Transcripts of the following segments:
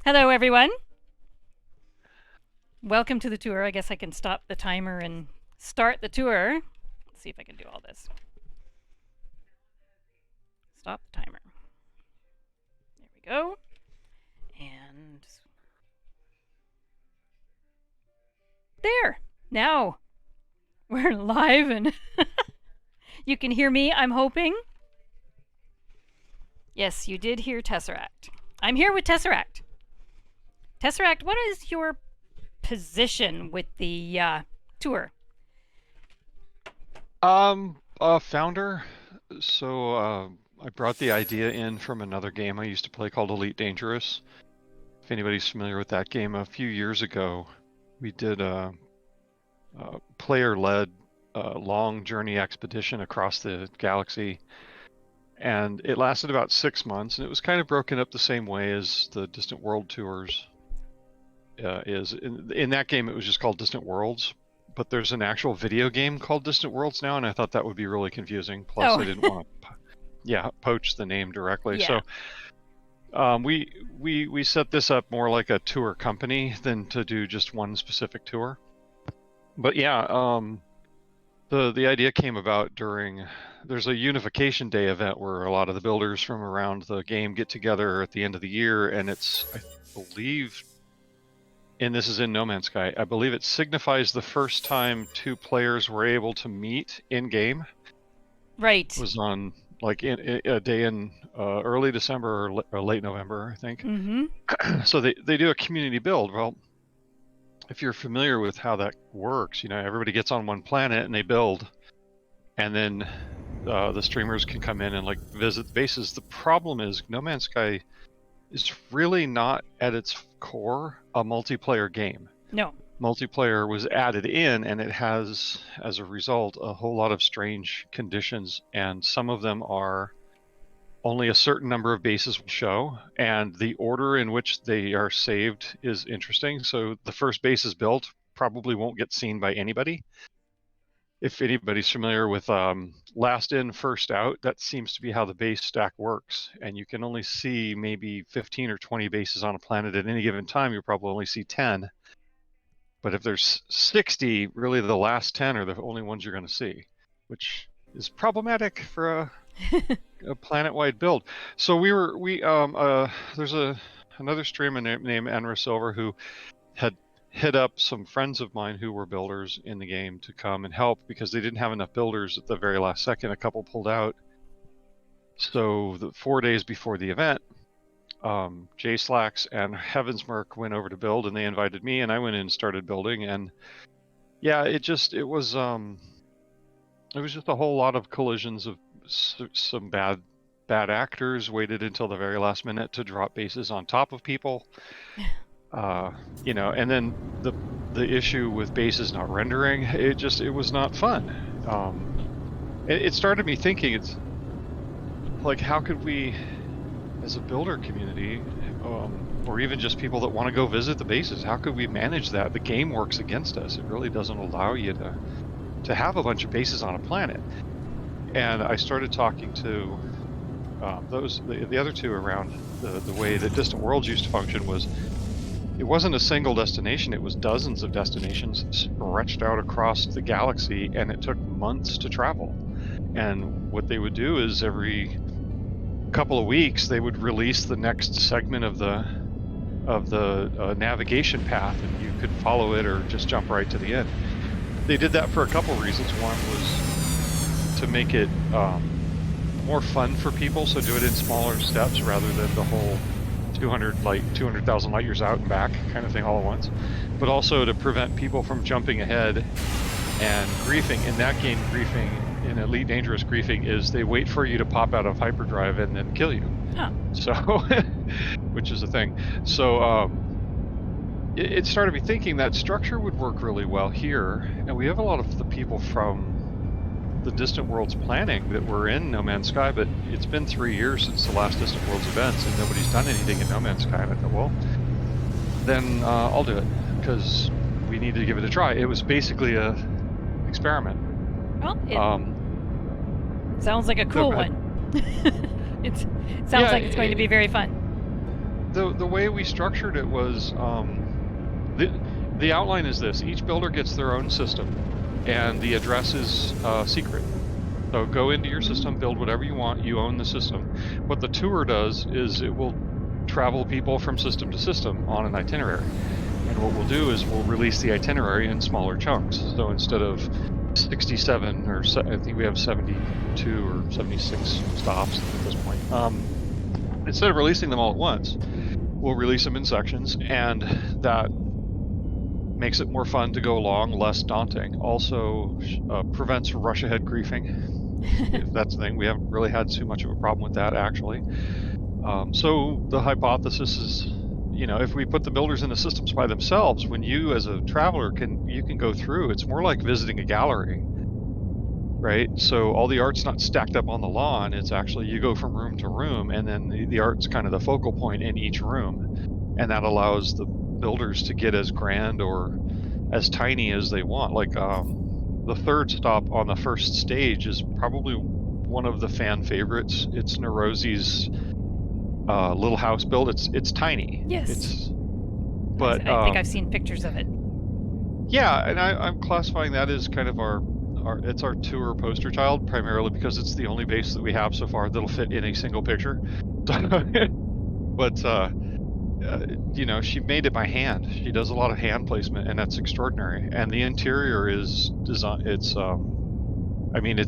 Hello, everyone. Welcome to the tour. I guess I can stop the timer and start the tour. Let's see if I can do all this. Stop the timer. There we go. And there. Now we're live and you can hear me, I'm hoping. Yes, you did hear Tesseract. I'm here with Tesseract. Tesseract, what is your position with the tour? A founder. I brought the idea in from another game I used to play called Elite Dangerous. If anybody's familiar with that game, a few years ago, we did a player-led long journey expedition across the galaxy, and it lasted about 6 months, and it was kind of broken up the same way as the Distant World tours is. In that game, it was just called Distant Worlds. But there's an actual video game called Distant Worlds now, and I thought that would be really confusing. Plus, Oh. I didn't want to, poach the name directly. Yeah. So, we set this up more like a tour company than to do just one specific tour. But yeah, the idea came about there's a Unification Day event where a lot of the builders from around the game get together at the end of the year, and it's, I believe, and this is in No Man's Sky, I believe it signifies the first time two players were able to meet in game. Right. It was on like a day in early December or late November, I think. Mm-hmm. So they do a community build. Well, if you're familiar with how that works, everybody gets on one planet and they build, and then the streamers can come in and like visit the bases. The problem is No Man's Sky is really not at its core a multiplayer game. No. Multiplayer was added in, and it has, as a result, a whole lot of strange conditions, and some of them are only a certain number of bases will show, and the order in which they are saved is interesting. So the first base is built probably won't get seen by anybody. If anybody's familiar with last in, first out, that seems to be how the base stack works. And you can only see maybe 15 or 20 bases on a planet at any given time. You'll probably only see 10. But if there's 60, really the last 10 are the only ones you're going to see, which is problematic for a planet-wide build. So there's another streamer named Enra Silver who had hit up some friends of mine who were builders in the game to come and help because they didn't have enough builders at the very last second. A couple pulled out. So 4 days before the event, J-Slacks and Heavensmerk went over to build, and they invited me, and I went in and started building. And yeah, it was just a whole lot of collisions of some bad actors waited until the very last minute to drop bases on top of people. And then the issue with bases not rendering, it was not fun. It started me thinking, it's like, how could we, as a builder community, or even just people that want to go visit the bases, how could we manage that? The game works against us. It really doesn't allow you to have a bunch of bases on a planet. And I started talking to the other two around the way that Distant Worlds used to function. It wasn't a single destination, it was dozens of destinations stretched out across the galaxy, and it took months to travel. And what they would do is every couple of weeks they would release the next segment of the navigation path, and you could follow it or just jump right to the end. They did that for a couple reasons. One was to make it more fun for people, so do it in smaller steps rather than the whole 200,000 light years out and back kind of thing all at once, but also to prevent people from jumping ahead and griefing. In that game, griefing, in Elite Dangerous, griefing is they wait for you to pop out of hyperdrive and then kill you. Huh. So, which is a thing. So it started me thinking that structure would work really well here, and we have a lot of the people from the Distant Worlds planning that were in No Man's Sky, but it's been 3 years since the last Distant Worlds events, and nobody's done anything in No Man's Sky. And I thought, well, then I'll do it, because we need to give it a try. It was basically a experiment. Well, it sounds like a cool one. It sounds like it's going to be very fun. the way we structured it was the outline is this: each builder gets their own system, and the address is secret. So go into your system, build whatever you want. You own the system. What the tour does is it will travel people from system to system on an itinerary. And what we'll do is we'll release the itinerary in smaller chunks. So instead of 67 or I think we have 72 or 76 stops at this point. Instead of releasing them all at once, we'll release them in sections, and that makes it more fun to go along, less daunting. Also prevents rush ahead griefing. If that's the thing. We haven't really had too much of a problem with that, actually. So the hypothesis is, if we put the builders in the systems by themselves, when you as a traveler can go through, it's more like visiting a gallery, right? So all the art's not stacked up on the lawn. It's actually, you go from room to room, and then the art's kind of the focal point in each room, and that allows the builders to get as grand or as tiny as they want. Like the third stop on the first stage is probably one of the fan favorites. It's Nerosi's little house build. It's tiny. Yes. But I think I've seen pictures of it. Yeah, and I'm classifying that as kind of our tour poster child, primarily because it's the only base that we have so far that'll fit in a single picture. But she made it by hand. She does a lot of hand placement, and that's extraordinary. And the interior is design. It's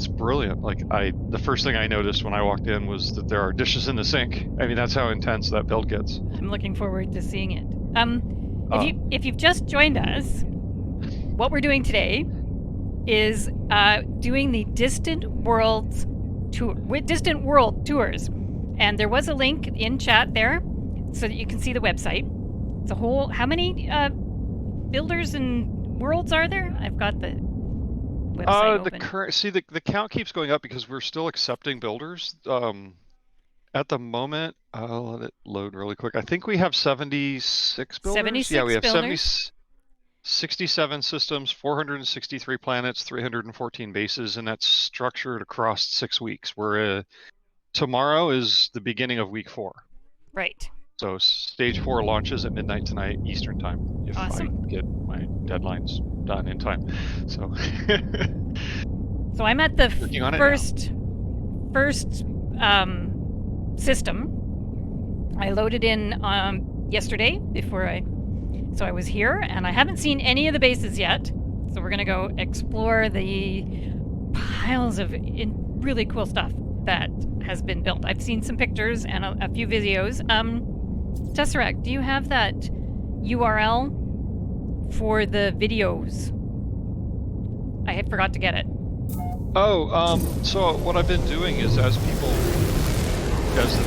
brilliant. Like the first thing I noticed when I walked in was that there are dishes in the sink. I mean, that's how intense that build gets. I'm looking forward to seeing it. If you've just joined us, what we're doing today is doing the Distant World tours, and there was a link in chat there, so that you can see the website. It's a whole. How many builders and worlds are there? I've got the website open. The count keeps going up because we're still accepting builders. At the moment, I'll let it load really quick. I think we have 76 builders. 76 yeah, we have builders? 67 systems, 463 planets, 314 bases, and that's structured across 6 weeks. Tomorrow is the beginning of week 4. Right. So stage 4 launches at midnight tonight Eastern time, if Awesome. I get my deadlines done in time. So So I'm at the Working on it first system. I loaded in yesterday so I was here, and I haven't seen any of the bases yet. So we're gonna go explore the piles of really cool stuff that has been built. I've seen some pictures and a few videos. Tesseract, do you have that URL for the videos? I had forgot to get it. So what I've been doing is as the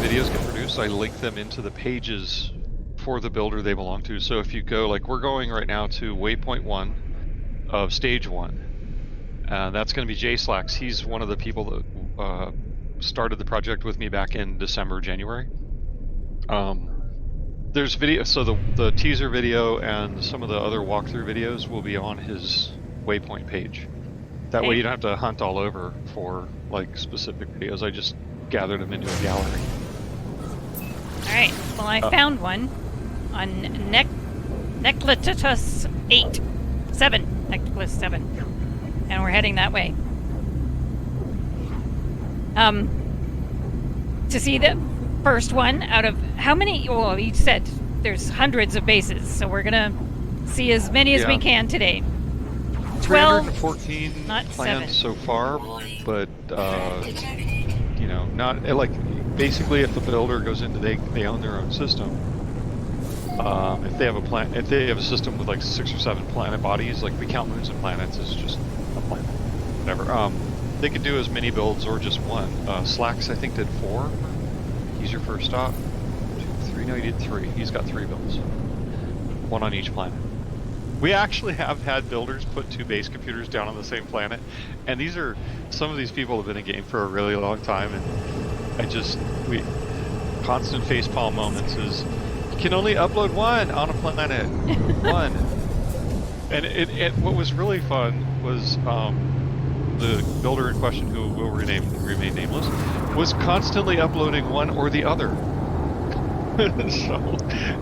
videos get produced, I link them into the pages for the builder they belong to. So if you go, like we're going right now to waypoint 1 of stage 1. That's going to be Jay Slacks. He's one of the people that started the project with me back in December, January. There's video, so the teaser video and some of the other walkthrough videos will be on his waypoint page. That way you don't have to hunt all over for like specific videos. I just gathered them into a gallery. All right. Well, I found one on Neclititus 7, Neclititus 7, and we're heading that way. To see the first one out of how many? Well, you said there's hundreds of bases, so we're gonna see as many as we can today. 314 not planned 7. so far, but not like basically if the builder goes into they own their own system. If they have a system with like 6 or 7 planet bodies, like we count moons and planets as just a planet, whatever. They could do as many builds or just one. Slacks I think did 4. He's your first stop. 2, 3. No, he did 3. He's got 3 builds. 1 on each planet. We actually have had builders put 2 base computers down on the same planet, and some of these people have been in game for a really long time, and constant facepalm moments is you can only upload 1 on a planet. 1. And what was really fun was the builder in question, who will remain nameless, was constantly uploading one or the other. So,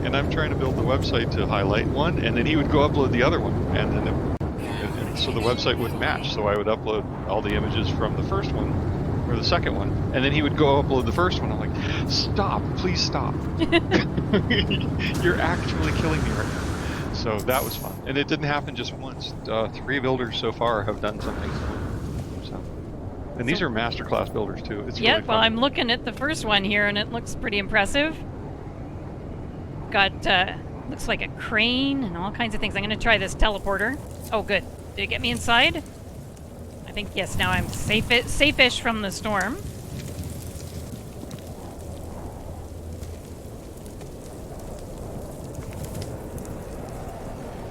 and I'm trying to build the website to highlight one, and then he would go upload the other one, and then and so the website wouldn't match. So I would upload all the images from the first one or the second one, and then he would go upload the first one. I'm like, stop, please stop. You're actually killing me right now. So that was fun, and it didn't happen just once. 3 builders so far have done something similar. So, and these are masterclass builders too. It's Yeah, really fun. well, I'm looking at the first one here, and it looks pretty impressive. Got, looks like a crane and all kinds of things. I'm going to try this teleporter. Oh, good. Did it get me inside? I think, yes, now I'm safe-ish from the storm.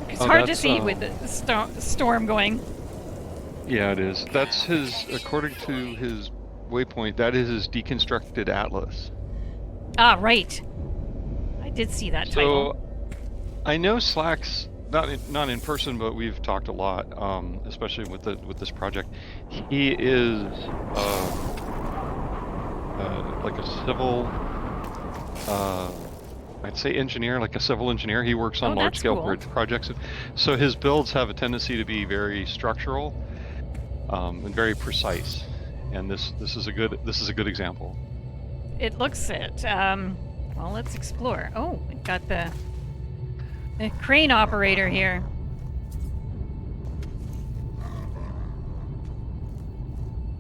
It's hard to see with the storm going. Yeah, it is. That's his, according to his waypoint, that is his deconstructed atlas. Ah, right. I did see that title. So, I know Slack's not in person, but we've talked a lot, especially with this project. He is like a civil, I'd say engineer, like a civil engineer. He works on large-scale bridge projects, so his builds have a tendency to be very structural and very precise. And this is a good example. It looks it. Well, let's explore. Oh, we've got the crane operator here.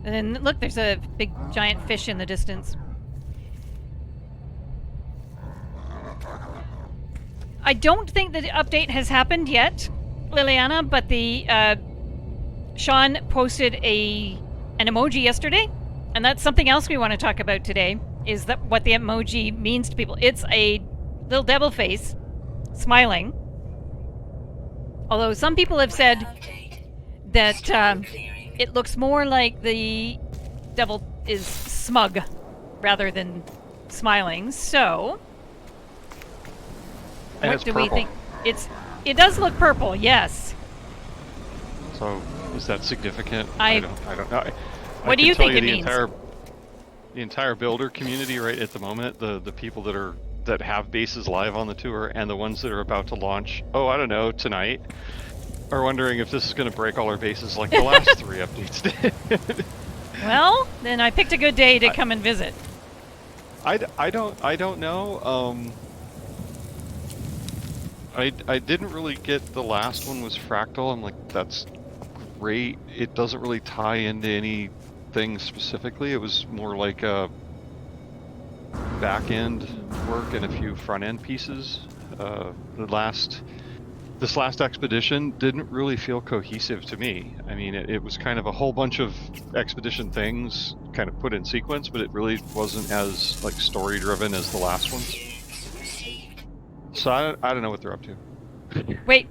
And then look, there's a big giant fish in the distance. I don't think the update has happened yet, Liliana, but the Sean posted an emoji yesterday, and that's something else we want to talk about today, is that what the emoji means to people. It's a little devil face smiling. Although some people have said that it looks more like the devil is smug rather than smiling. So, And what do we think? It does look purple, yes. So, is that significant? I don't know. What do you think it means? The entire builder community right at the moment, the people that have bases live on the tour, and the ones that are about to launch, I don't know, tonight, are wondering if this is going to break all our bases like the last 3 updates did. Well, then I picked a good day to come and visit. I don't know. I didn't really get the last one was fractal. I'm like, that's great. It doesn't really tie into anything specifically. It was more like a back end work and a few front end pieces. This last expedition didn't really feel cohesive to me. I mean, it was kind of a whole bunch of expedition things kind of put in sequence, but it really wasn't as like story driven as the last one. So I don't know what they're up to. Wait.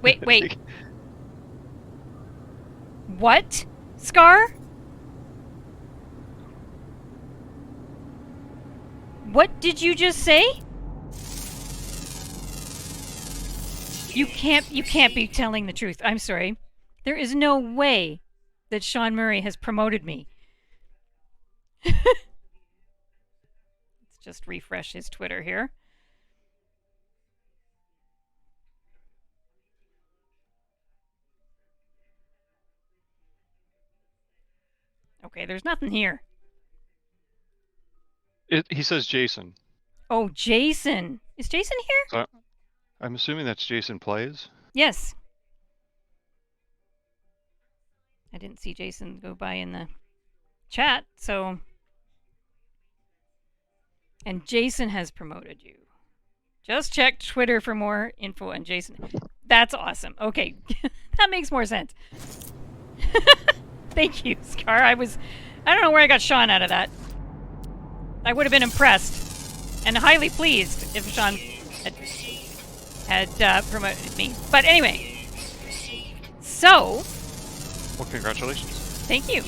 What? Scar? What did you just say? You can't be telling the truth. I'm sorry. There is no way that Sean Murray has promoted me. Let's just refresh his Twitter here. Okay, there's nothing here. He says Jason. Oh, Jason. Is Jason here? So I'm assuming that's Jason Plays. Yes. I didn't see Jason go by in the chat, so... And Jason has promoted you. Just check Twitter for more info on Jason. That's awesome. Okay, that makes more sense. Thank you, Scar. I don't know where I got Sean out of that. I would have been impressed and highly pleased if Sean had promoted me. But anyway, so... Well, congratulations. Thank you.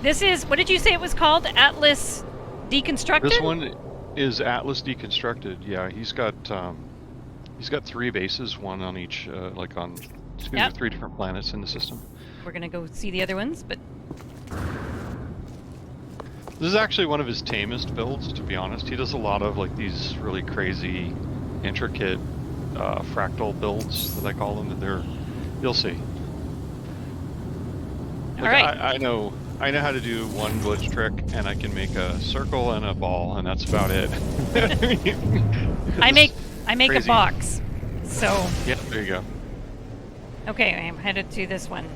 This is, what did you say it was called? Atlas Deconstructed? This one is Atlas Deconstructed. Yeah, he's got 3 bases, one on each, Yep. 3 different planets in the system. We're gonna go see the other ones, but This is actually one of his tamest builds, to be honest. He does a lot of like these really crazy, intricate fractal builds that I call them, and you'll see. All Like, right. I know how to do one glitch trick, and I can make a circle and a ball, and that's about it. I make a crazy. box. So Yeah, there you go. okay, I'm headed to this one.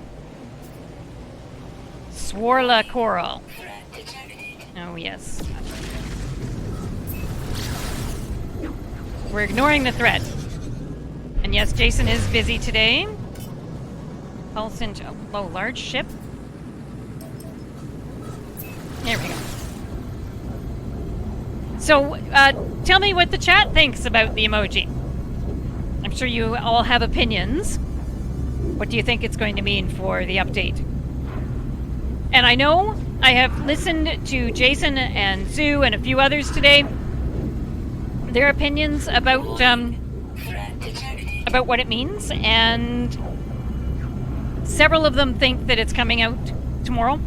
Swarla Coral. Oh yes. We're ignoring the threat. And yes, Jason is busy today. Pulse into large ship. There we go. So, tell me what the chat thinks about the emoji. I'm sure you all have opinions. What do you think it's going to mean for the update? And I know I have listened to Jason and Sue and a few others today. Their opinions about what it means, and several of them think that it's coming out tomorrow.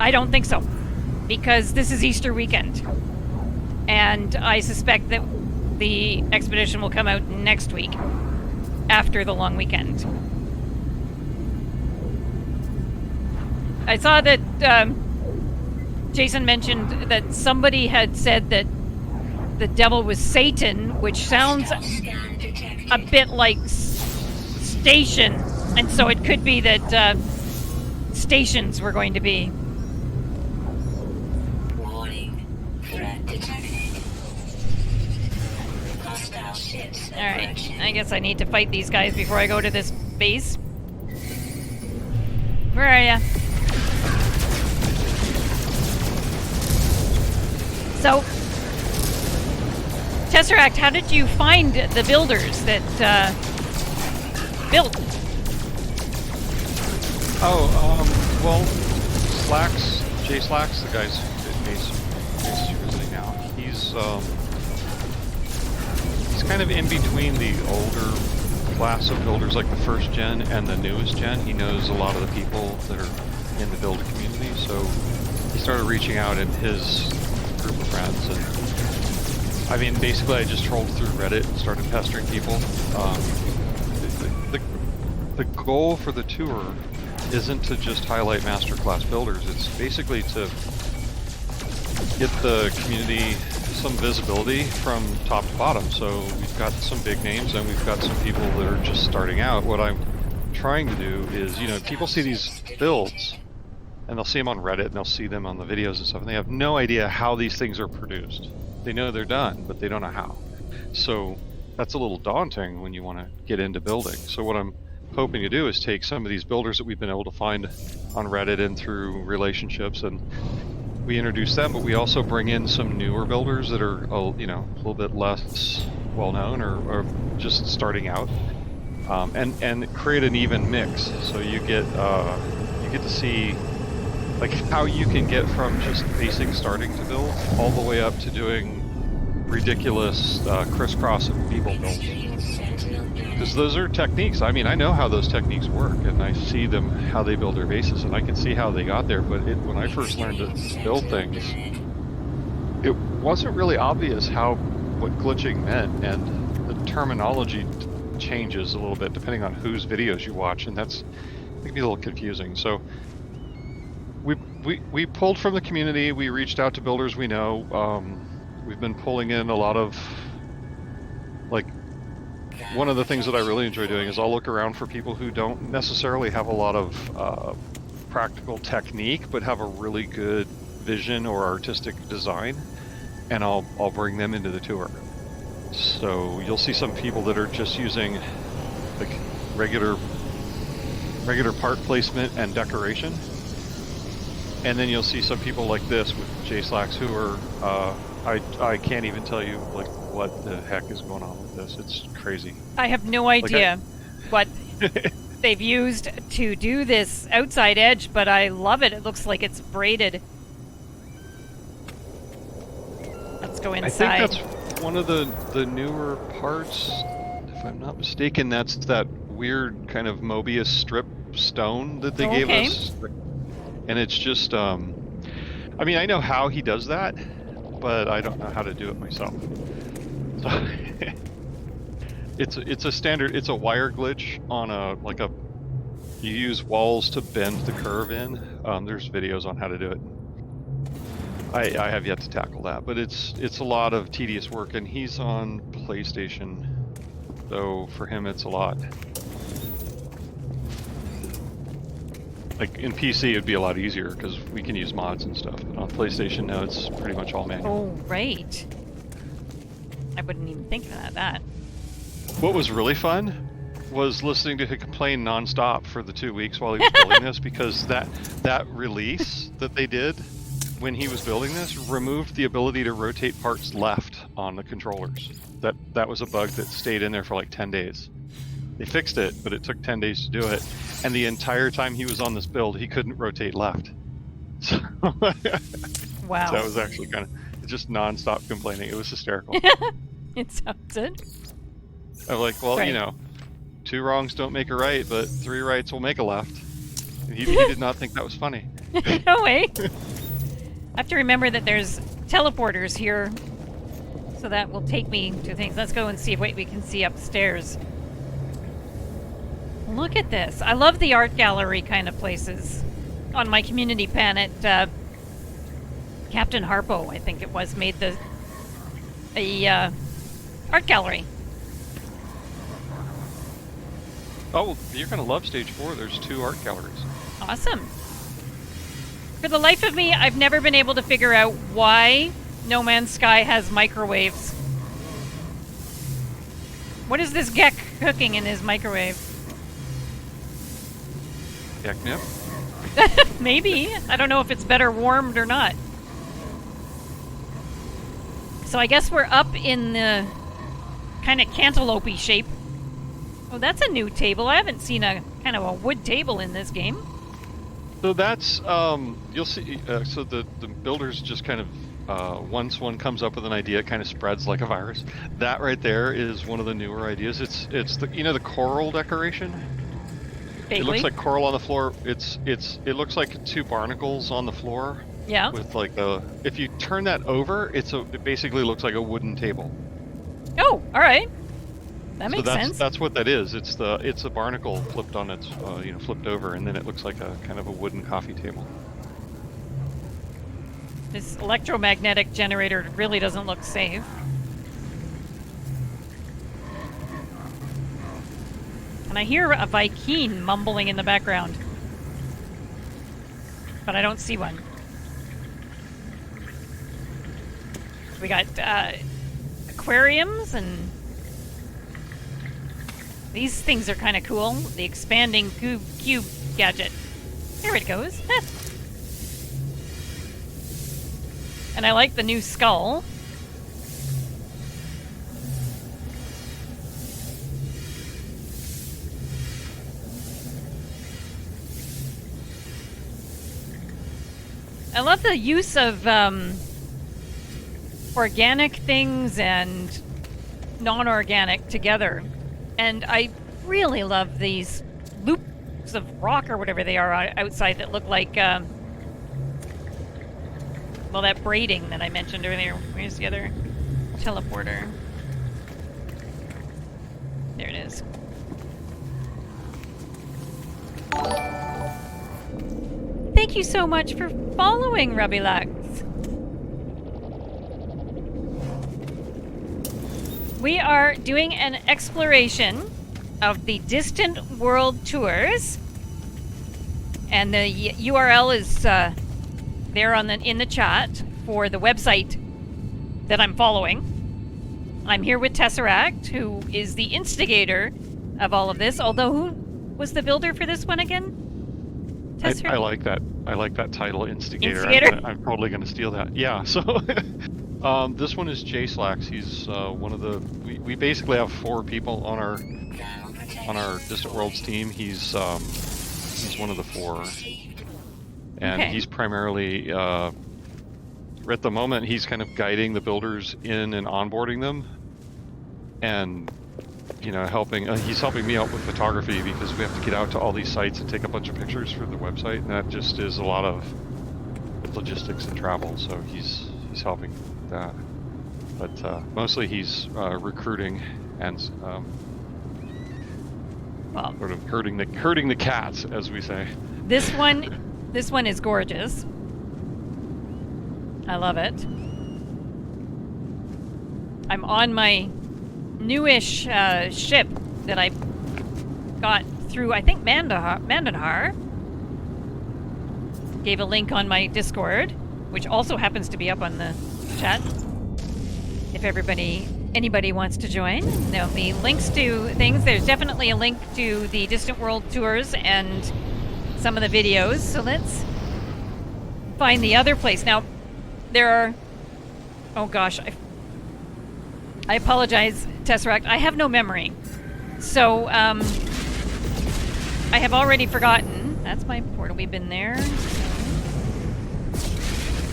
I don't think so, because this is Easter weekend, and I suspect that the expedition will come out next week, after the long weekend. I saw that Jason mentioned that somebody had said that the devil was Satan, which sounds a bit like station, and so it could be that stations were going to be. Alright, I guess I need to fight these guys before I go to this base. Where are ya? So, Tesseract, how did you find the builders that built? Well, Jay Slacks, the guy's base you're visiting now. He's kind of in between the older class of builders, like the first gen and the newest gen. He knows a lot of the people that are in the builder community, so he started reaching out in his group of friends, and I mean, basically I just trolled through Reddit and started pestering people. The goal for the tour isn't to just highlight masterclass builders, it's basically to get the community some visibility from top to bottom. So we've got some big names and we've got some people that are just starting out. What I'm trying to do is, people see these builds and they'll see them on Reddit and they'll see them on the videos and stuff, and they have no idea how these things are produced. They know they're done, but they don't know how. So that's a little daunting when you want to get into building. So what I'm hoping to do is take some of these builders that we've been able to find on Reddit and through relationships, and we introduce them, but we also bring in some newer builders that are, a little bit less well-known or just starting out, and create an even mix. So you get to see like how you can get from just basic starting to build all the way up to doing ridiculous crisscross and feeble builds. Because those are techniques. I mean, I know how those techniques work, and I see them, how they build their bases, and I can see how they got there. But when I first learned to build things, it wasn't really obvious what glitching meant, and the terminology changes a little bit depending on whose videos you watch, and it can be a little confusing. So we pulled from the community. We reached out to builders we know. We've been pulling in a lot of, like, one of the things that I really enjoy doing is I'll look around for people who don't necessarily have a lot of practical technique, but have a really good vision or artistic design, and I'll bring them into the tour. So you'll see some people that are just using like regular part placement and decoration, and then you'll see some people like this with Jay Slacks who are I can't even tell you like what the heck is going on with this. It's crazy. I have no idea what they've used to do this outside edge, but I love it. It looks like it's braided. Let's go inside. I think that's one of the newer parts, if I'm not mistaken. That's that weird kind of Mobius strip stone that they gave us, and it's just I mean, I know how he does that, but I don't know how to do it myself. So it's a standard. It's a wire glitch on a. You use walls to bend the curve in. There's videos on how to do it. I have yet to tackle that, but it's a lot of tedious work, and he's on PlayStation, so for him it's a lot. Like in PC it'd be a lot easier because we can use mods and stuff, but on PlayStation now it's pretty much all manual. Oh, right. I wouldn't even think of that. What was really fun was listening to him complain nonstop for the 2 weeks while he was building this, because that release that they did when he was building this removed the ability to rotate parts left on the controllers. That was a bug that stayed in there for like 10 days. They fixed it, but it took 10 days to do it, and the entire time he was on this build, he couldn't rotate left. So Wow. that was actually kind of just nonstop complaining. It was hysterical. It sounds it. I'm like, well, Right. you know, 2 wrongs don't make a right, but 3 rights will make a left. And he did not think that was funny. No way. I have to remember that there's teleporters here, so that will take me to things. Let's go and see what we can see upstairs. Look at this. I love the art gallery kind of places. On my community planet, Captain Harpo, I think it was, made a art gallery. Oh, you're going to love Stage 4. There's 2 art galleries. Awesome. For the life of me, I've never been able to figure out why No Man's Sky has microwaves. What is this Gek cooking in his microwave? Catnip? Maybe. I don't know if it's better warmed or not. So I guess we're up in the kind of cantaloupe-y shape. Oh, that's a new table. I haven't seen a kind of a wood table in this game. So that's, you'll see, so the builders just kind of, once one comes up with an idea, it kind of spreads like a virus. That right there is one of the newer ideas. It's the, you know, the coral decoration? Vaguely. It looks like coral on the floor. It looks like 2 barnacles on the floor. Yeah. With like if you turn that over, it basically looks like a wooden table. Oh, all right. That makes sense. That's what that is. It's a barnacle flipped on its, flipped over, and then it looks like a kind of a wooden coffee table. This electromagnetic generator really doesn't look safe. And I hear a Vy'keen mumbling in the background. But I don't see one. We got aquariums, and these things are kind of cool. The expanding cube gadget. There it goes. And I like the new skull. I love the use of organic things and non-organic together. And I really love these loops of rock or whatever they are outside that look like, well, that braiding that I mentioned earlier. Where's the other teleporter? There it is. Thank you so much for following, Rubbylux. We are doing an exploration of the Distant World Tours, and the URL is there in the chat for the website that I'm following. I'm here with Tesseract, who is the instigator of all of this. Although, who was the builder for this one again? I like that. I like that title, Instigator. I'm totally going to steal that. Yeah. So this one is Jay Slacks. He's one of the. We basically have 4 people on our Distant Worlds team. He's one of the 4, and he's primarily at the moment he's kind of guiding the builders in and onboarding them, and he's helping me out with photography because we have to get out to all these sites and take a bunch of pictures for the website, and that just is a lot of logistics and travel, so he's helping with that. But mostly he's recruiting and Well, sort of herding the cats, as we say. this one is gorgeous. I love it. I'm on my newish ship that I got through, I think, Mandanhar. Gave a link on my Discord, which also happens to be up on the chat. If anybody wants to join, there'll be links to things. There's definitely a link to the Distant World tours and some of the videos. So let's find the other place. Now, there are... Oh gosh, I apologize, Tesseract. I have no memory. So, I have already forgotten. That's my portal. We've been there.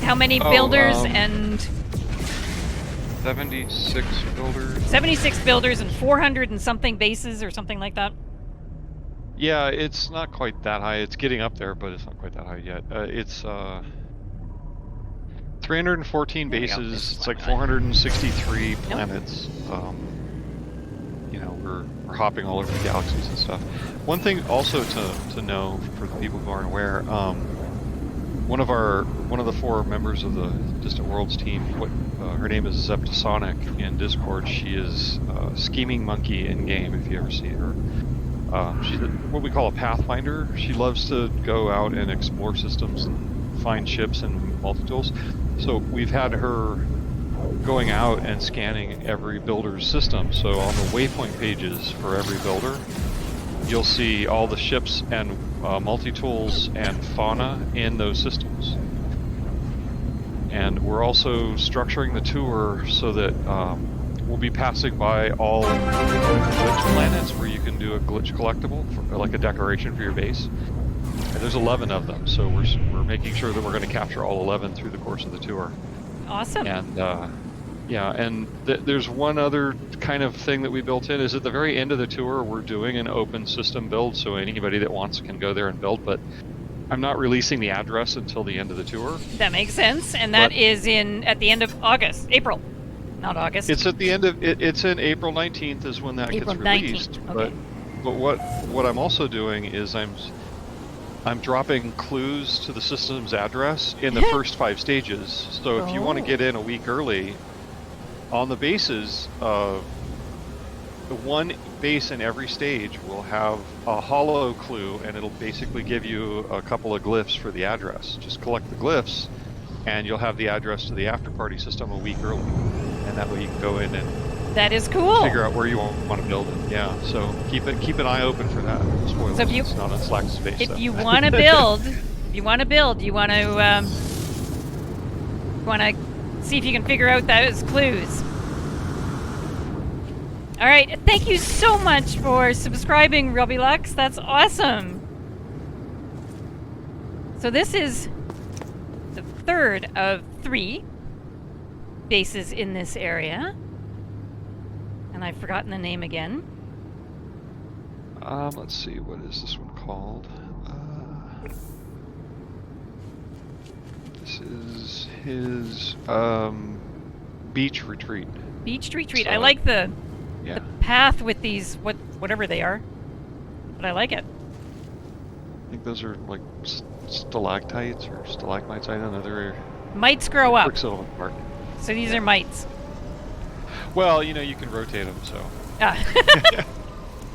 How many builders and... 76 builders. 76 builders and 400 and something bases or something like that? Yeah, it's not quite that high. It's getting up there, but it's not quite that high yet. It's 314 bases. It's like 463 planets. You know, we're hopping all over the galaxies and stuff. One thing also to know for the people who aren't aware, one of the 4 members of the Distant Worlds team, her name is Zeptasonic in Discord. She is Scheming Monkey in game, if you ever see her. She's what we call a pathfinder. She loves to go out and explore systems and find ships and multi-tools. So we've had her going out and scanning every builder's system. So on the waypoint pages for every builder, you'll see all the ships and multi-tools and fauna in those systems. And we're also structuring the tour so that we'll be passing by all glitch planets where you can do a glitch collectible, like a decoration for your base. And there's 11 of them, so we're making sure that we're going to capture all 11 through the course of the tour. Awesome. And yeah, and there's one other kind of thing that we built in is at the very end of the tour, we're doing an open system build, so anybody that wants can go there and build, but I'm not releasing the address until the end of the tour. That makes sense, and that is at the end of April, not August. It's at the end of it's in April 19th is when that April gets released. 19th. Okay. But what I'm also doing is I'm dropping clues to the system's address in the first 5 stages. So if you want to get in a week early, on the bases, the one base in every stage will have a hollow clue, and it'll basically give you a couple of glyphs for the address. Just collect the glyphs, and you'll have the address to the after-party system a week early. And that way you can go in and that is cool. Figure out where you want to build it. Yeah, so keep an eye open for that. Spoilers. So if you, it's not on Slack space. If you want to build, you want to see if you can figure out those clues. All right, thank you so much for subscribing, Robulux. That's awesome. So this is the 3rd of 3 bases in this area. And I've forgotten the name again. Let's see, what is this one called? This is his beach retreat. Beach retreat. So, I like the yeah. path with these whatever they are, but I like it. I think those are like stalactites or stalagmites. I don't know. They're mites grow up. Quicksilver part. So these are mites. Well, you know, you can rotate them, so. Ah.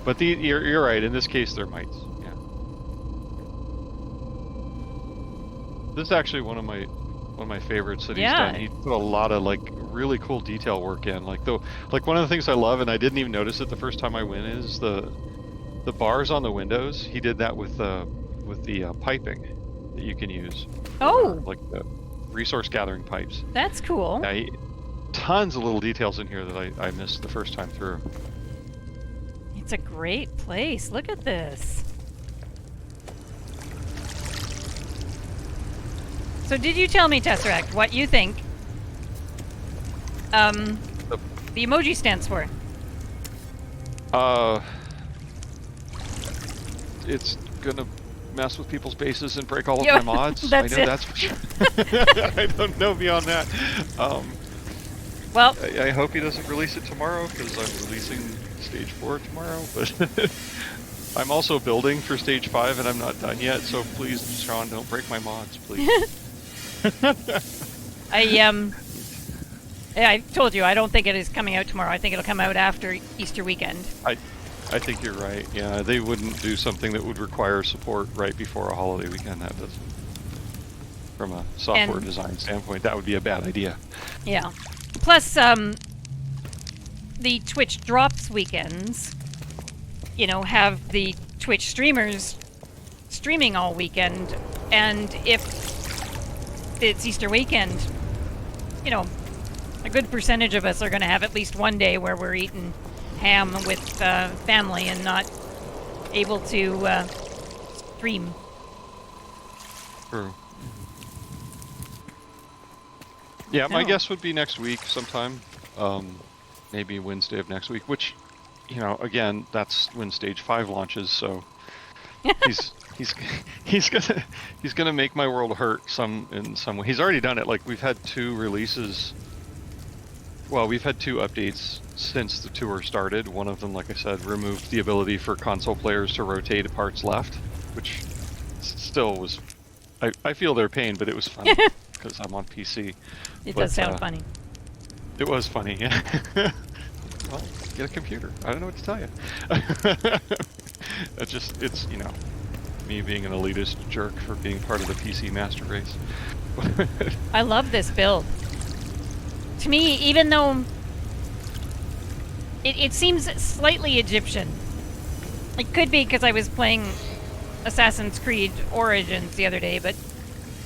But you're right. In this case, they're mites. Yeah. This is actually one of my favorites that he's done. He put a lot of like really cool detail work in. Like one of the things I love, and I didn't even notice it the first time I went, is the bars on the windows. He did that with the piping that you can use. Oh. Like the resource gathering pipes. That's cool. Yeah, tons of little details in here that I missed the first time through. It's a great place. Look at this. So did you tell me, Tesseract, what you think the emoji stands for? It's gonna mess with people's bases and break all of Yeah, my mods. that's I know it. that's for sure. I don't know beyond that. Well, I hope he doesn't release it tomorrow, because I'm releasing Stage 4 tomorrow, but I'm also building for Stage 5 and I'm not done yet, so please, Sean, don't break my mods, please. I told you I don't think it is coming out tomorrow. I think it'll come out after Easter weekend. I think you're right. Yeah, they wouldn't do something that would require support right before a holiday weekend. That doesn't. From a software design standpoint, that would be a bad idea. Yeah. Plus, the Twitch Drops weekends, have the Twitch streamers streaming all weekend, and if it's Easter weekend, a good percentage of us are going to have at least one day where we're eating ham with family and not able to stream. True. Yeah, my guess would be next week sometime. Maybe Wednesday of next week, which, again, that's when Stage 5 launches, so he's gonna make my world hurt in some way. He's already done it. Like, we've had 2 releases. Well, we've had 2 updates since the tour started. One of them, like I said, removed the ability for console players to rotate parts left, which still was... I feel their pain, but it was funny, because I'm on PC. It does sound funny. It was funny, yeah. Well, get a computer. I don't know what to tell you. It's, me being an elitist jerk for being part of the PC master race. I love this build. To me, even though it seems slightly Egyptian. It could be because I was playing Assassin's Creed Origins the other day, but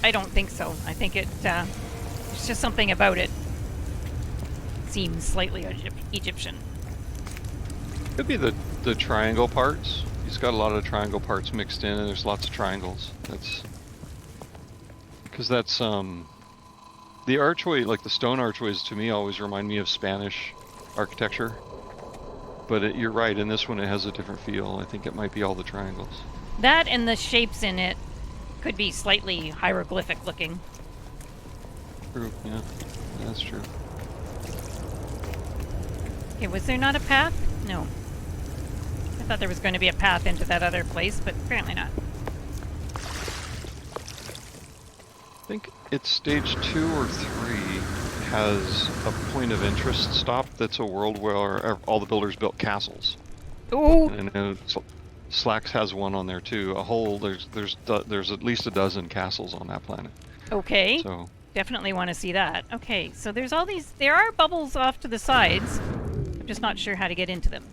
I don't think so. I think there's just something about it seems slightly Egyptian. Could be the triangle parts. He's got a lot of triangle parts mixed in, and there's lots of triangles. That's the archway, like the stone archways, to me always remind me of Spanish architecture. But you're right, in this one it has a different feel. I think it might be all the triangles. That and the shapes in it could be slightly hieroglyphic looking. True, yeah. That's true. Okay, was there not a path? No. I thought there was going to be a path into that other place, but apparently not. I think it's Stage 2 or 3 has a point of interest stop that's a world where all the builders built castles. Ooh! And Slacks has one on there too. There's at least a dozen castles on that planet. Okay. So definitely want to see that. Okay, so there are bubbles off to the sides. I'm just not sure how to get into them.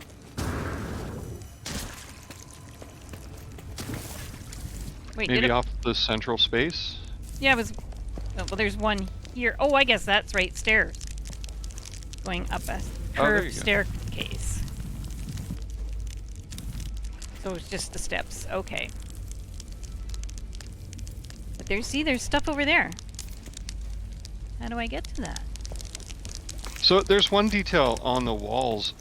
Wait, maybe off the central space? Yeah, it was... Oh, well, there's one here. Oh, I guess that's right, stairs. Going up a curved staircase. So it's just the steps. Okay. But there's stuff over there. How do I get to that? So there's one detail on the walls.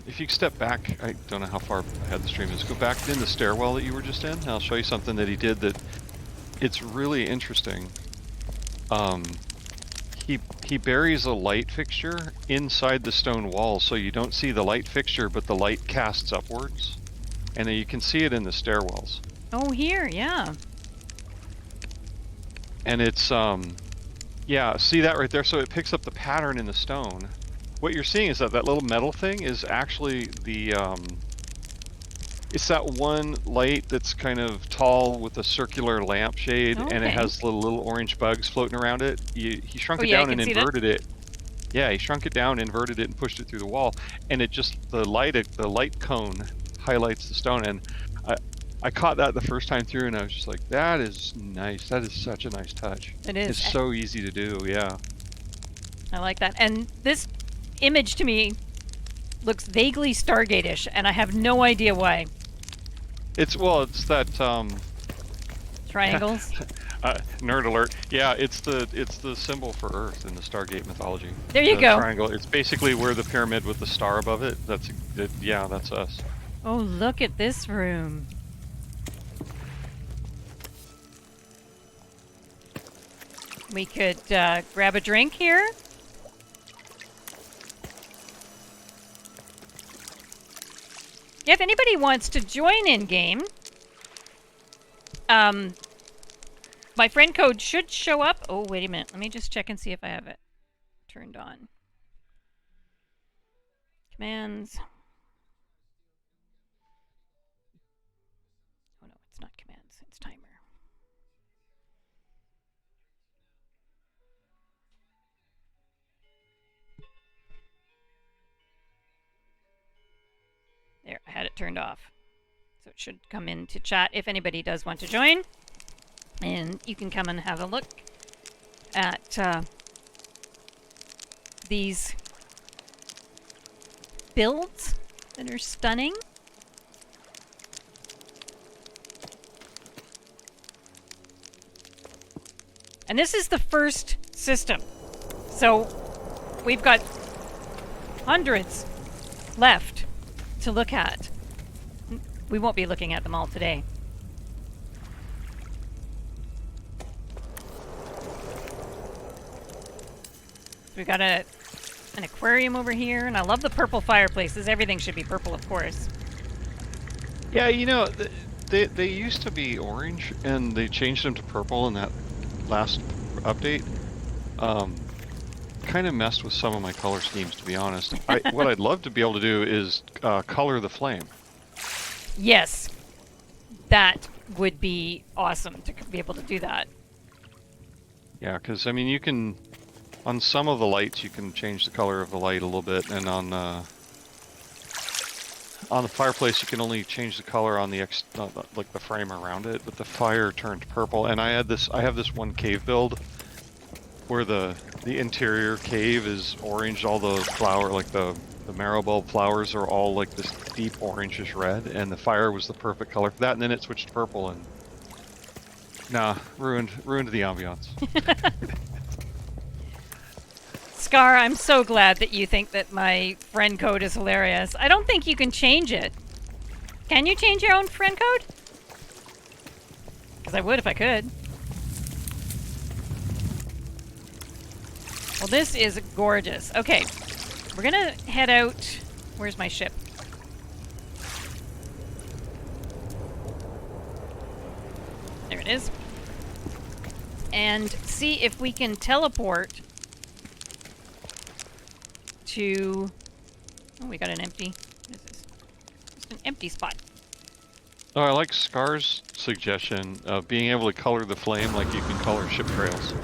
If you step back, I don't know how far ahead the stream is. Go back in the stairwell that you were just in. And I'll show you something that he did that it's really interesting. He buries a light fixture inside the stone wall, so you don't see the light fixture, but the light casts upwards, and then you can see it in the stairwells. Oh, here, yeah. And it's yeah, see that right there? So it picks up the pattern in the stone. What you're seeing is that little metal thing is actually the it's that one light that's kind of tall with a circular lampshade, and it has little orange bugs floating around it. He shrunk it down and inverted it. Yeah, he shrunk it down, inverted it, and pushed it through the wall, and it just the light cone highlights the stone. And I caught that the first time through, and I was just like, that is nice. That is such a nice touch. It is. It's so easy to do, yeah. I like that. And this image to me looks vaguely Stargate-ish, and I have no idea why. It's that triangles. Nerd alert! Yeah, it's the symbol for Earth in the Stargate mythology. There you go. Triangle. It's basically where the pyramid with the star above it. Yeah, that's us. Oh, look at this room. We could grab a drink here. If anybody wants to join in game, my friend code should show up. Oh, wait a minute. Let me just check and see if I have it turned on. Commands. Oh, no, it's not commands. It's timer. There, I had it turned off. So it should come into chat if anybody does want to join. And you can come and have a look at these builds that are stunning. And this is the first system. So we've got hundreds left to look at. We won't be looking at them all today. We've got an aquarium over here, and I love the purple fireplaces. Everything should be purple, of course. Yeah, you know, they used to be orange, and they changed them to purple in that last update. Kind of messed with some of my color schemes, to be honest. What I'd love to be able to do is color the flame. Yes, that would be awesome to be able to do that. Yeah, because, I mean, you can... On some of the lights, you can change the color of the light a little bit, and on the fireplace, you can only change the color on the like the frame around it. But the fire turned purple, and I have this one cave build where the interior cave is orange. All the flower, like the marrow bulb flowers, are all like this deep orangish red, and the fire was the perfect color for that. And then it switched to purple, and ruined the ambiance. Scar, I'm so glad that you think that my friend code is hilarious. I don't think you can change it. Can you change your own friend code? Because I would if I could. Well, this is gorgeous. Okay, we're gonna head out. Where's my ship? There it is. And see if we can teleport to... Oh, we got an empty... What is this? Just an empty spot. Oh, I like Scar's suggestion of being able to color the flame like you can color ship trails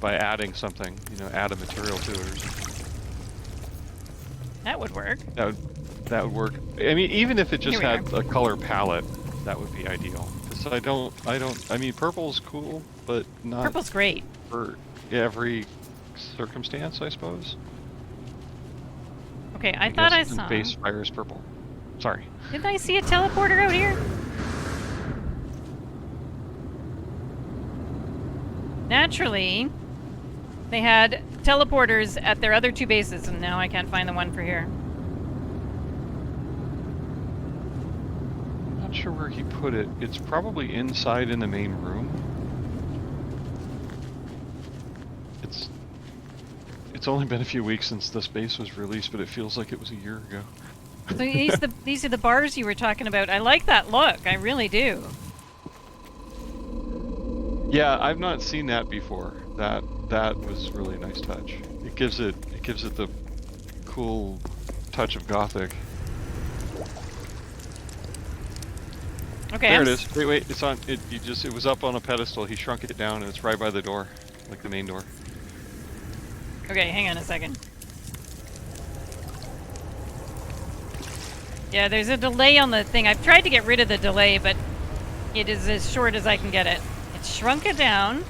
by adding something, you know, add a material to it or something. That would work. That would work. I mean, even if it just had a color palette, that would be ideal. Because I mean, purple's cool, but not... Purple's great. For every circumstance, I suppose. Okay, I thought I saw... Base fire is purple. Sorry. Didn't I see a teleporter out here? Naturally, they had teleporters at their other two bases, and now I can't find the one for here. I'm not sure where he put it. It's probably inside in the main room. It's only been a few weeks since this base was released, but it feels like it was a year ago. So these are the bars you were talking about. I like that look. I really do. Yeah, I've not seen that before. That was really a nice touch. It gives it the cool touch of Gothic. Okay. There it is. Wait, it's on. It was up on a pedestal. He shrunk it down, and it's right by the door, like the main door. Okay, hang on a second. Yeah, there's a delay on the thing. I've tried to get rid of the delay, but it is as short as I can get it. It's shrunk it down,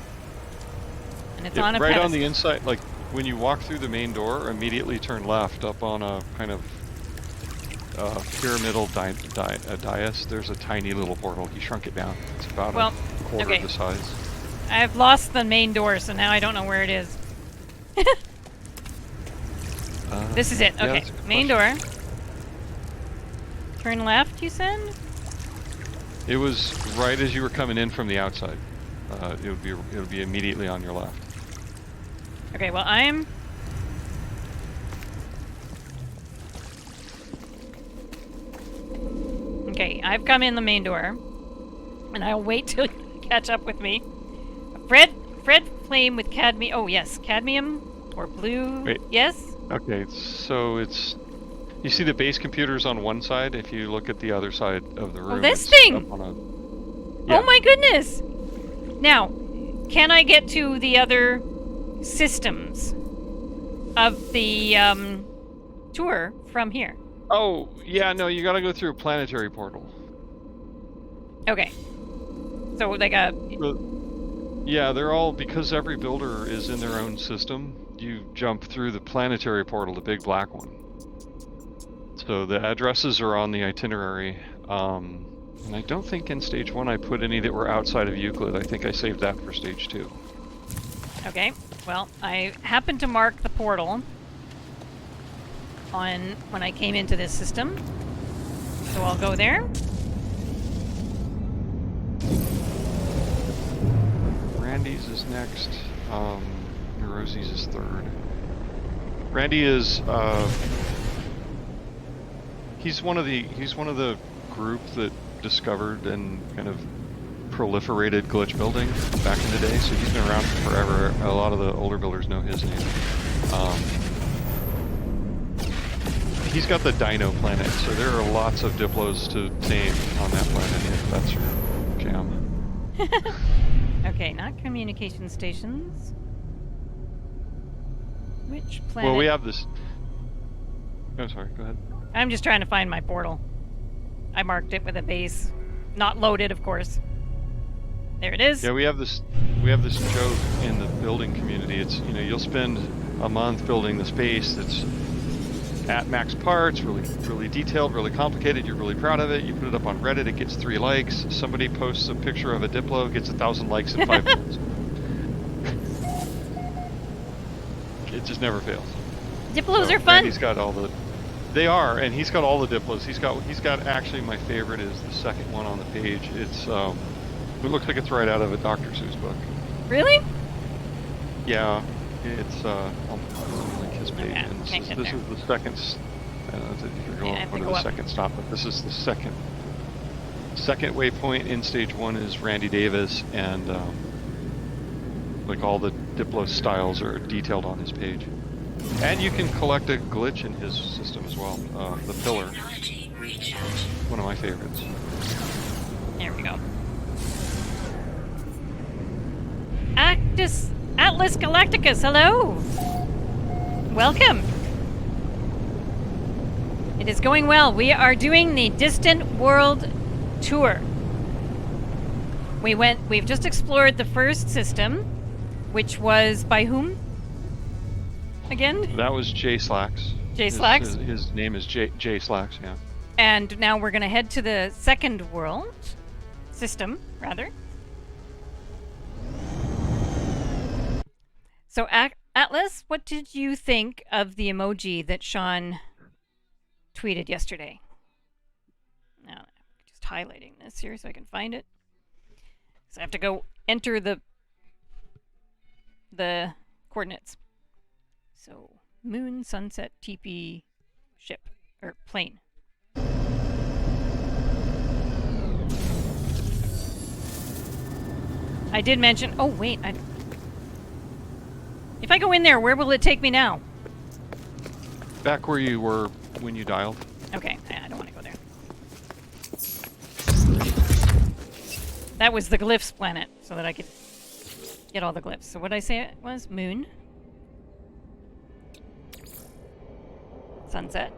and it's on a pedestal. Right on the inside, like when you walk through the main door, immediately turn left up on a kind of pyramidal dais. There's a tiny little portal. He shrunk it down. It's about a quarter of the size. I've lost the main door, so now I don't know where it is. This is it. Okay, main door. Turn left, you said? It was right as you were coming in from the outside. It would be immediately on your left. Okay, well, I'm... Okay, I've come in the main door. And I'll wait till you catch up with me. Red flame with cadmium... Oh, yes, cadmium or blue... Wait. Yes? Okay, so it's... You see the base computers on one side? If you look at the other side of the room... Oh, this it's thing! up on a... Yeah. Oh my goodness! Now, can I get to the other systems of the tour from here? Oh, yeah, no, you gotta go through a planetary portal. Okay. So, like a... Yeah, they're all... Because every builder is in their own system, you jump through the planetary portal, the big black one. So the addresses are on the itinerary. And I don't think in stage 1 I put any that were outside of Euclid. I think I saved that for stage 2. Okay, well, I happened to mark the portal on when I came into this system. So I'll go there. Randy's is next. Rosie's is third. Randy is he's one of the group that discovered and kind of proliferated glitch building back in the day, so he's been around for forever. A lot of the older builders know his name. He's got the Dino planet, so there are lots of Diplos to tame on that planet if that's your jam. Okay, not communication stations. Which planet? Well, we have this... Oh, sorry, go ahead. I'm just trying to find my portal. I marked it with a base. Not loaded, of course. There it is. Yeah, we have this joke in the building community. It's, you know, you'll spend a month building the space that's at max parts, really detailed, really complicated. You're really proud of it. You put it up on Reddit, it gets 3 likes. Somebody posts a picture of a Diplo, gets 1,000 likes in 5 minutes. It just never fails. Diplos So are fun. Randy's got all the... They are, and he's got all the Diplos. He's got actually, my favorite is the second one on the page. It's it looks like it's right out of a Dr. Seuss book. Really? Yeah, it's I'll link his page. Okay, And can't get this there. is the second. I don't know if you're going Yeah, I have to to go the up. second stop, but this is the second waypoint in stage 1 is Randy Davis, and like all the Diplo styles are detailed on his page. And you can collect a glitch in his system as well. The pillar, one of my favorites. There we go. Atlas Galacticus, hello! Welcome! It is going well. We are doing the Distant World Tour. We've just explored the first system, which was by whom? Again? That was Jay Slacks. Jay Slacks? His name is Jay Slacks, yeah. And now we're going to head to the second world system, rather. So, Atlas, what did you think of the emoji that Sean tweeted yesterday? Now, I'm just highlighting this here so I can find it. So I have to go enter the coordinates. So, moon, sunset, TP, ship, or plane. I did mention... Oh, wait. If I go in there, where will it take me now? Back where you were when you dialed. Okay, I don't want to go there. That was the glyphs planet, so that I could get all the glyphs. So what did I say it was? Moon. Sunset.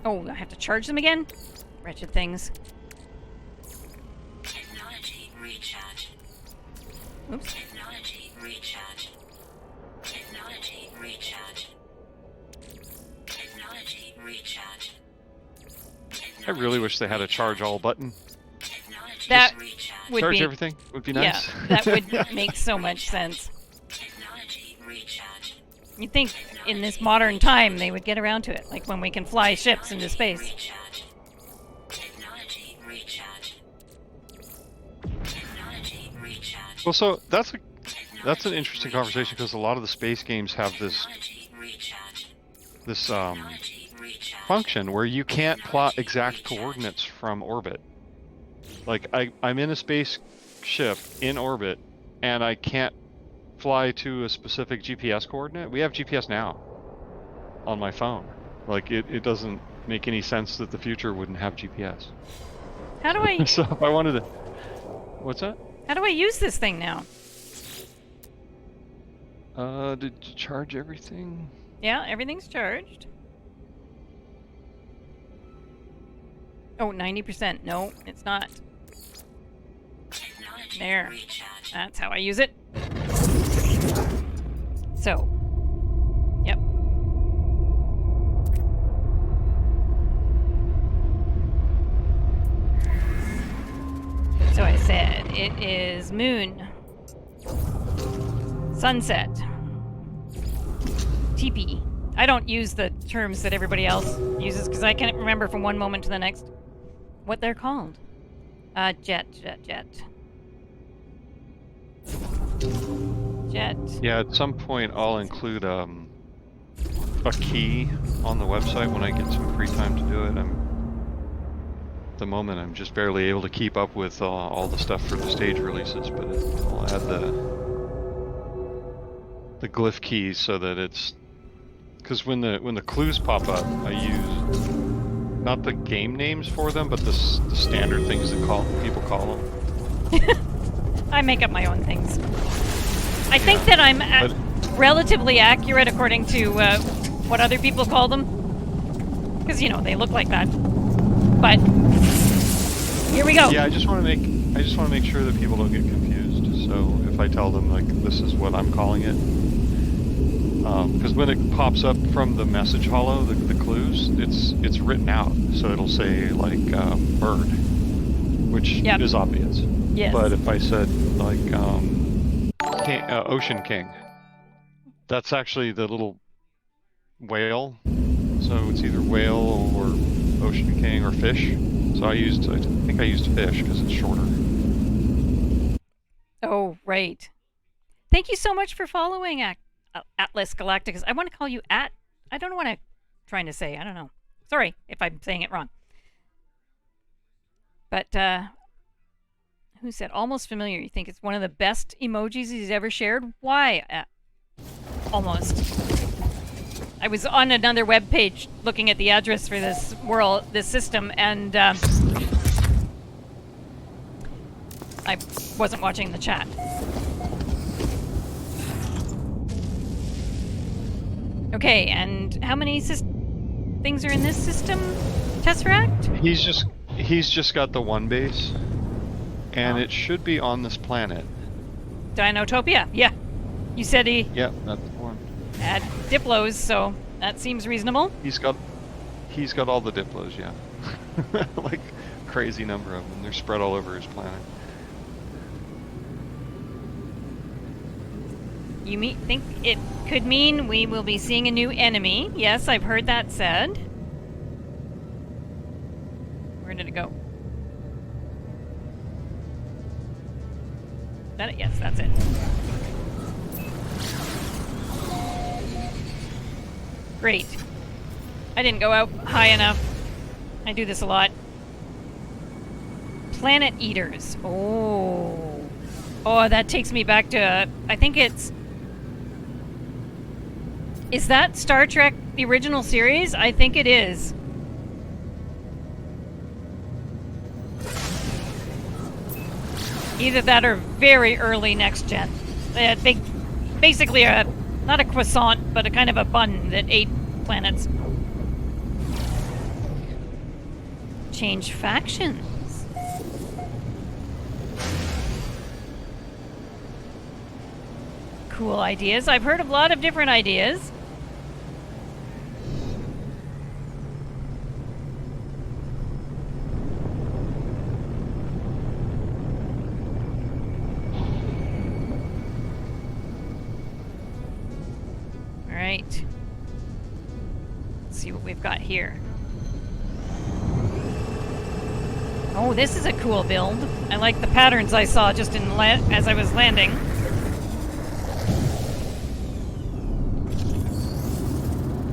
Oh, I have to charge them again? Wretched things. Technology recharge. Oops. Technology recharge. Technology recharge. Technology recharge. I really wish they had a charge all button. Technology That recharge. would Charge be... everything would be nice. Yeah, that would make so much sense. Technology recharge. You'd think in this modern time they would get around to it, like when we can fly ships into space. Recharge. Technology recharge. Technology recharge. Well, so that's that's an interesting conversation because a lot of the space games have this Technology recharge. this Technology recharge. function where you can't plot exact coordinates from orbit. Like I'm in a spaceship in orbit, and I can't fly to a specific GPS coordinate. We have GPS now on my phone. Like it doesn't make any sense that the future wouldn't have GPS. How do I So if I wanted to, what's that? how do I use this thing now? Did you charge everything? Yeah, everything's charged. Oh, 90%. No, it's not. Technology There. recharge. That's how I use it. So, yep. So I said it is moon, sunset, teepee. I don't use the terms that everybody else uses because I can't remember from one moment to the next what they're called. Jet. Yeah, at some point I'll include a key on the website when I get some free time to do it. At the moment I'm just barely able to keep up with all the stuff for the stage releases, but I'll add the glyph keys so that it's because when the clues pop up, I use not the game names for them, but the standard things that people call them. I make up my own things. I think that I'm relatively accurate according to what other people call them. Because, they look like that. But, here we go. Yeah, I just want to make sure that people don't get confused. So if I tell them, like, this is what I'm calling it. Because when it pops up from the message holo, the clues, it's written out. So it'll say, like, bird, which is obvious. Yes. But if I said, like, Ocean King, that's actually the little whale. So it's either whale or Ocean King or fish. So I think I used fish because it's shorter. Oh, right. Thank you so much for following Atlas Galacticus. I want to call you I don't know what I'm trying to say. I don't know. Sorry if I'm saying it wrong. But, who said almost familiar? You think it's one of the best emojis he's ever shared? Why? Almost. I was on another web page looking at the address for this system, and I wasn't watching the chat. Okay, and how many things are in this system? Tesseract? He's just got the one base. And it should be on this planet. Dinotopia, yeah. You said he that's the one. had Diplos, so that seems reasonable. He's got all the Diplos, yeah. Like crazy number of them. They're spread all over his planet. You think it could mean we will be seeing a new enemy? Yes, I've heard that said. Where did it go? That it? Yes, that's it. Great. I didn't go out high enough. I do this a lot. Planet Eaters. Oh, that takes me back to, I think it's... Is that Star Trek, the original series? I think it is. Either that or very early next gen. Basically not a croissant, but a kind of a bun that ate planets. Change factions. Cool ideas. I've heard of a lot of different ideas. Right. Let's see what we've got here. Oh, this is a cool build. I like the patterns I saw just as I was landing.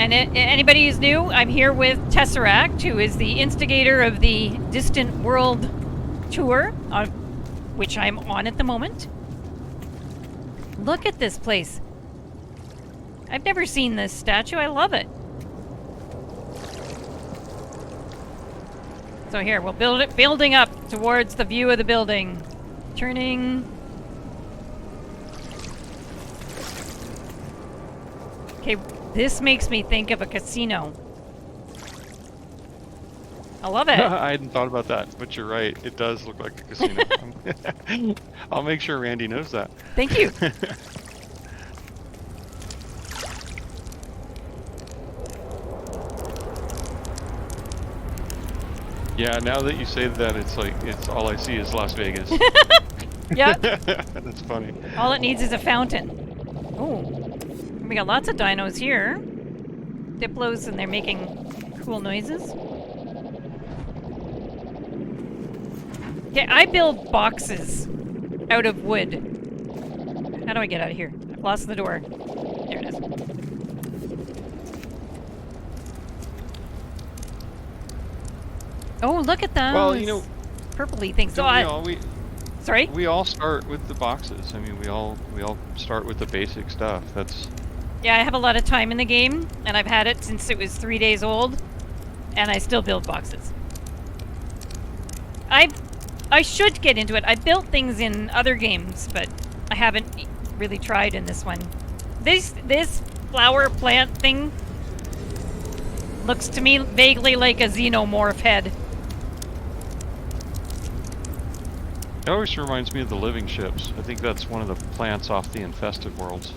And anybody who's new, I'm here with Tesseract, who is the instigator of the Distant World tour, which I'm on at the moment. Look at this place. I've never seen this statue. I love it. So here, we'll build it, building up towards the view of the building. Turning. Okay, this makes me think of a casino. I love it. I hadn't thought about that, but you're right. It does look like a casino. I'll make sure Randy knows that. Thank you. Yeah, now that you say that, it's all I see is Las Vegas. Yep. That's funny. All it needs is a fountain. Oh, we got lots of dinos here. Diplos, and they're making cool noises. Okay, I build boxes out of wood. How do I get out of here? I've lost the door. There it is. Oh, look at those. Well, you know, purpley things. So sorry? we all start with the boxes. I mean, we all start with the basic stuff. That's Yeah, I have a lot of time in the game, and I've had it since it was 3 days old, and I still build boxes. I should get into it. I built things in other games, but I haven't really tried in this one. This flower plant thing looks to me vaguely like a xenomorph head. It always reminds me of the living ships. I think that's one of the plants off the infested worlds.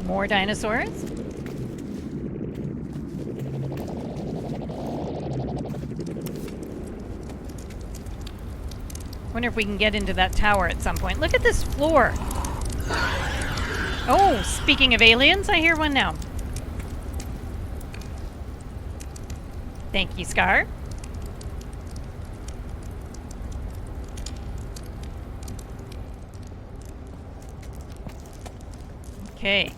More dinosaurs? Wonder if we can get into that tower at some point. Look at this floor. Oh, speaking of aliens, I hear one now. Thank you, Scar. Okay.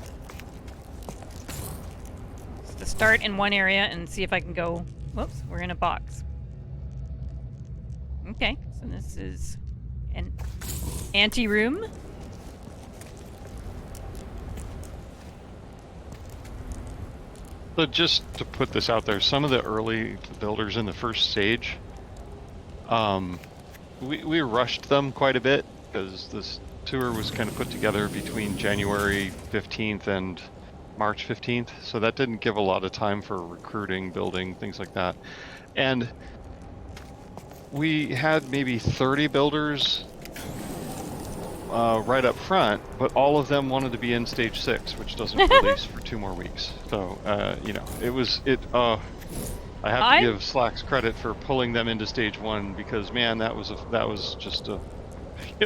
Just to start in one area and see if I can go... Whoops, we're in a box. Okay, so this is an ante-room. So just to put this out there, some of the early builders in the first stage, we rushed them quite a bit because this tour was kind of put together between January 15th and March 15th, so that didn't give a lot of time for recruiting, building, things like that. And we had maybe 30 builders right up front, but all of them wanted to be in stage 6, which doesn't release for 2 more weeks. So, you know, I have to give Slacks credit for pulling them into stage 1 because, man, that was just a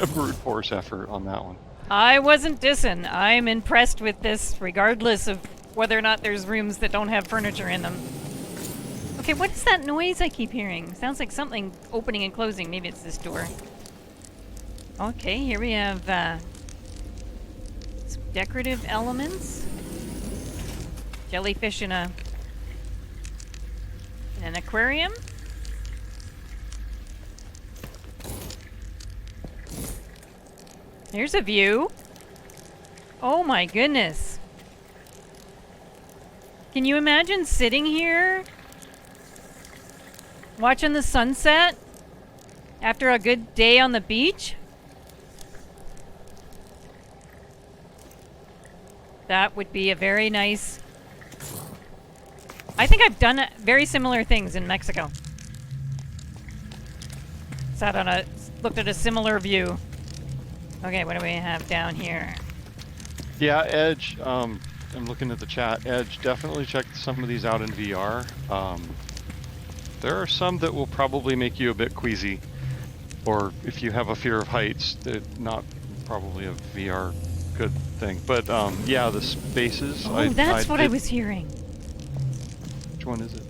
brute force effort on that one. I wasn't dissing. I'm impressed with this, regardless of whether or not there's rooms that don't have furniture in them. Okay, what is that noise I keep hearing? Sounds like something opening and closing. Maybe it's this door. Okay, here we have some decorative elements. Jellyfish in an aquarium. Here's a view. Oh my goodness. Can you imagine sitting here watching the sunset after a good day on the beach? That would be a very nice... I think I've done very similar things in Mexico. Looked at a similar view. Okay, what do we have down here? Yeah, Edge, I'm looking at the chat. Edge, definitely check some of these out in VR. There are some that will probably make you a bit queasy, or if you have a fear of heights, not probably a VR good thing. But yeah, the spaces. Oh, that's what I was hearing. Which one is it?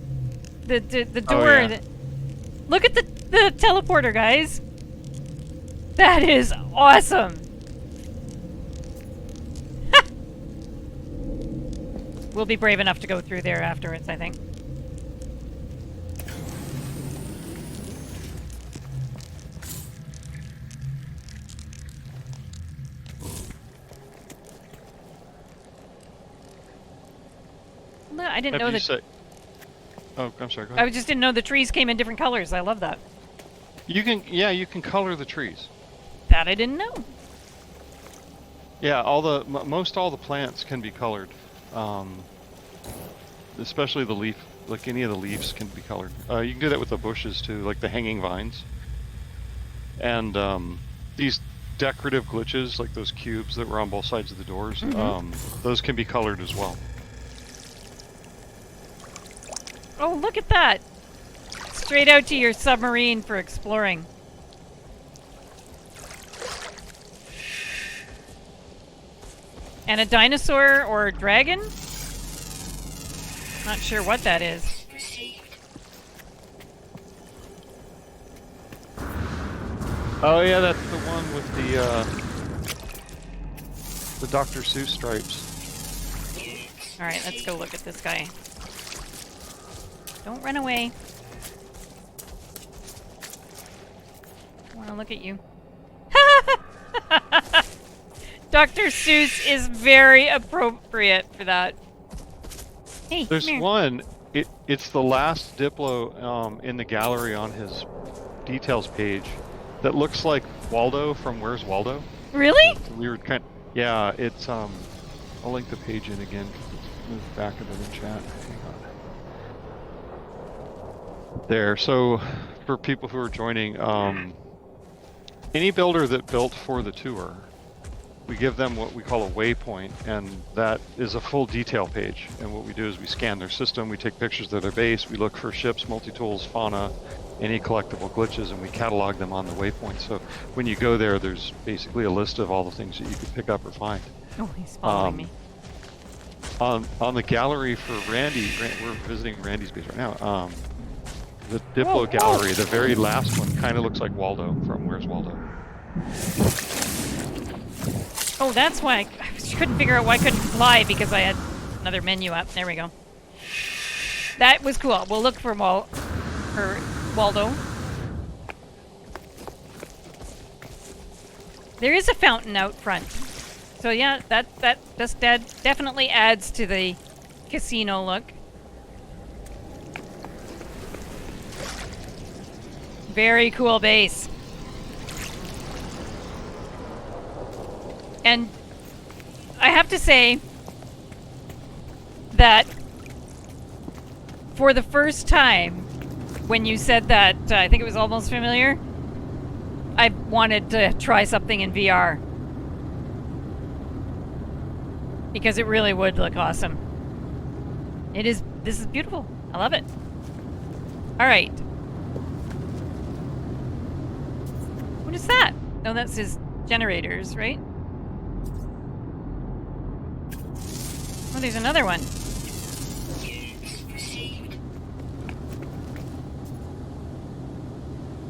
The door. Oh, yeah. Look at the teleporter, guys. That is awesome. We'll be brave enough to go through there afterwards, I think. No, I didn't know that. Oh, I'm sorry. Go I ahead. just didn't know the trees came in different colors. I love that. You can color the trees. That I didn't know. Yeah, most all the plants can be colored, especially the leaf. Like any of the leaves can be colored. You can do that with the bushes too, like the hanging vines. And these decorative glitches, like those cubes that were on both sides of the doors, those can be colored as well. Oh, look at that! Straight out to your submarine for exploring. And a dinosaur or dragon? Not sure what that is. Received. Oh yeah, that's the one with the Dr. Seuss stripes. Alright, let's go look at this guy. Don't run away. I want to look at you. Dr. Seuss is very appropriate for that. Hey, There's come here. one. It's the last Diplo in the gallery on his details page that looks like Waldo from Where's Waldo? Really? It's a weird kind. Yeah, it's I'll link the page in again because it's moved back into the chat. Hang on. There. So, for people who are joining, any builder that built for the tour, we give them what we call a waypoint, and that is a full detail page. And what we do is we scan their system, we take pictures of their base, we look for ships, multi-tools, fauna, any collectible glitches, and we catalog them on the waypoint. So when you go there, there's basically a list of all the things that you can pick up or find. Oh, he's following me. On the gallery for Randy, we're visiting Randy's base right now. The Diplo gallery, the very last one, kind of looks like Waldo from Where's Waldo. Oh, that's why I couldn't figure out why I couldn't fly, because I had another menu up. There we go. That was cool. We'll look for Waldo. There is a fountain out front. So yeah, that definitely adds to the casino look. Very cool base. And I have to say that for the first time, when you said that, I think it was almost familiar, I wanted to try something in VR. Because it really would look awesome. This is beautiful. I love it. All right. What is that? Oh, that's his generators, right? Oh, there's another one. Received.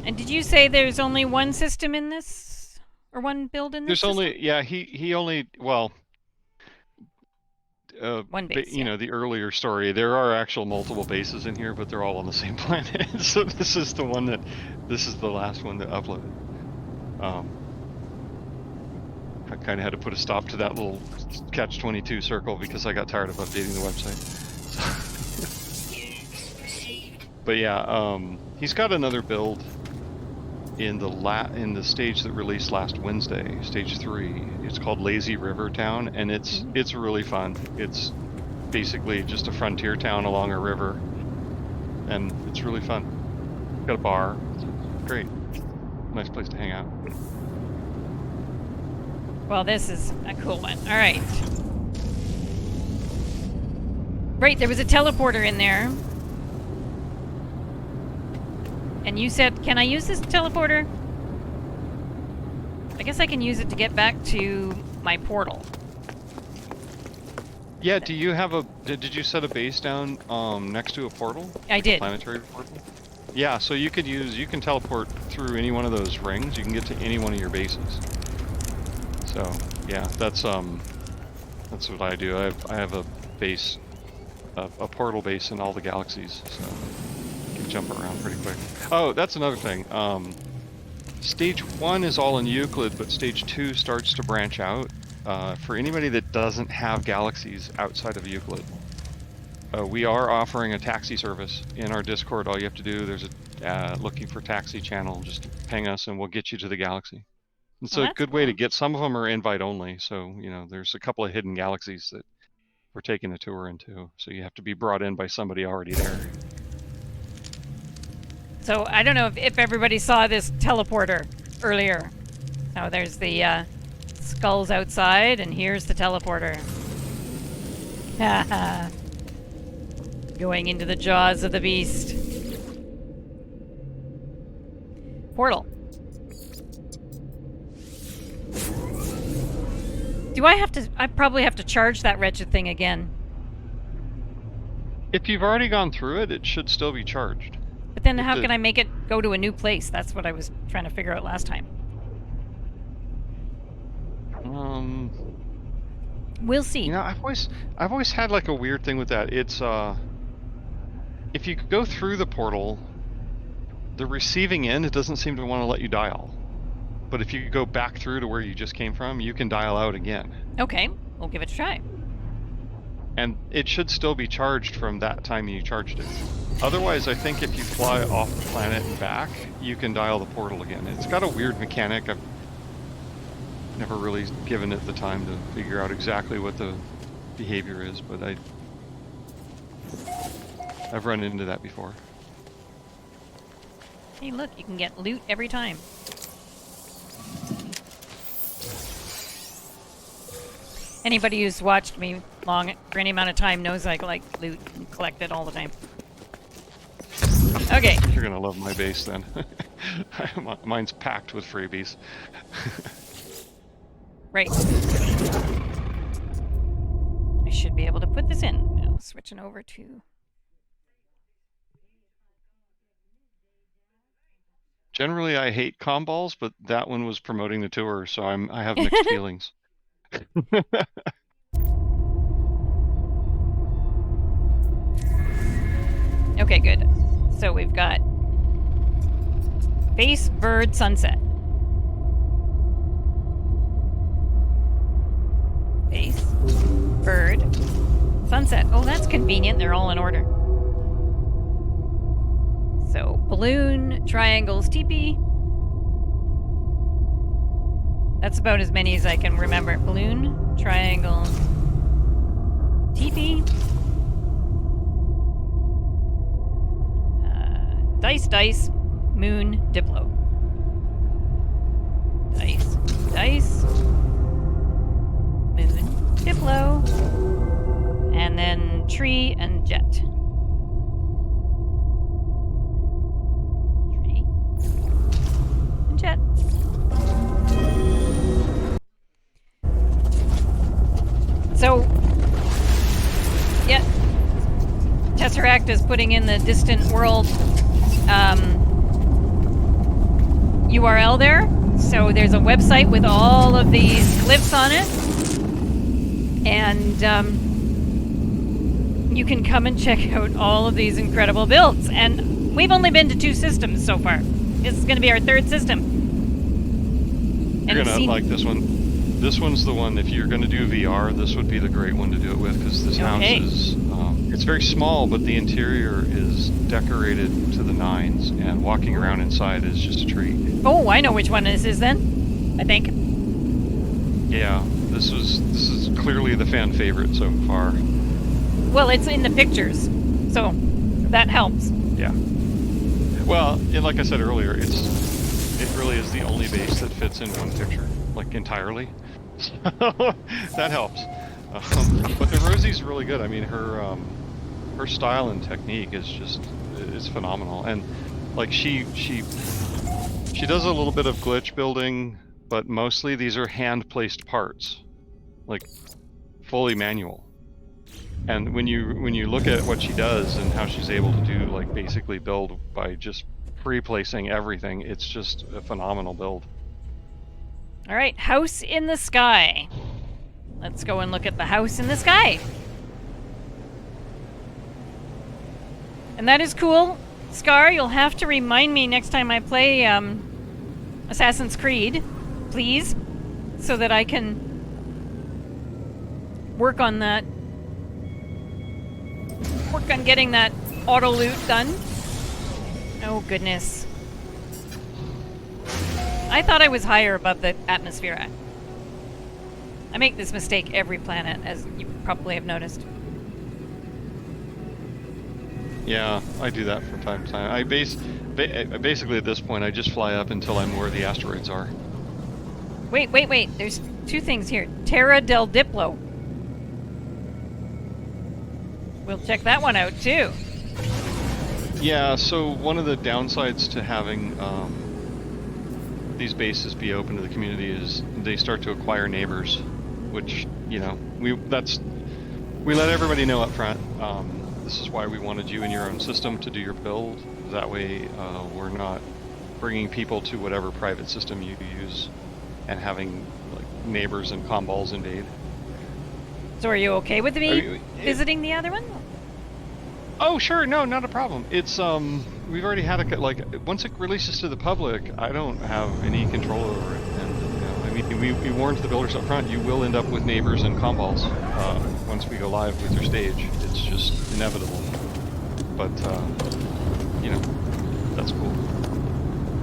And did you say there's only one system in this? Or one build in this? There's only, yeah, he only, well, one base. you know, the earlier story, there are actual multiple bases in here, but they're all on the same planet. So this is the last one that uploaded. I kind of had to put a stop to that little catch-22 circle because I got tired of updating the website. But yeah, he's got another build in the stage that released last Wednesday, stage 3. It's called Lazy River Town, and it's really fun. It's basically just a frontier town along a river, and it's really fun. Got a bar. It's great. Nice place to hang out. Well, this is a cool one. All right. Right, there was a teleporter in there. And you said, can I use this teleporter? I guess I can use it to get back to my portal. Yeah, do you have did you set a base down next to a portal? I did. Planetary portal? Yeah, so you can teleport through any one of those rings. You can get to any one of your bases. So, yeah, that's what I do. I have a base a portal base in all the galaxies, so you can jump around pretty quick. Oh, that's another thing. Stage 1 is all in Euclid, but Stage 2 starts to branch out. For anybody that doesn't have galaxies outside of Euclid, we are offering a taxi service in our Discord. All you have to do, there's a looking for taxi channel, just ping us and we'll get you to the galaxy. It's Well, a that's good way to cool. get, some of them are invite only, so there's a couple of hidden galaxies that we're taking a tour into, so you have to be brought in by somebody already there. So I don't know if everybody saw this teleporter earlier. Oh, there's the skulls outside, and here's the teleporter. Haha. Going into the jaws of the beast. Portal. Do I have to? I probably have to charge that wretched thing again. If you've already gone through it, it should still be charged. But then You how have can to- I make it go to a new place? That's what I was trying to figure out last time. We'll see. I've always had like a weird thing with that. It's if you go through the portal, the receiving end, it doesn't seem to want to let you dial. But if you go back through to where you just came from, you can dial out again. Okay, we'll give it a try. And it should still be charged from that time you charged it. Otherwise, I think if you fly off the planet and back, you can dial the portal again. It's got a weird mechanic. I've never really given it the time to figure out exactly what the behavior is, but I've run into that before. Hey, look, you can get loot every time. Anybody who's watched me long for any amount of time knows I like loot and collect it all the time. Okay. You're gonna love my base then. Mine's packed with freebies. Right. I should be able to put this in. Now, switching over to... Generally, I hate comm balls, but that one was promoting the tour, so I have mixed feelings. Okay, good. So we've got Base Bird Sunset. Base Bird Sunset. Oh, that's convenient. They're all in order. So, balloon, triangles, teepee. That's about as many as I can remember. Balloon, triangle, teepee. Dice, moon, Diplo. Dice, moon, Diplo. And then tree and jet. Tree and jet. So, yeah, Tesseract is putting in the distant world URL there. So there's a website with all of these glyphs on it. And you can come and check out all of these incredible builds. And we've only been to 2 systems so far. This is going to be our 3rd system. You're gonna like this one. This one's the one, if you're gonna do VR, this would be the great one to do it with, because this house is, it's very small, but the interior is decorated to the nines, and walking around inside is just a treat. Oh, I know which one this is then, I think. Yeah, this is clearly the fan favorite so far. Well, it's in the pictures, so that helps. Yeah. Well, and like I said earlier, it really is the only base that fits in one picture, like entirely. So that helps. But the Rosie's really good. I mean, her style and technique is phenomenal. And like she does a little bit of glitch building, but mostly these are hand placed parts, like fully manual. And when you look at what she does and how she's able to do, like, basically build by just pre-placing everything, it's just a phenomenal build. All right, house in the sky. Let's go and look at the house in the sky. And that is cool. Scar, you'll have to remind me next time I play Assassin's Creed, please, so that I can work on that. Work on getting that auto loot done. Oh, goodness. I thought I was higher above the atmosphere. I make this mistake every planet, as you probably have noticed. Yeah, I do that from time to time. Basically at this point, I just fly up until I'm where the asteroids are. Wait. There's two things here. Terra del Diplo. We'll check that one out, too. Yeah, so one of the downsides to having these bases be open to the community is they start to acquire neighbors, which, you know, we let everybody know up front. This is why we wanted you in your own system to do your build. That way, we're not bringing people to whatever private system you use and having like neighbors and comballs invade. So are you okay with me visiting the other one? Oh, sure. No, not a problem. It's we've already had once it releases to the public, I don't have any control over it. And you know, I mean, we warned the builders up front. You will end up with neighbors and comballs once we go live with your stage. It's just inevitable. But you know, that's cool.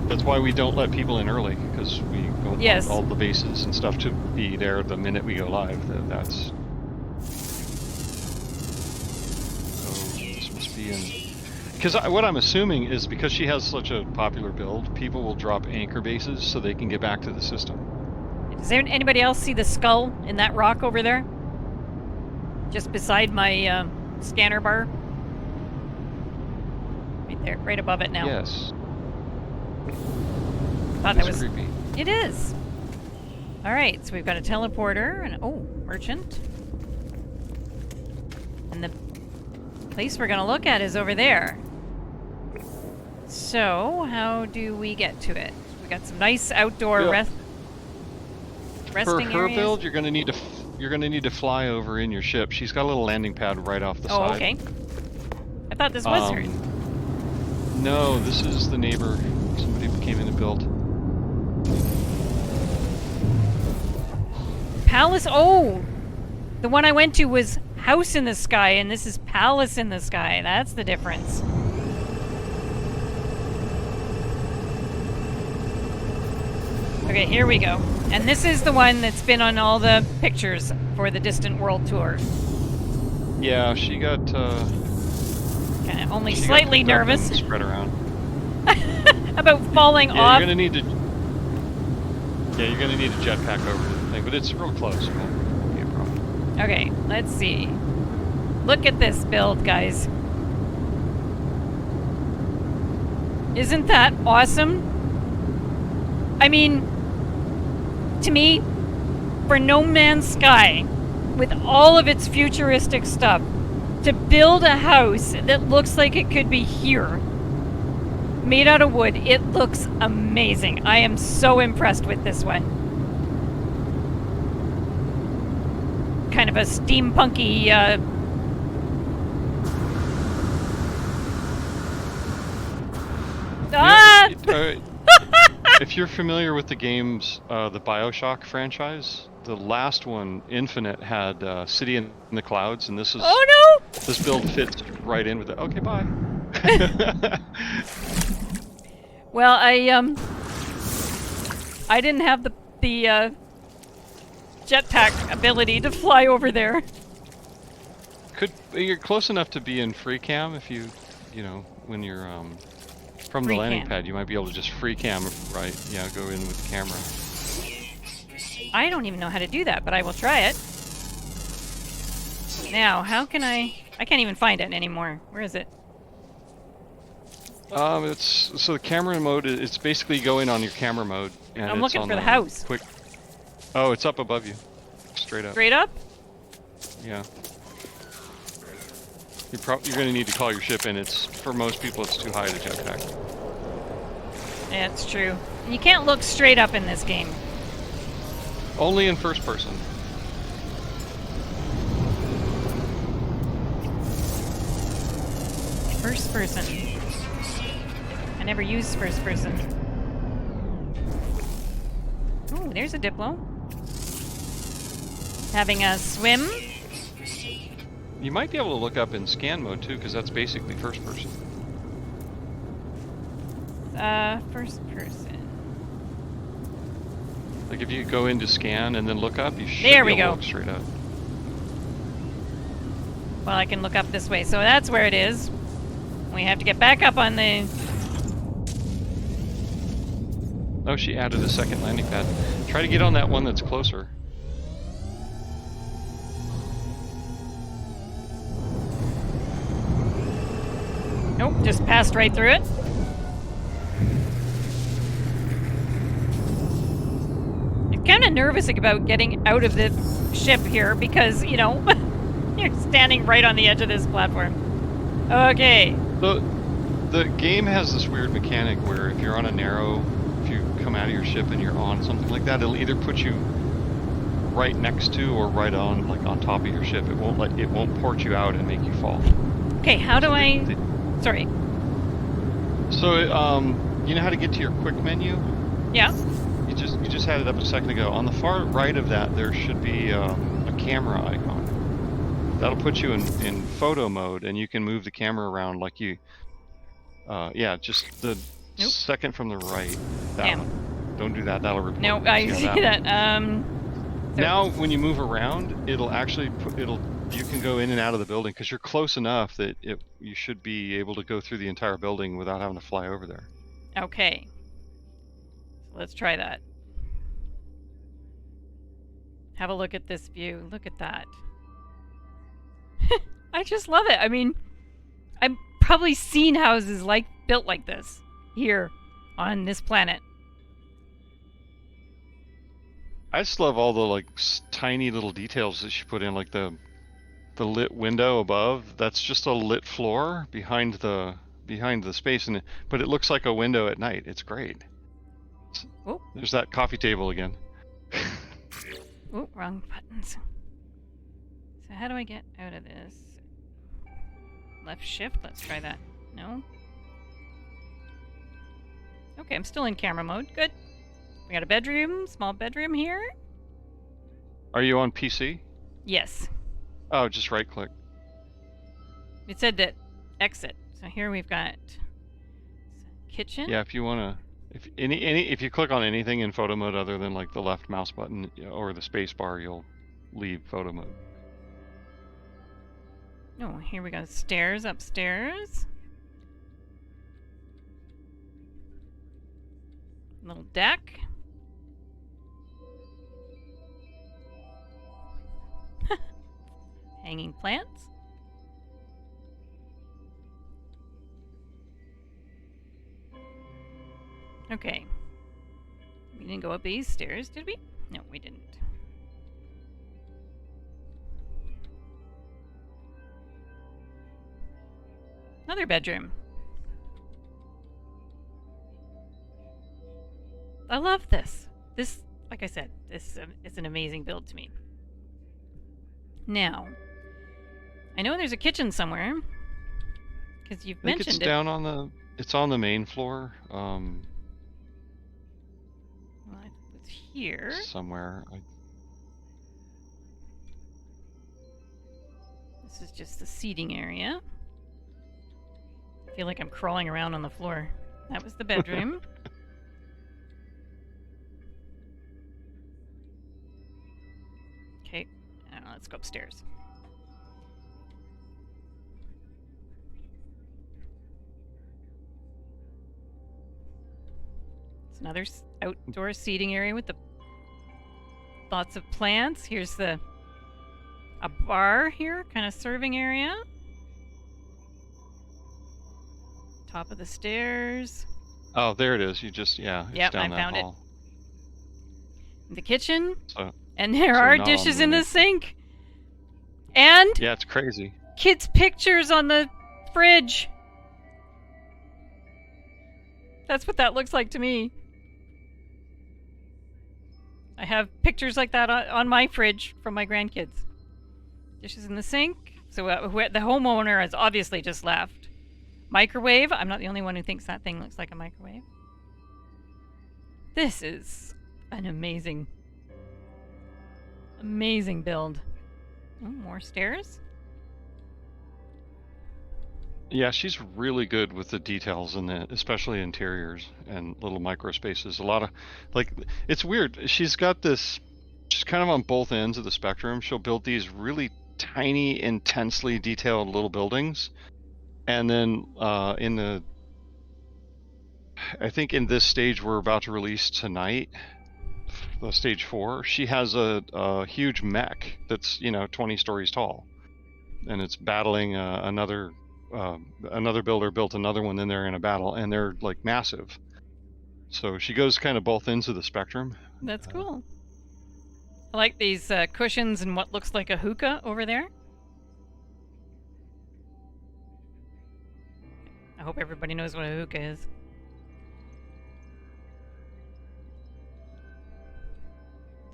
That's why we don't let people in early, because we don't want all the bases and stuff to be there the minute we go live. That's. Because what I'm assuming is because she has such a popular build, people will drop anchor bases so they can get back to the system. Does anybody else see the skull in that rock over there? Just beside my scanner bar? Right there, right above it now. Yes. Thought That's that was creepy. It is. All right, so we've got a teleporter and merchant. And the place we're going to look at is over there. So, how do we get to it? We got some nice outdoor resting For her areas. build, you're going to need to fly over in your ship. She's got a little landing pad right off the side. Oh, okay. I thought this was hers. No, this is the neighbor. Somebody came in and built. Palace. Oh, the one I went to was House in the Sky, and this is Palace in the Sky. That's the difference. Okay, here we go. And this is the one that's been on all the pictures for the Distant World Tour. Yeah, she got kind of only slightly nervous. Spread around. About falling off. You're gonna need to. Yeah, you're gonna need a jetpack over the thing, but it's real close. It won't be a problem. Okay, let's see. Look at this build, guys. Isn't that awesome? I mean, to me, for No Man's Sky, with all of its futuristic stuff, to build a house that looks like it could be here, made out of wood, it looks amazing. I am so impressed with this one. Kind of a steampunky, If you're familiar with the games, the BioShock franchise, the last one, Infinite, had City in the Clouds, and this is. Oh no! This build fits right in with it. Okay, bye. Well, I didn't have the jetpack ability to fly over there. You're close enough to be in free cam if you know, when you're from the landing pad, you might be able to just free cam, right? Yeah, go in with the camera. I don't even know how to do that, but I will try it. Now, how can I can't even find it anymore. Where is it? So the camera mode, it's basically going on your camera mode. And I'm looking for the house. Oh, it's up above you. Straight up. Straight up? Yeah. You're going to need to call your ship in. For most people, it's too high to jetpack. Yeah, it's true. You can't look straight up in this game. Only in first person. First person. I never used first person. Ooh, there's a Diplo. Having a swim. You might be able to look up in scan mode too, because that's basically first person. First person. Like if you go into scan and then look up, you should There be we able go. to look straight up. Well, I can look up this way, so that's where it is. We have to get back up on the... Oh, she added a second landing pad. Try to get on that one that's closer. Nope, just passed right through it. I'm kind of nervous about getting out of the ship here because, you know, you're standing right on the edge of this platform. Okay. The game has this weird mechanic where if you're on a narrow, if you come out of your ship and you're on something like that, it'll either put you right next to or right on, like on top of your ship. It won't port you out and make you fall. Okay, how do I... Sorry. So, you know how to get to your quick menu? Yeah? You just had it up a second ago. On the far right of that, there should be a camera icon. That'll put you in photo mode, and you can move the camera around like you. Yeah, just the second from the right. That Damn. one. Don't do that. That'll report. No, I see that. So Now, when you move around, it'll actually you can go in and out of the building because you're close enough that you should be able to go through the entire building without having to fly over there. Okay. Let's try that. Have a look at this view. Look at that. I just love it. I mean, I've probably seen houses built like this here on this planet. I just love all the tiny little details that she put in, like the lit window above. That's just a lit floor behind the space, but it looks like a window at night. It's great. Oh. There's that coffee table again. Oh, wrong buttons. So how do I get out of this? Left shift? Let's try that. No? Okay, I'm still in camera mode. Good. We got a bedroom, small bedroom here. Are you on PC? Yes. Oh, just right click. It said that exit. So here we've got kitchen. Yeah, if you wanna, if you click on anything in photo mode other than like the left mouse button or the space bar, you'll leave photo mode. Oh, here we got stairs upstairs. Little deck. Hanging plants. Okay. We didn't go up these stairs, did we? No, we didn't. Another bedroom. I love this. This, like I said, this is an amazing build to me. Now, I know there's a kitchen somewhere because you've mentioned it's it. down on the. It's on the main floor. Well, it's here. Somewhere. This is just the seating area. I feel like I'm crawling around on the floor. That was the bedroom. Okay, let's go upstairs. It's another outdoor seating area with lots of plants. Here's a bar here, kind of serving area. Top of the stairs. Oh, there it is. You just it's Yep, down I that found hall. The kitchen. So, And there so are not on dishes the in the main- sink. And yeah, it's crazy. kids' pictures on the fridge. That's what that looks like to me. I have pictures like that on my fridge from my grandkids. Dishes in the sink. So the homeowner has obviously just left. Microwave. I'm not the only one who thinks that thing looks like a microwave. This is an amazing build. Oh, more stairs? Yeah, she's really good with the details in the, especially interiors and little micro spaces. A lot of, like, it's weird. She's got this, she's kind of on both ends of the spectrum. She'll build these really tiny, intensely detailed little buildings. And then in the, I think in this stage we're about to release tonight, stage 4, she has a huge mech that's 20 stories tall, and it's battling another builder built another one, then they're in a battle, and they're like massive. So she goes kind of both ends of the spectrum. That's cool. I like these cushions and what looks like a hookah over there. I hope everybody knows what a hookah is.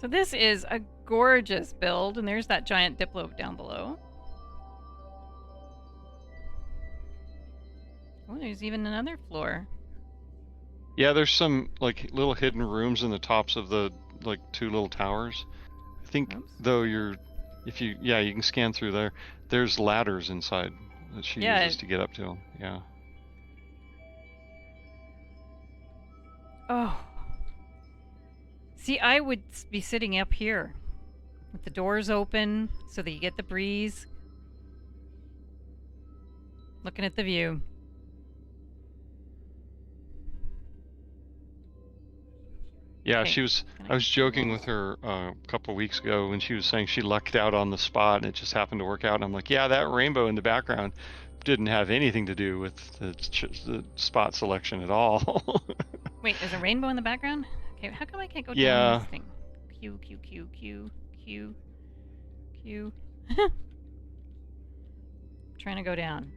So this is a gorgeous build, and there's that giant Diplo down below. Oh, there's even another floor. Yeah, there's some like little hidden rooms in the tops of the like 2 little towers. I think Oops. though you can scan through there. There's ladders inside that she uses to get up to them. Yeah. Oh. See, I would be sitting up here with the doors open so that you get the breeze. Looking at the view. Yeah, Okay. I was joking with her a couple of weeks ago when she was saying she lucked out on the spot and it just happened to work out. And I'm like, yeah, that rainbow in the background didn't have anything to do with the spot selection at all. Wait, there's a rainbow in the background? Okay, how come I can't go Yeah. down this thing? Q, Q, Q, Q, Q, Q. Trying to go down.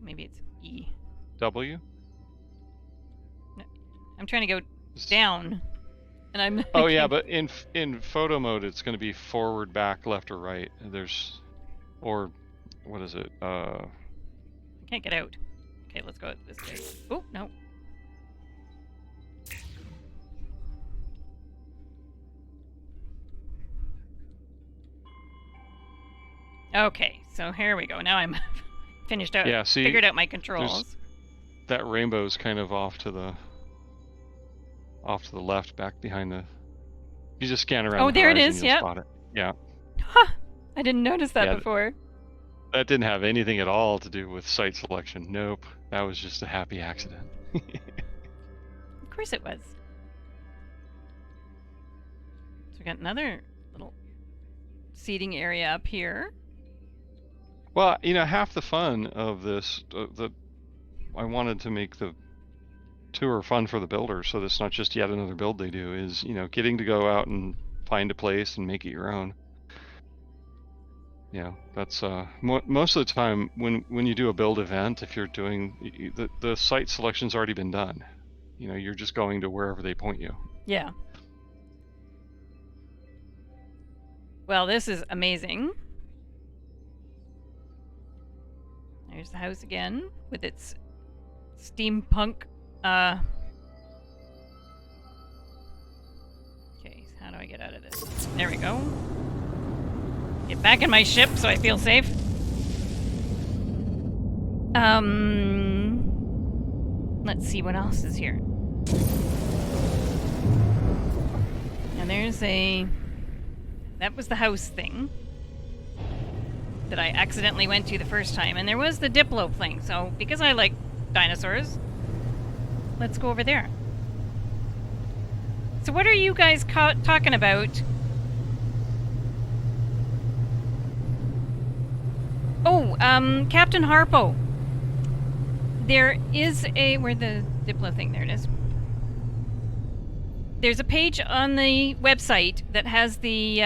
Maybe it's E. W? I'm trying to go down. And I'm Oh yeah, but in photo mode it's going to be forward, back, left, or right. There's, or what is it? I can't get out. Okay, let's go this way. Oh, no. Okay, so here we go. Now I'm finished out. Yeah, see, figured out my controls. that rainbow's kind of off to the left, back behind the. You just scan around. Oh, the there it horizon, is. you'll Yep. spot it. Yeah. Huh. I didn't notice that Yeah, before. That didn't have anything at all to do with site selection. Nope. That was just a happy accident. Of course it was. So we got another little seating area up here. Well, half the fun of this, I wanted to make the tour fun for the builders, so that's not just yet another build they do, is, getting to go out and find a place and make it your own. Yeah, that's most of the time when you do a build event, if you're doing the site selection's already been done. You're just going to wherever they point you. Yeah. Well, this is amazing. There's the house again with its steampunk. Okay, so how do I get out of this? There we go. Get back in my ship so I feel safe. Let's see what else is here. And there's that was the house thing that I accidentally went to the first time. And there was the Diplo thing. So because I like dinosaurs, let's go over there. So what are you guys talking about? Oh, Captain Harpo. There is where's the Diplo thing? There it is. There's a page on the website that has the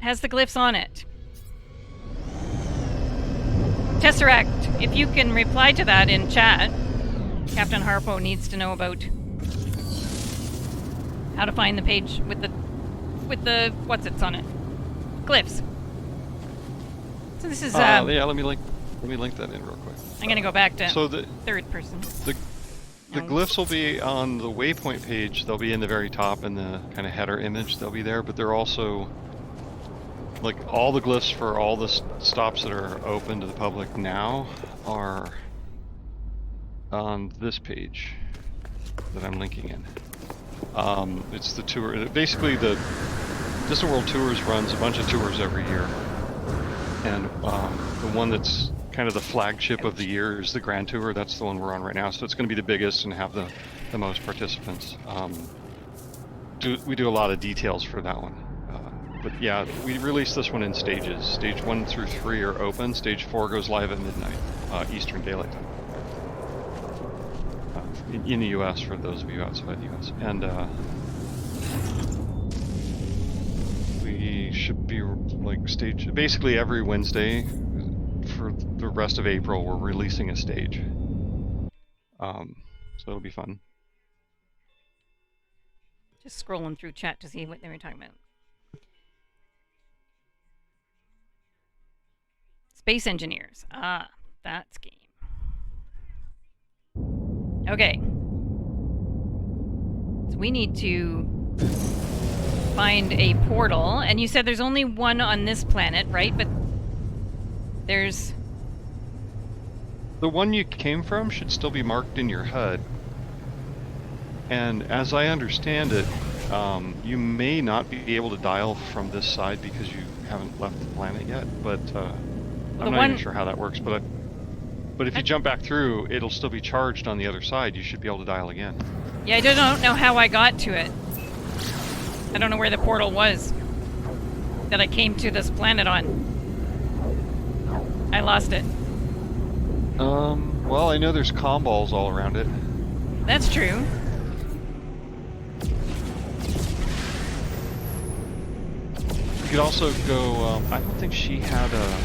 glyphs on it. Tesseract, if you can reply to that in chat, Captain Harpo needs to know about how to find the page with the what's it's on it. Glyphs. So this is. Yeah, let me link that in real quick. I'm gonna go back to So the third person. the glyphs will be on the waypoint page. They'll be in the very top in the kind of header image. They'll be there, but they're also like all the glyphs for all the stops that are open to the public now are on this page that I'm linking in. It's the tour. Basically, the Distant World Tours runs a bunch of tours every year, and the one that's kind of the flagship of the year is the Grand Tour. That's the one we're on right now, so it's going to be the biggest and have the most participants. We do a lot of details for that one. But yeah, we released this one in stages. Stage 1 through 3 are open. Stage 4 goes live at midnight, Eastern Daylight Time. In the U.S. for those of you outside the U.S. And we should be like basically every Wednesday for the rest of April. We're releasing a stage, so it'll be fun. Just scrolling through chat to see what they were talking about. Space Engineers. Ah, that's game. Okay. So we need to find a portal, and you said there's only one on this planet, right? But there's... The one you came from should still be marked in your HUD. And as I understand it, you may not be able to dial from this side because you haven't left the planet yet, but I'm not even sure how that works. But if you jump back through, it'll still be charged on the other side. You should be able to dial again. Yeah, I don't know how I got to it. I don't know where the portal was that I came to this planet on. I lost it. Well, I know there's comm balls all around it. That's true. You could also go, I don't think she had a...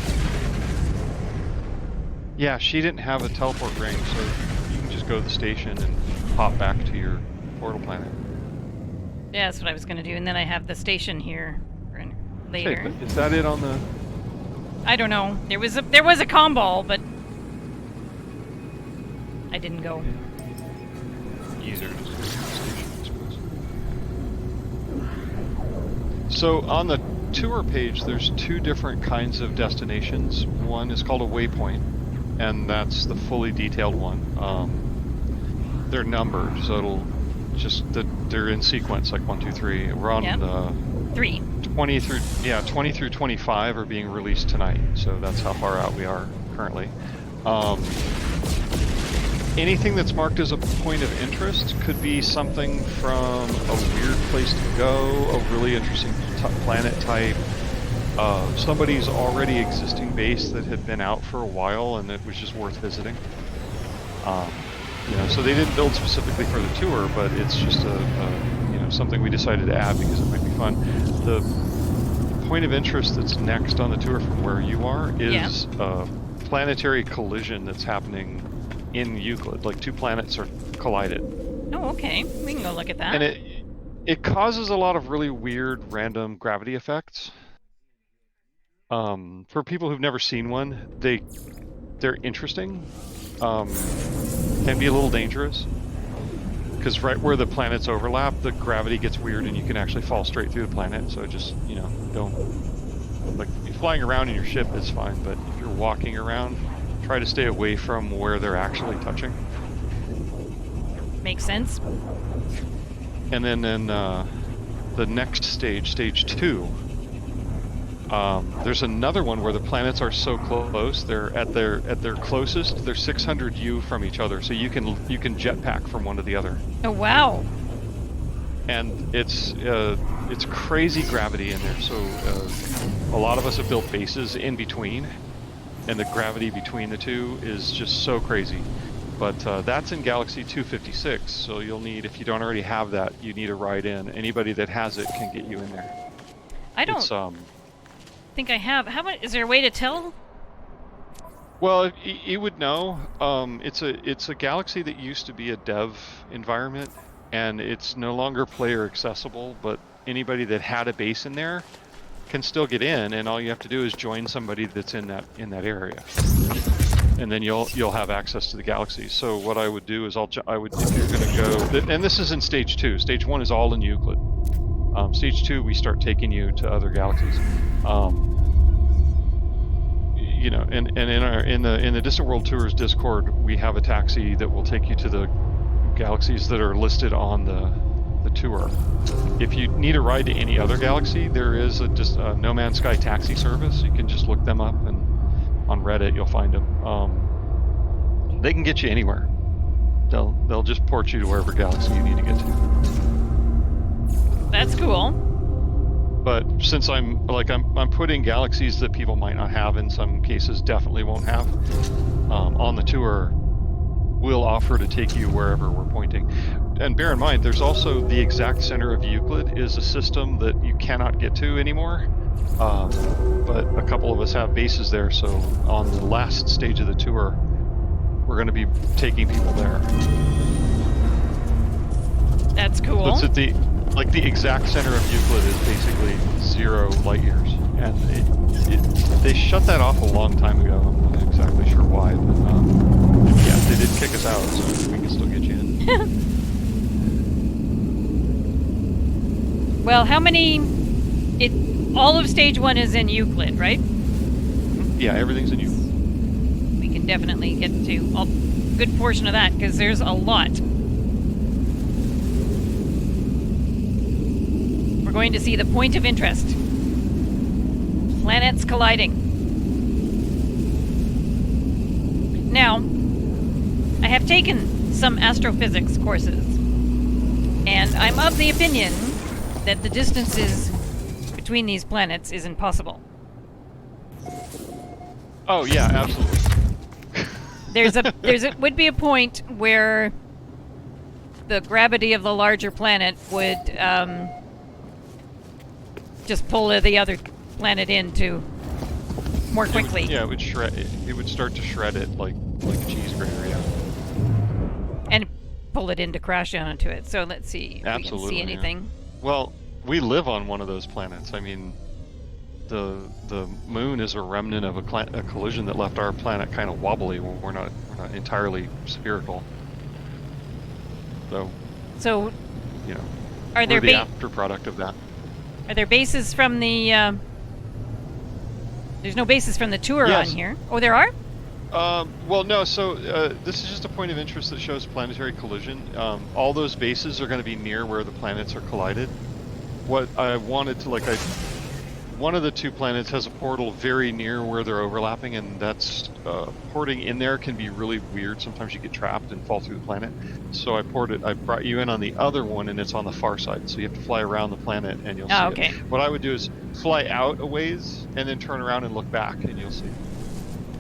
Yeah, she didn't have a teleport ring, so you can just go to the station and pop back to your portal planet. Yeah, that's what I was going to do. And then I have the station here for later. Hey, but is that it on the... I don't know. There was a comm ball, but I didn't go. Easier to just go to the station, I suppose. So on the tour page, there's two different kinds of destinations. One is called a waypoint, and that's the fully detailed one. They're numbered, so it'll just they're in sequence, like 1, 2, 3. We're on the 3. 20 through 25 are being released tonight, so that's how far out we are currently. Anything that's marked as a point of interest could be something from a weird place to go, a really interesting planet type, somebody's already existing base that had been out for a while and it was just worth visiting. So they didn't build specifically for the tour, but it's just something we decided to add because it might be fun. The point of interest that's next on the tour from where you are is a planetary collision that's happening in Euclid. Like 2 planets are collided. Oh, okay. We can go look at that. And it causes a lot of really weird random gravity effects. For people who've never seen one, they're interesting. Can be a little dangerous. Because right where the planets overlap, the gravity gets weird and you can actually fall straight through the planet. So just, don't... Like, flying around in your ship is fine, but if you're walking around, try to stay away from where they're actually touching. Makes sense. And then in the next stage, stage 2, there's another one where the planets are so close. They're at their closest. They're 600 U from each other, so you can jetpack from one to the other. Oh wow! And it's crazy gravity in there. So a lot of us have built bases in between, and the gravity between the two is just so crazy. But that's in Galaxy 256. So you'll need, if you don't already have that, you need a ride in. Anybody that has it can get you in there. I don't think I have. How about? Is there a way to tell? Well, you would know. It's a galaxy that used to be a dev environment, and it's no longer player accessible. But anybody that had a base in there can still get in, and all you have to do is join somebody that's in that area, and then you'll have access to the galaxy. So what I would do is I would, if you're going to go, and this is in stage 2. Stage 1 is all in Euclid. Stage 2, we start taking you to other galaxies. You know, and in the Distant World Tours Discord, we have a taxi that will take you to the galaxies that are listed on the tour. If you need a ride to any other galaxy, there is just a No Man's Sky taxi service. You can just look them up, and on Reddit you'll find them. They can get you anywhere. They'll just port you to wherever galaxy you need to get to. That's cool. But since I'm putting galaxies that people might not have, in some cases definitely won't have, on the tour, we'll offer to take you wherever we're pointing. And bear in mind, there's also the exact center of Euclid is a system that you cannot get to anymore. But a couple of us have bases there, so on the last stage of the tour, we're going to be taking people there. That's cool. That's at the exact center of Euclid is basically 0 light years, and they shut that off a long time ago. I'm not exactly sure why, but yeah, they did kick us out, so we can still get you in. Well, how many? All of stage 1 is in Euclid, right? Yeah, everything's in Euclid. We can definitely get to a good portion of that because there's a lot. We're going to see the point of interest. Planets colliding. Now, I have taken some astrophysics courses, and I'm of the opinion that the distances between these planets is impossible. Oh yeah, absolutely. Would be a point where the gravity of the larger planet would just pull the other planet into more quickly. It would shred. It would start to shred it like a cheese grater, yeah. And pull it in to crash onto it. So let's see if Absolutely, we can see anything. Yeah. Well, we live on one of those planets. I mean, the moon is a remnant of a collision that left our planet kind of wobbly. We're not entirely spherical. So you know, are there we're the after product of that. Are there bases from the? There's no bases from the tour Yes. on here. Oh, there are. Well, no. So this is just a point of interest that shows planetary collision. All those bases are going to be near where the planets are collided. What I wanted to one of the 2 planets has a portal very near where they're overlapping, and that's porting in there can be really weird. Sometimes you get trapped and fall through the planet. So I brought you in on the other one, and it's on the far side. So you have to fly around the planet, and you'll see okay. it. What I would do is fly out a ways, and then turn around and look back, and you'll see.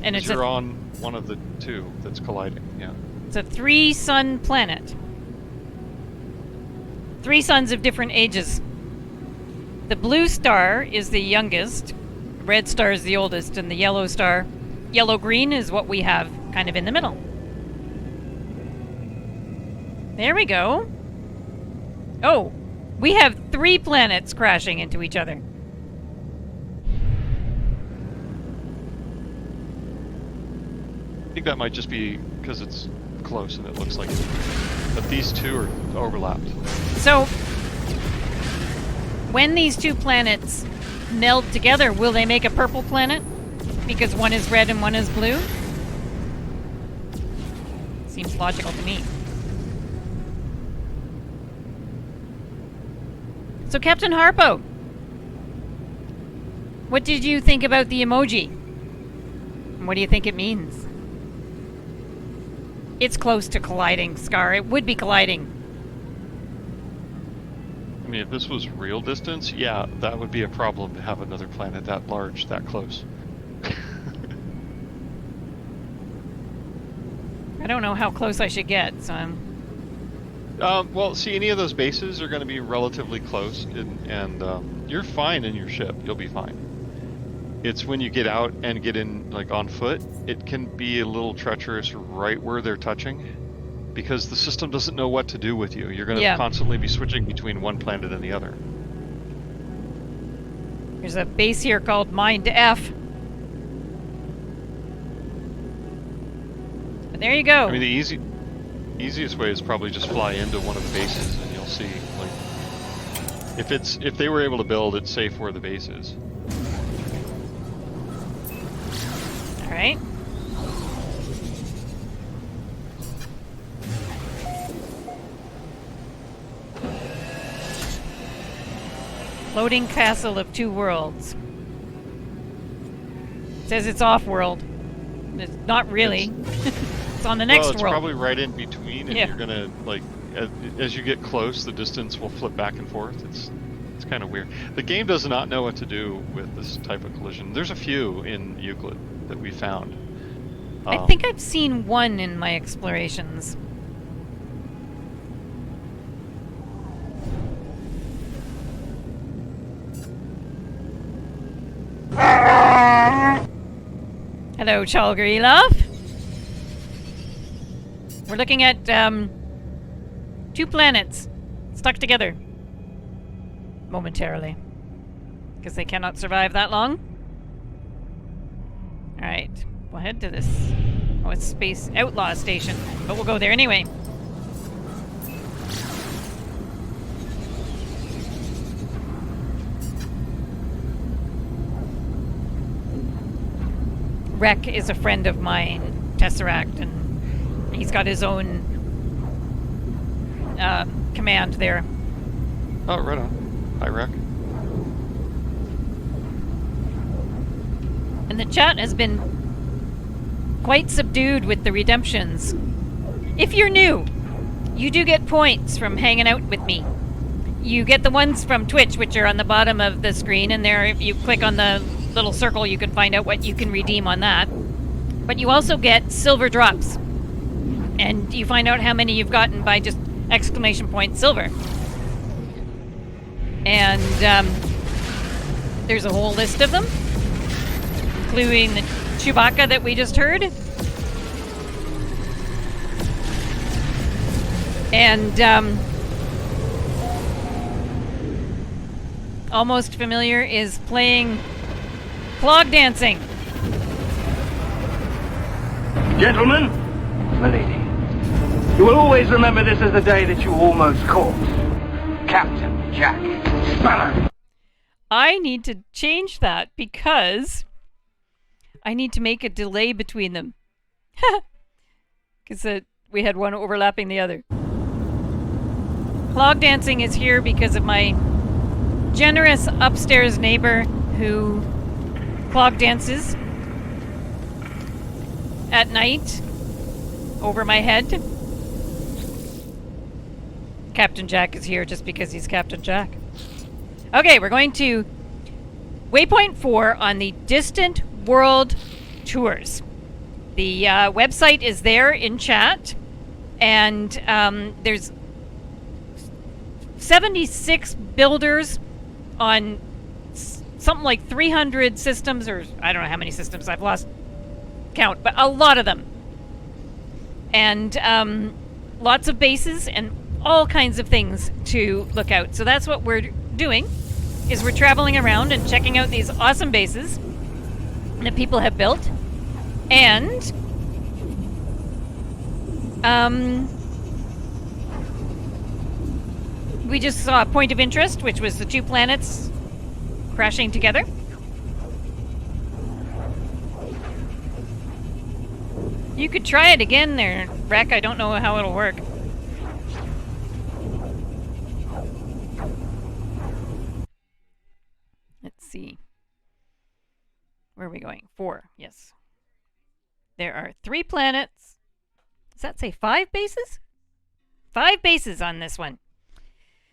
And it's you're on one of the 2 that's colliding. Yeah. It's a 3-sun planet. 3 suns of different ages. The blue star is the youngest, the red star is the oldest, and the yellow-green is what we have kind of in the middle. There we go. Oh, we have 3 planets crashing into each other. I think that might just be because it's close and it looks like it. But these 2 are overlapped. So, when these 2 planets meld together, will they make a purple planet? Because one is red and one is blue? Seems logical to me. So, Captain Harpo, what did you think about the emoji? And what do you think it means? It's close to colliding, Scar. It would be colliding. I mean, if this was real distance, yeah, that would be a problem to have another planet that large, that close. I don't know how close I should get, so I'm... Well, see, any of those bases are going to be relatively close, and you're fine in your ship. You'll be fine. It's when you get out and get in, like, on foot, it can be a little treacherous right where they're touching, because the system doesn't know what to do with you. You're going to constantly be switching between one planet and the other. There's a base here called Mind F. But there you go. I mean, the easiest way is probably just fly into one of the bases, and you'll see. Like, if they were able to build, it's safe where the base is. All right. Floating castle of two worlds. It says it's off-world. It's not really. It's on the next well, it's world. probably right in between, and Yeah. you're gonna like as you get close, the distance will flip back and forth. It's kind of weird. The game does not know what to do with this type of collision. There's a few in Euclid that we found. I think I've seen one in my explorations. Hello, Chalgrilov. We're looking at two planets stuck together momentarily because they cannot survive that long. All right, we'll head to this. Oh, it's Space Outlaw Station, but we'll go there anyway. Rek is a friend of mine, Tesseract, and he's got his own command there. Oh, right on. Hi, Rek. And the chat has been quite subdued with the redemptions. If you're new, you do get points from hanging out with me. You get the ones from Twitch, which are on the bottom of the screen, and there, if you click on the little circle, you can find out what you can redeem on that. But you also get silver drops, and you find out how many you've gotten by just exclamation point silver. And there's a whole list of them, including the Chewbacca that we just heard. And Almost Familiar is playing clog dancing. Gentlemen, milady, you will always remember this as the day that you almost caught Captain Jack Sparrow. I need to change that because I need to make a delay between them. Because we had one overlapping the other. Clog dancing is here because of my generous upstairs neighbor who clog dances at night over my head. Captain Jack is here just because he's Captain Jack. Okay, we're going to Waypoint 4 on the Distant World Tours. The website is there in chat, and there's 76 builders on something like 300 systems, or I don't know how many systems, I've lost count, but a lot of them. And lots of bases and all kinds of things to look out. So that's what we're doing, is we're traveling around and checking out these awesome bases that people have built. And we just saw a point of interest, which was the two planets crashing together. You could try it again there, Rek. I don't know how it'll work. Let's see. Where are we going? 4, yes. There are 3 planets. Does that say 5 bases? 5 bases on this one.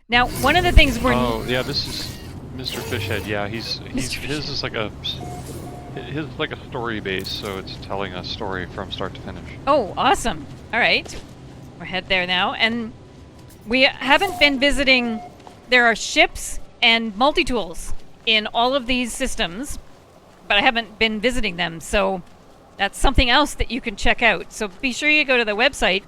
Now, one of the things we're... Oh, yeah, this is Mr. Fishhead. Yeah, his is like a story base, so it's telling a story from start to finish. Oh, awesome. All right. We're head there now. And we haven't been visiting... There are ships and multi-tools in all of these systems, but I haven't been visiting them, so that's something else that you can check out. So be sure you go to the website.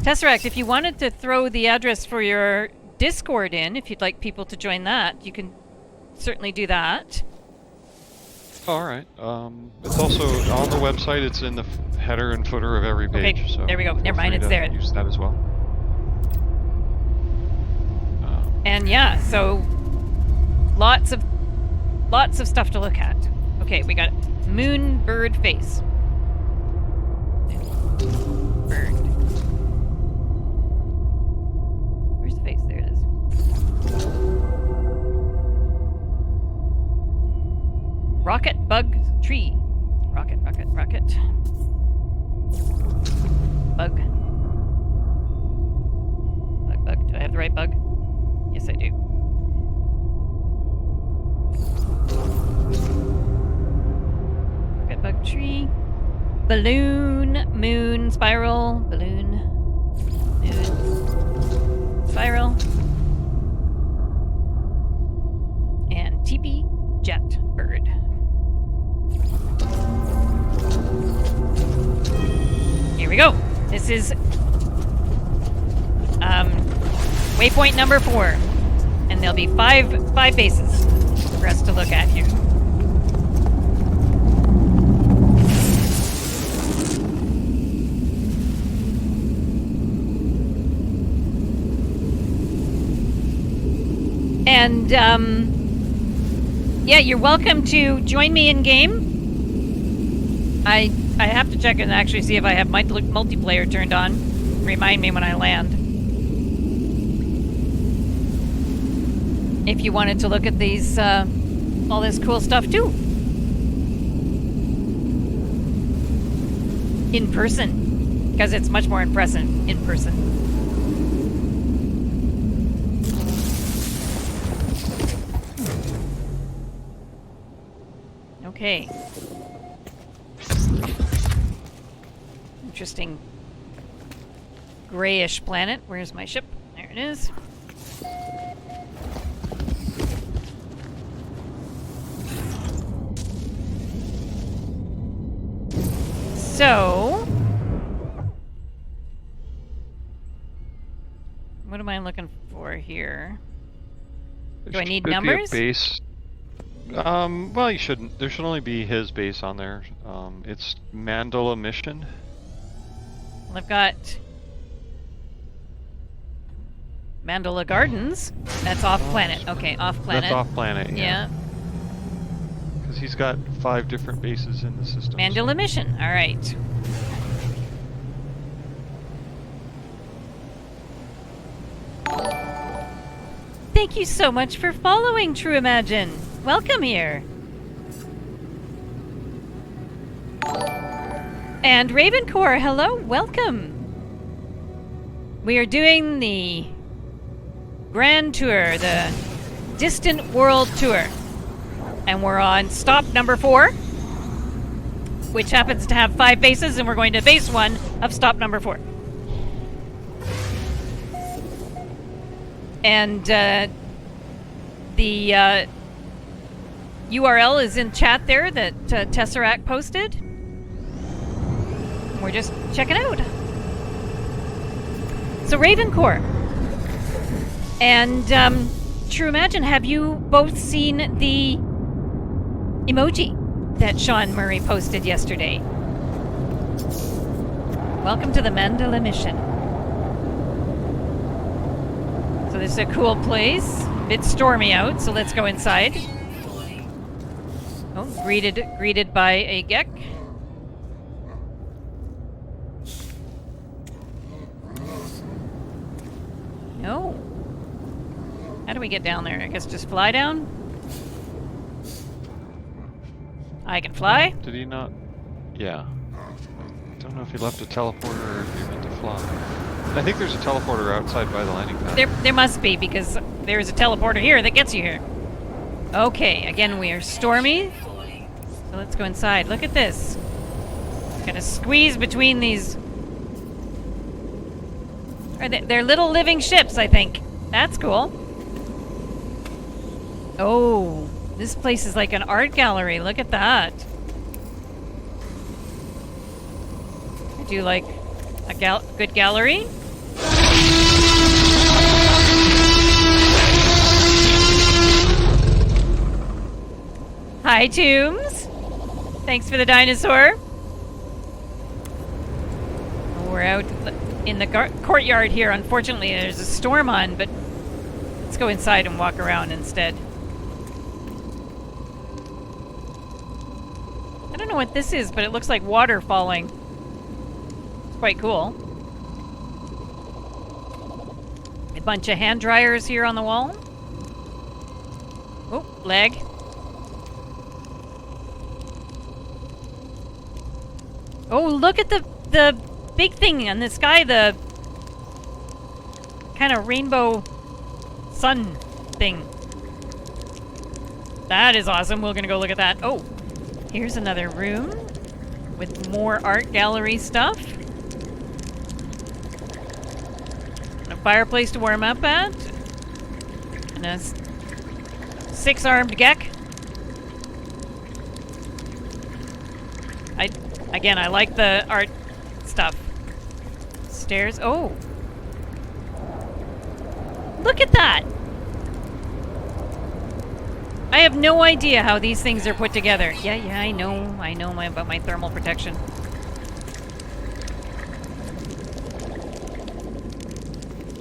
Tesseract, if you wanted to throw the address for your Discord in if you'd like people to join that. You can certainly do that. All right. It's also on the website. It's in the header and footer of every page. Okay, So there we go. feel Never mind, free it's to there. Use that as well. And yeah, so lots of stuff to look at. Okay, we got moon bird face. Bird. Where's the face? There it is. Rocket bug tree. Rocket. Bug. Bug. Do I have the right bug? Yes, I do. Rocket bug tree. Balloon, moon, spiral, balloon, moon, spiral. And teepee, jet, bird. Here we go. This is waypoint number 4. And there'll be five bases for us to look at here. And yeah, you're welcome to join me in game. I have to check and actually see if I have multiplayer turned on. Remind me when I land. If you wanted to look at these, all this cool stuff too. In person. Because it's much more impressive in person. Okay. Interesting grayish planet. Where's my ship? There it is. So, what am I looking for here? Do I need numbers? Be a base. Well, you shouldn't. There should only be his base on there. It's Mandala Mission. Well, I've got Mandala Gardens. That's off planet. Okay, off planet. That's off planet. Yeah. Because he's got 5 different bases in the system. Mandala Mission. All right. Thank you so much for following, True Imagine. Welcome here. And Ravencore, hello, welcome. We are doing the Grand Tour, the Distant World Tour. And we're on stop number 4, which happens to have 5 bases, and we're going to base 1 of stop number 4. And the URL is in chat there that Tesseract posted. We're just checking out. So Ravencore and True Imagine, have you both seen the emoji that Sean Murray posted yesterday? Welcome to the Mandala Mission. So this is a cool place. A bit stormy out, so let's go inside. Oh, greeted by a Gek. No. How do we get down there? I guess just fly down? I can fly? Did he not? Yeah. Don't know if he left a teleporter or if he meant to fly. I think there's a teleporter outside by the landing pad. There must be, because there's a teleporter here that gets you here. Okay, again we are stormy. So let's go inside. Look at this. Gonna squeeze between these. They're little living ships, I think. That's cool. Oh, this place is like an art gallery. Look at that. I do like a good gallery. Hi, Tombs. Thanks for the dinosaur. We're out in the courtyard here. Unfortunately, there's a storm on, but let's go inside and walk around instead. I don't know what this is, but it looks like water falling. It's quite cool. A bunch of hand dryers here on the wall. Oh, leg. Oh, look at the big thing in the sky, the kind of rainbow sun thing. That is awesome. We're gonna go look at that. Oh, here's another room with more art gallery stuff. A fireplace to warm up at. And a six-armed gek. I like the art stuff. Stairs. Oh. Look at that. I have no idea how these things are put together. Yeah, I know about my thermal protection.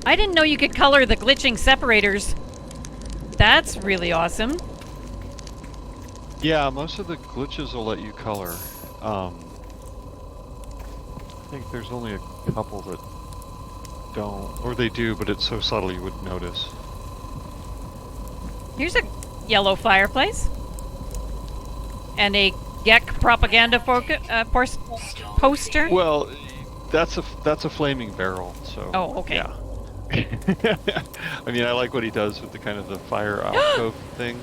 I didn't know you could color the glitching separators. That's really awesome. Yeah, most of the glitches will let you color. I think there's only a couple that don't, or they do, but it's so subtle you wouldn't notice. Here's a yellow fireplace. And a Gek propaganda poster. Well, that's a flaming barrel, so. Oh, okay. Yeah. I mean, I like what he does with the kind of the fire alcove thing,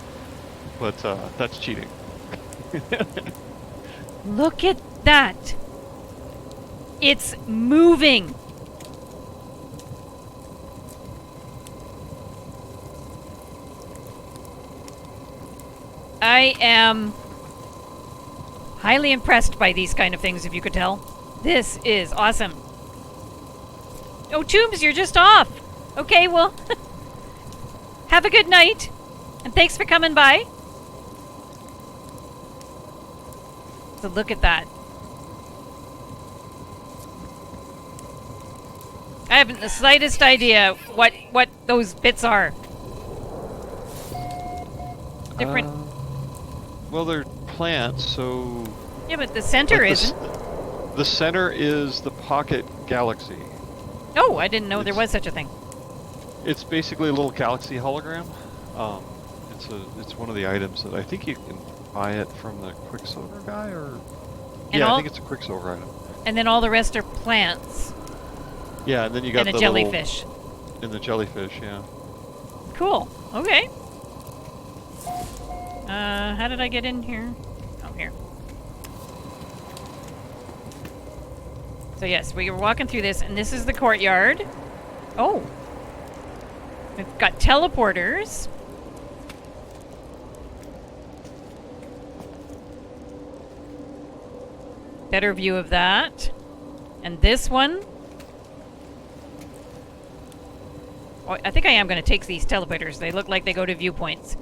but that's cheating. Look at that. It's moving. I am highly impressed by these kind of things, if you could tell. This is awesome. Oh, Tombs, you're just off. Okay, well, have a good night. And thanks for coming by. So look at that. I haven't the slightest idea what those bits are. Different. Well, they're plants, so. Yeah, but the center isn't. The center is the Pocket Galaxy. Oh, I didn't know there was such a thing. It's basically a little galaxy hologram. It's one of the items that I think you can buy it from the Quicksilver guy, or I think it's a Quicksilver item. And then all the rest are plants. Yeah, and then you got and the jellyfish. And the jellyfish, yeah. Cool. Okay. How did I get in here? Oh, here. So yes, we were walking through this, and this is the courtyard. Oh. We've got teleporters. Better view of that. And this one. Oh, I think I am going to take these teleporters. They look like they go to viewpoints.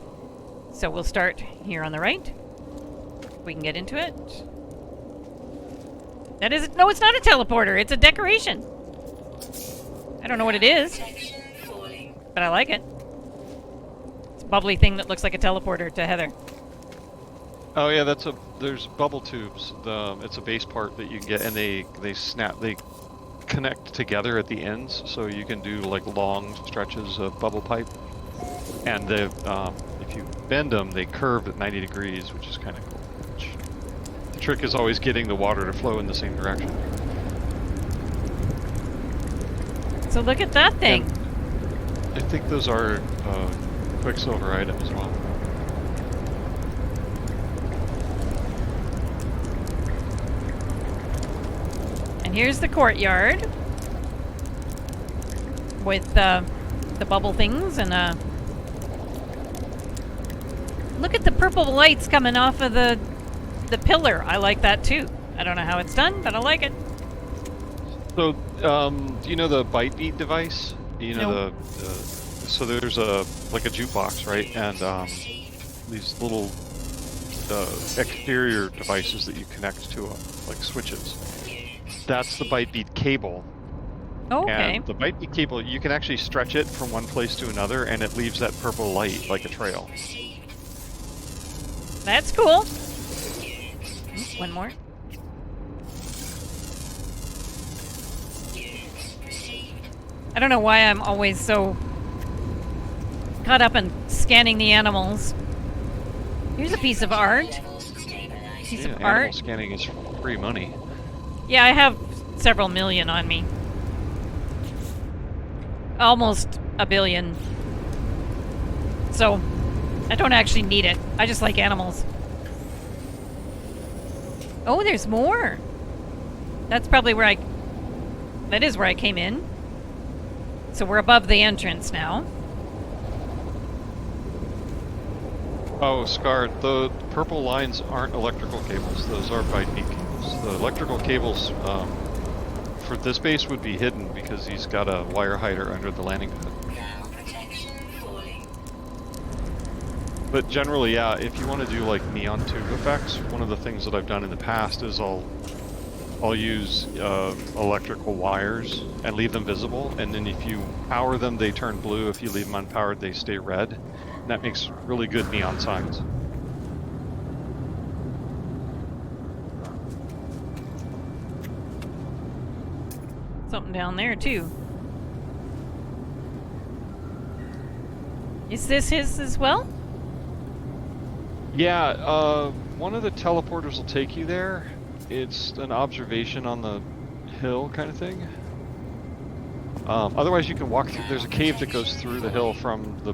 So we'll start here on the right. We can get into it. That is... No, it's not a teleporter. It's a decoration. I don't know what it is, but I like it. It's a bubbly thing that looks like a teleporter to Heather. Oh yeah, there's bubble tubes. It's a base part that you can get, and they connect together at the ends, so you can do like long stretches of bubble pipe. And if you bend them, they curve at 90 degrees, which is kind of cool. The trick is always getting the water to flow in the same direction. So look at that thing. And I think those are Quicksilver items as well. And here's the courtyard with the bubble things and look at the purple lights coming off of the pillar. I like that too. I don't know how it's done, but I like it. So, do you know the ByteBeat device? You know No. So there's like a jukebox, right? And these little exterior devices that you connect to them, like switches. That's the byte beat cable. Oh, okay. And the byte beat cable, you can actually stretch it from one place to another, and it leaves that purple light like a trail. That's cool. One more. I don't know why I'm always so caught up in scanning the animals. Here's a piece of art. Piece of Animal art. scanning is free money. Yeah, I have several million on me. Almost a billion. So, I don't actually need it. I just like animals. Oh, there's more. That's probably where that is where I came in. So we're above the entrance now. Oh, Scar, the purple lines aren't electrical cables. Those are byte beat cables. The electrical cables for this base would be hidden because he's got a wire hider under the landing pad. Now protection falling. But generally, yeah, if you want to do like neon tube effects, one of the things that I've done in the past is I'll use electrical wires and leave them visible, and then if you power them, they turn blue. If you leave them unpowered, they stay red. And that makes really good neon signs. Something down there too. Is this his as well? Yeah, one of the teleporters will take you there. It's an observation on the hill kind of thing. Otherwise, you can walk through. There's a cave that goes through the hill from the.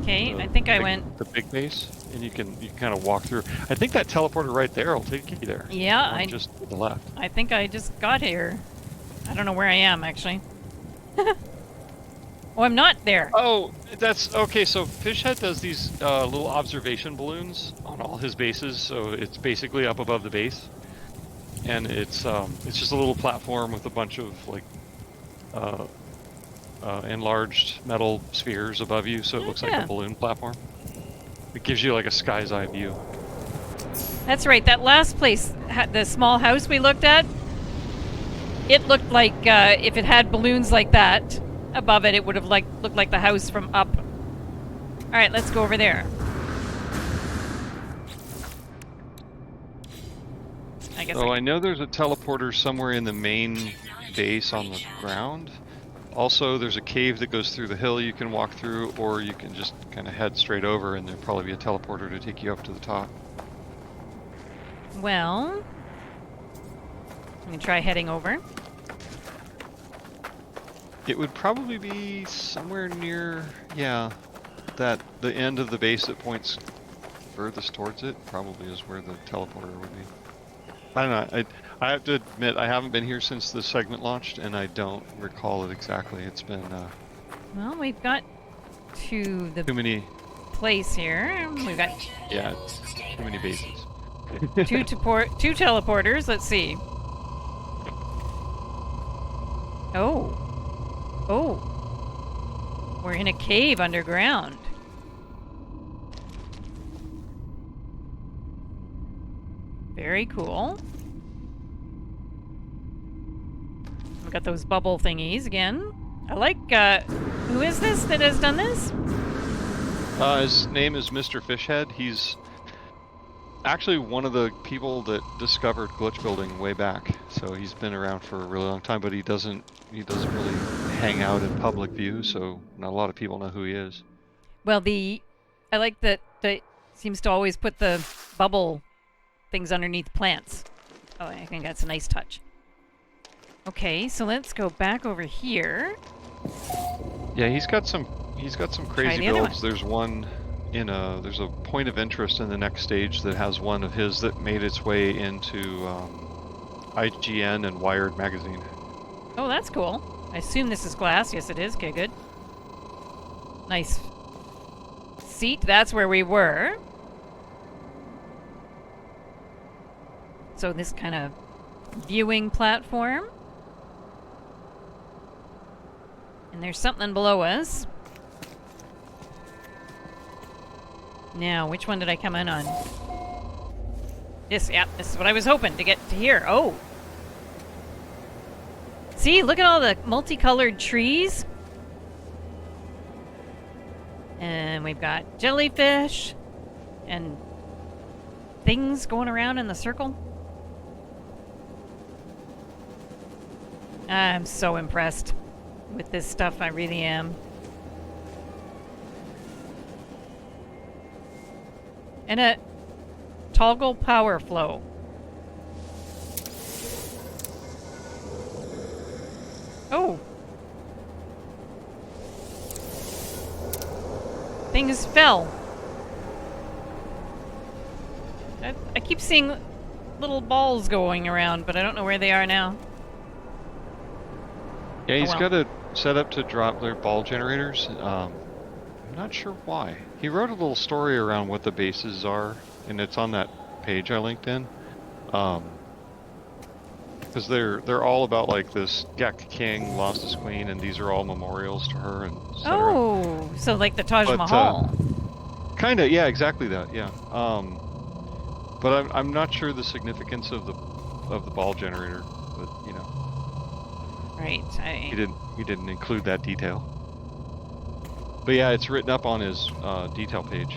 Okay, I think I big- went. the big base, and you can kind of walk through. I think that teleporter right there will take you there. Yeah, One I just to the left. I think I just got here. I don't know where I am actually. Oh, I'm not there. Oh, that's okay. So Fishhead does these little observation balloons on all his bases. So it's basically up above the base, and it's just a little platform with a bunch of like enlarged metal spheres above you. So it looks like Yeah. a balloon platform. It gives you like a sky's eye view. That's right. That last place, the small house we looked at, it looked like if it had balloons like that above it, it would have looked like the house from up. All right, let's go over there. I guess. So I know there's a teleporter somewhere in the main base on the ground. Also, there's a cave that goes through the hill you can walk through, or you can just kind of head straight over, and there'll probably be a teleporter to take you up to the top. Well, I'm gonna try heading over. It would probably be somewhere near, yeah, the end of the base that points furthest towards it. Probably is where the teleporter would be. I don't know. I have to admit I haven't been here since the segment launched, and I don't recall it exactly. It's been Well, we've got to the too many, place here. We've got yeah, too many bases. two teleporters. Let's see. Oh. Oh. We're in a cave underground. Very cool. We've got those bubble thingies again. I like, who is this that has done this? His name is Mr. Fishhead. He's actually one of the people that discovered glitch building way back. So he's been around for a really long time, but he doesn't really hang out in public view, so not a lot of people know who he is. Well, I like that seems to always put the bubble things underneath plants. Oh, I think that's a nice touch. Okay, so let's go back over here. Yeah, he's got some crazy the other builds. There's there's a point of interest in the next stage that has one of his that made its way into IGN and Wired magazine. Oh, that's cool. I assume this is glass. Yes, it is. Okay, good. Nice seat. That's where we were. So this kind of viewing platform. And there's something below us. Now, which one did I come in on? This is what I was hoping to get to hear. Oh. See, look at all the multicolored trees. And we've got jellyfish and things going around in the circle. I'm so impressed with this stuff. I really am. And a toggle power flow. Oh. Things fell. I keep seeing little balls going around, but I don't know where they are now. Yeah, he's well. got it set up to drop their ball generators. I'm not sure why. He wrote a little story around what the bases are, and it's on that page I linked in. Because they're all about like this Gek King lost his queen, and these are all memorials to her and et cetera. Oh, so like the Taj But, Mahal. Kinda, yeah, exactly that, yeah. But I'm not sure the significance of the ball generator, but you know. Right. He didn't include that detail. But yeah, it's written up on his detail page.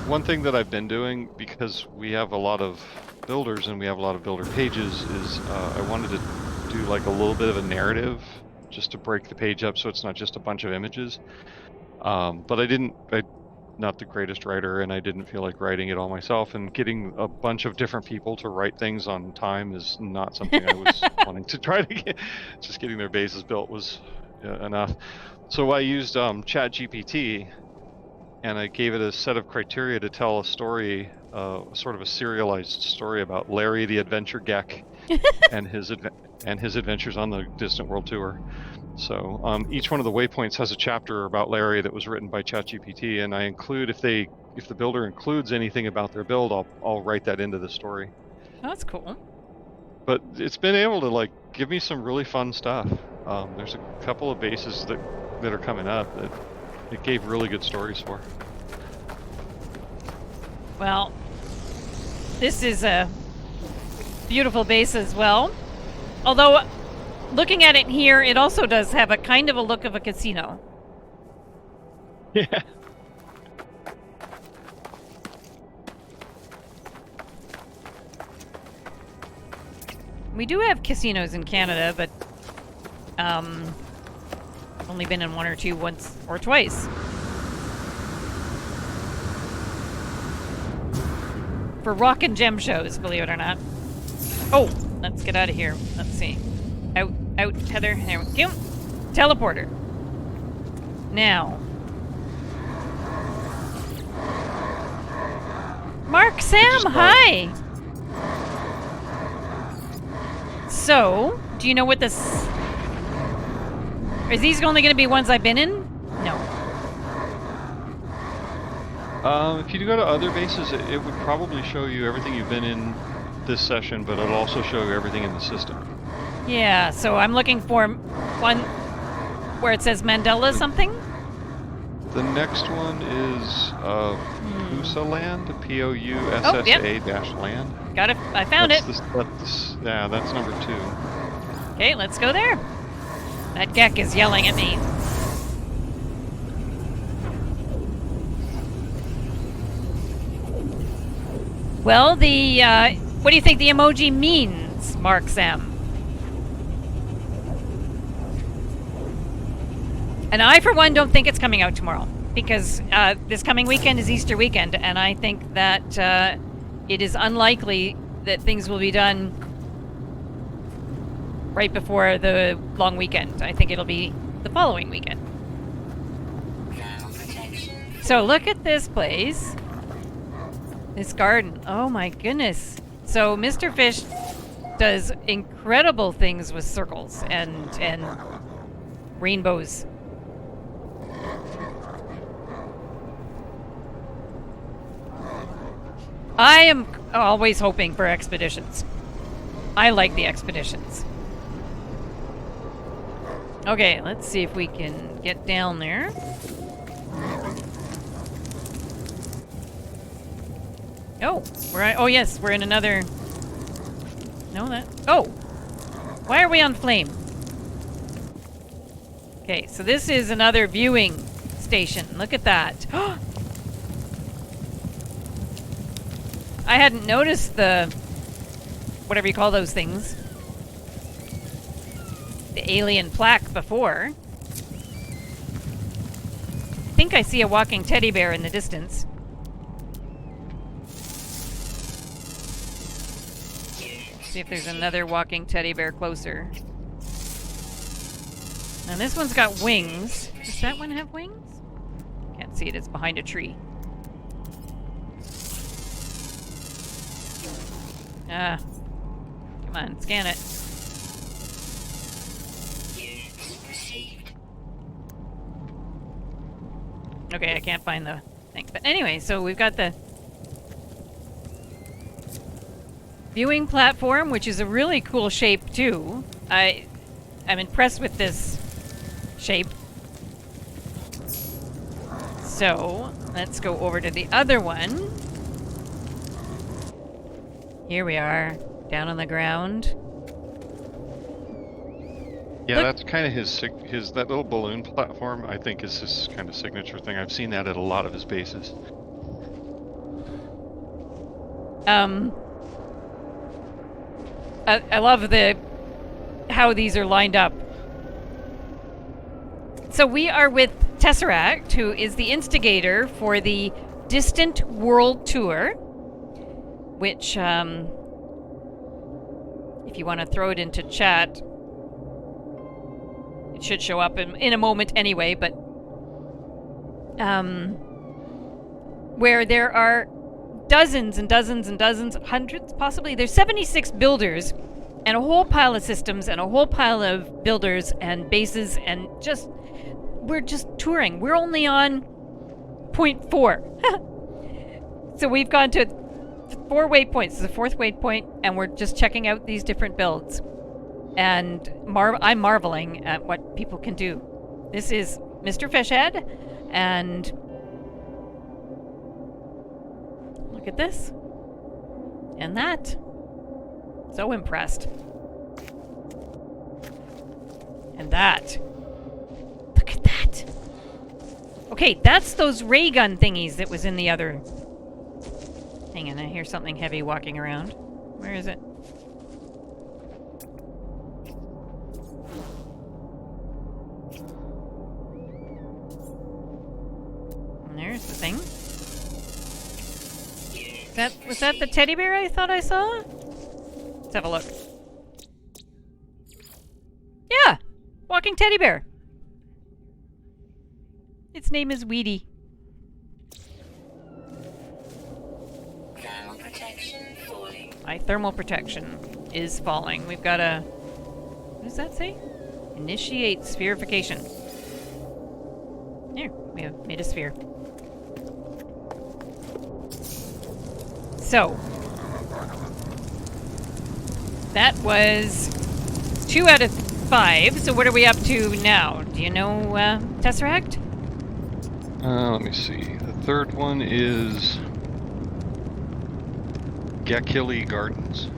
One thing that I've been doing, because we have a lot of builders and we have a lot of builder pages, is I wanted to do like a little bit of a narrative just to break the page up so it's not just a bunch of images. But I'm not the greatest writer, and I didn't feel like writing it all myself, and getting a bunch of different people to write things on time is not something I was wanting to try to get. Just getting their bases built was enough. So I used ChatGPT, and I gave it a set of criteria to tell a story, sort of a serialized story about Larry the Adventure Gek and his adventures on the Distant World Tour. So each one of the waypoints has a chapter about Larry that was written by ChatGPT, and I include, if the builder includes anything about their build, I'll write that into the story. Oh, that's cool. But it's been able to like give me some really fun stuff. There's a couple of bases that are coming up that it gave really good stories for. Well, this is a beautiful base as well. Although, looking at it here, it also does have a kind of a look of a casino. Yeah. We do have casinos in Canada, but only been in one or two, once or twice. For rock and gem shows, believe it or not. Oh, let's get out of here. Let's see. Out, Heather. There we go. Teleporter. Now. Mark Sam, hi! So, do you know what this... Are these only going to be ones I've been in? No. If you go to other bases, it would probably show you everything you've been in this session, but it'll also show you everything in the system. Yeah, so I'm looking for one where it says Mandela something? The next one is Poussa Land, Poussa-land. Got it. I found it. Yeah, that's number 2. Okay, let's go there. That Gek is yelling at me. Well, the what do you think the emoji means, Mark Sam? And I, for one, don't think it's coming out tomorrow, because this coming weekend is Easter weekend, and I think that it is unlikely that things will be done right before the long weekend. I think it'll be the following weekend. So look at this place. This garden. Oh my goodness. So Mr. Fish does incredible things with circles and rainbows. I am always hoping for expeditions. I like the expeditions. Okay, let's see if we can get down there. Oh, oh yes, we're in another... No, that... Oh! Why are we on flame? Okay, so this is another viewing station. Look at that. I hadn't noticed the... whatever you call those things. The alien plaque before. I think I see a walking teddy bear in the distance. See if there's another walking teddy bear closer. Now this one's got wings. Does that one have wings? Can't see it, it's behind a tree. Ah. Come on, scan it. Okay, I can't find the thing. But anyway, so we've got the viewing platform, which is a really cool shape too. I'm impressed with this shape. So let's go over to the other one. Here we are, down on the ground. Yeah, Look. that's kind of his that little balloon platform. I think is his kind of signature thing. I've seen that at a lot of his bases. I love how these are lined up. So we are with Tesseract, who is the instigator for the Distant World Tour, which, if you want to throw it into chat, it should show up in a moment anyway, but where there are dozens and dozens and dozens, hundreds possibly, there's 76 builders and a whole pile of systems and a whole pile of builders and bases, and we're just touring. We're only on point 4. So we've gone to 4 waypoints. This is the 4th waypoint, and we're just checking out these different builds. And I'm marveling at what people can do. This is Mr. Fishhead, and look at this. And that. So impressed. And that. Look at that. Okay, that's those ray gun thingies that was in the other. Hang on, I hear something heavy walking around. Where is it? And there's the thing. Was that the teddy bear I thought I saw? Let's have a look. Yeah! Walking teddy bear. Its name is Weedy. Thermal protection falling. My thermal protection is falling. We've got a... What does that say? Initiate spherification. There, we have made a sphere. So, that was 2 out of 5. So what are we up to now? Do you know, Tesseract? Let me see. The third one is Gakili Gardens.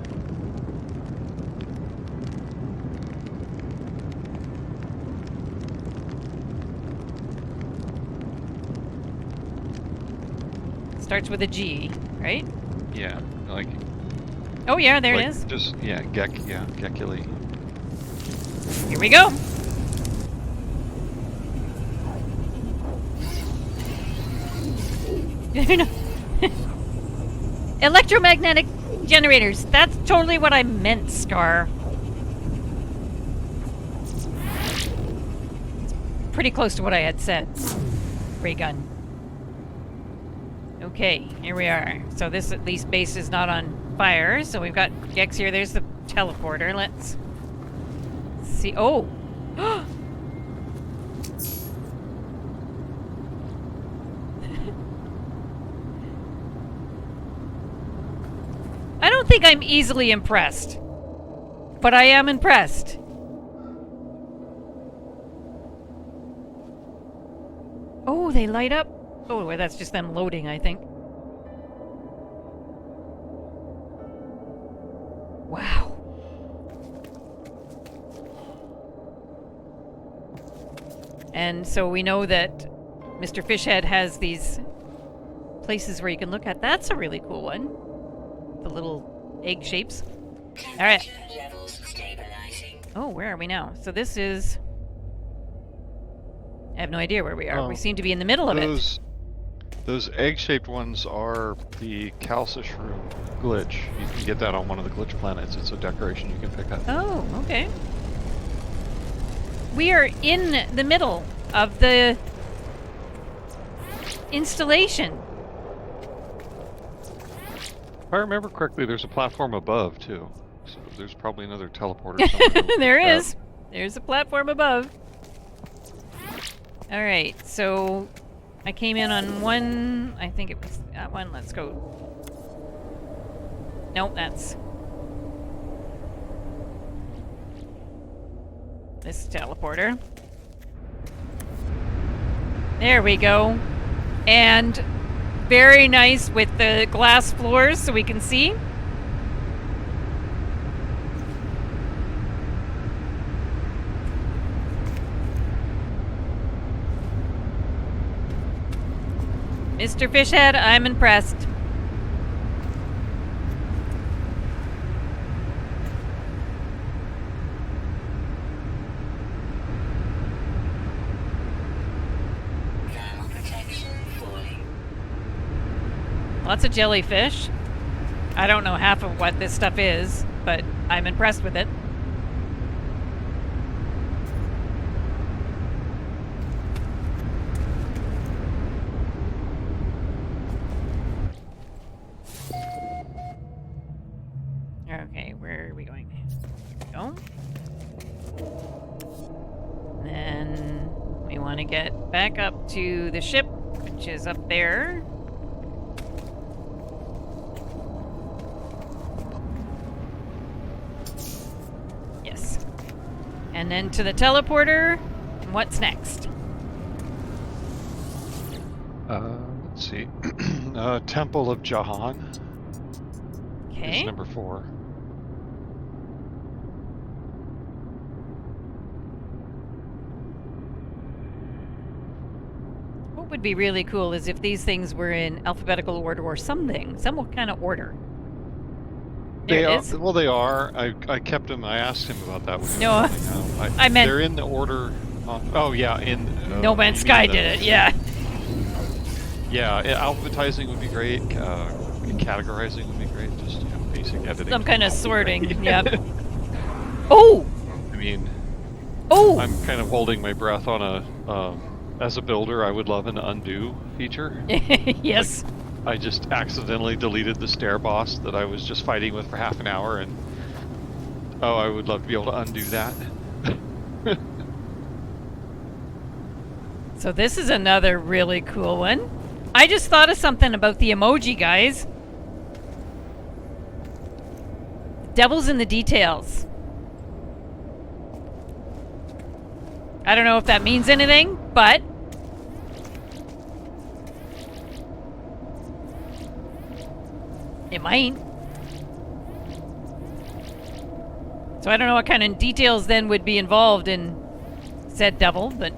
Starts with a G, right? Yeah, like. Oh yeah, there like it is. Just Gakili. Here we go. Electromagnetic generators. That's totally what I meant, Scar. It's pretty close to what I had said. Ray gun. Okay, here we are. So this at least base is not on fire. So we've got Gex here. There's the teleporter. Let's see. Oh! I don't think I'm easily impressed. But I am impressed. Oh, they light up. Oh, well, that's just them loading, I think. And so we know that Mr. Fishhead has these places where you can look at. That's a really cool one. The little egg shapes. All right. Temperature levels stabilizing. Oh, where are we now? So this is... I have no idea where we are. Oh, We seem to be in the middle of it. Those egg-shaped ones are the Calcishroom glitch. You can get that on one of the glitch planets. It's a decoration you can pick up. Oh, okay. We are in the middle of the installation. If I remember correctly, there's a platform above, too. So there's probably another teleporter somewhere. There Yeah. is. There's a platform above. All right, so I came in on one. I think it was that one. Let's go. Nope, that's this teleporter. There we go. And very nice with the glass floors so we can see. Mr. Fishhead, I'm impressed. Thermal protection falling. Lots of jellyfish. I don't know half of what this stuff is, but I'm impressed with it. Okay, where are we going? Here we go. Then we want to get back up to the ship, which is up there. Yes. And then to the teleporter. And what's next? Let's see. Temple of Jahan Okay. is number 4. What would be really cool is if these things were in alphabetical order or something, some kind of order. There They it are. is. Well, they are. I kept him. I asked him about that. With No, I meant- they're in the order. Oh yeah, in No Man's Sky did it, yeah. Yeah, alphabetizing would be great. Categorizing would be great. Just basic editing. Some kind of would be great. sorting, yep. Oh! I mean, Oh! I'm kind of holding my breath on a. As a builder, I would love an undo feature. Yes. I just accidentally deleted the stair boss that I was just fighting with for half an hour, and I would love to be able to undo that. So this is another really cool one. I just thought of something about the emoji, guys. Devil's in the details. I don't know if that means anything, but it might. So I don't know what kind of details then would be involved in said devil, but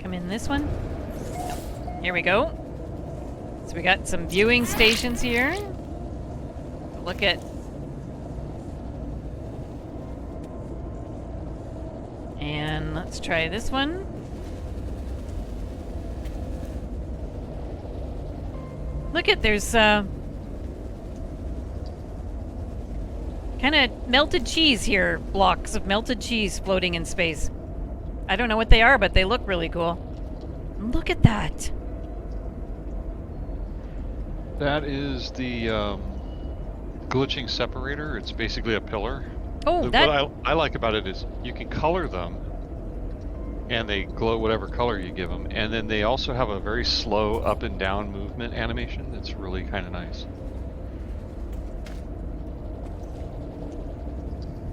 come in this one. Here we go. So we got some viewing stations here. Look at. And let's try this one. Look at, there's kind of melted cheese here. Blocks of melted cheese floating in space. I don't know what they are, but they look really cool. Look at that. That is the glitching separator. It's basically a pillar. Oh, that. What I like about it is you can color them, and they glow whatever color you give them. And then they also have a very slow up and down movement animation that's really kind of nice.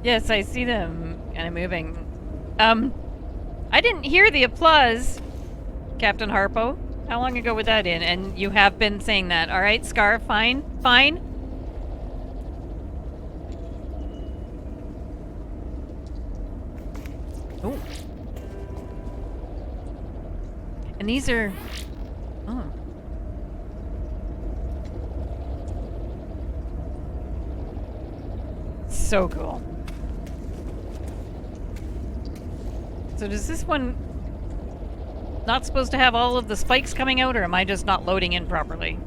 Yes, I see them kind of moving. I didn't hear the applause, Captain Harpo. How long ago was that in? And you have been saying that. All right, Scar, fine, fine. And these are... Oh. So cool. So does this one not supposed to have all of the spikes coming out, or am I just not loading in properly?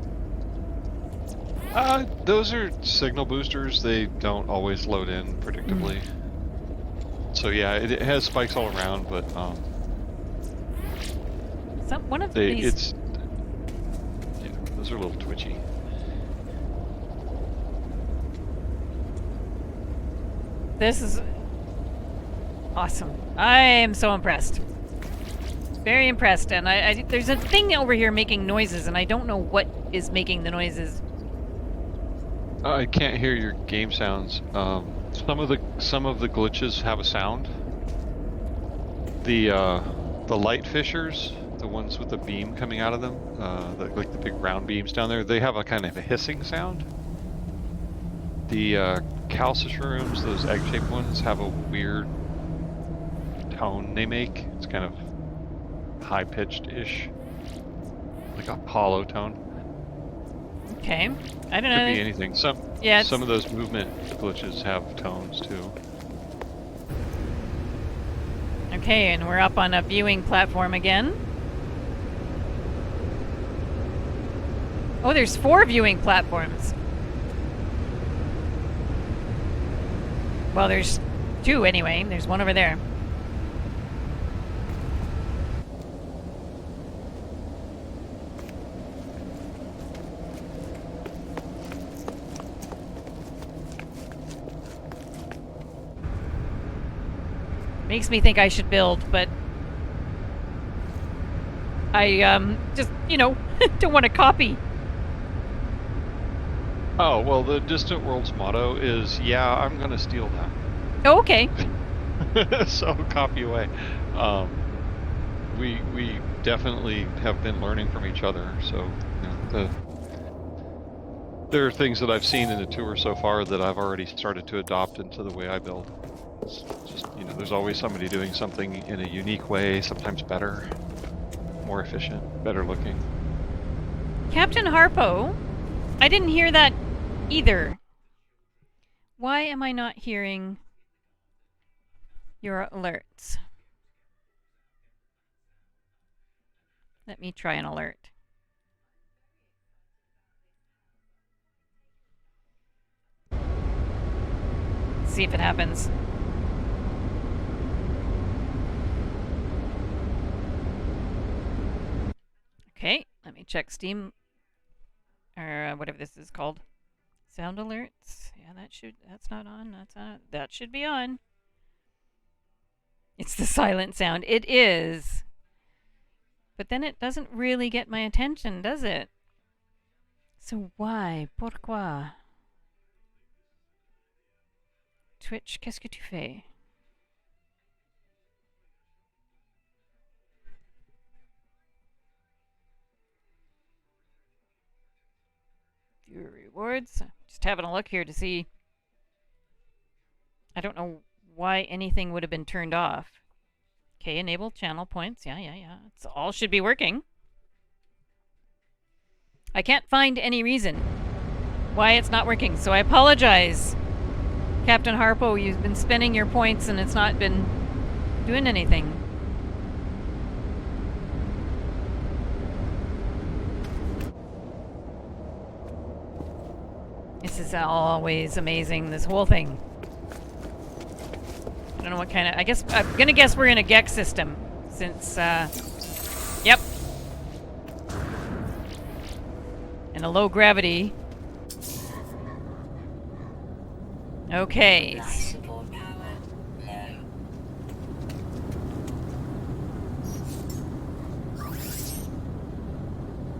Those are signal boosters. They don't always load in predictably. So yeah, it has spikes all around, but One of these... it's yeah, those are a little twitchy. This is awesome. I am so impressed. Very impressed. And there's a thing over here making noises, and I don't know what is making the noises. I can't hear your game sounds. Some of the glitches have a sound. The light fissures, the ones with the beam coming out of them, like the big round beams down there, they have a kind of a hissing sound. The calcitrums, those egg-shaped ones, have a weird tone they make. It's kind of high-pitched-ish, like a hollow tone. Okay, I don't know. Could be anything. Some of those movement glitches have tones too. Okay, and we're up on a viewing platform again. Oh, there's 4 viewing platforms. Well, there's 2 anyway. There's one over there. Makes me think I should build, but I just, don't want to copy. Oh, well, the Distant Worlds motto is, yeah, I'm gonna steal that. Oh, okay. So copy away. We definitely have been learning from each other. So there are things that I've seen in the tour so far that I've already started to adopt into the way I build. It's just there's always somebody doing something in a unique way, sometimes better, more efficient, better looking. Captain Harpo, I didn't hear that either. Why am I not hearing your alerts? Let me try an alert. See if it happens. Okay, let me check Steam, or whatever this is called. Sound alerts. Yeah, that's not on. That should be on. It's the silent sound. It is. But then it doesn't really get my attention, does it? So why? Pourquoi? Twitch, qu'est-ce que tu fais? Viewer rewards. Just having a look here to see. I don't know why anything would have been turned off. Okay, enable channel points. Yeah. It's all should be working. I can't find any reason why it's not working, so I apologize. Captain Harpo, you've been spending your points and it's not been doing anything. This is always amazing, this whole thing. I don't know what kind of... I guess... I'm gonna guess we're in a Gex system. Since, Yep. And a low gravity. Okay. Life support power low.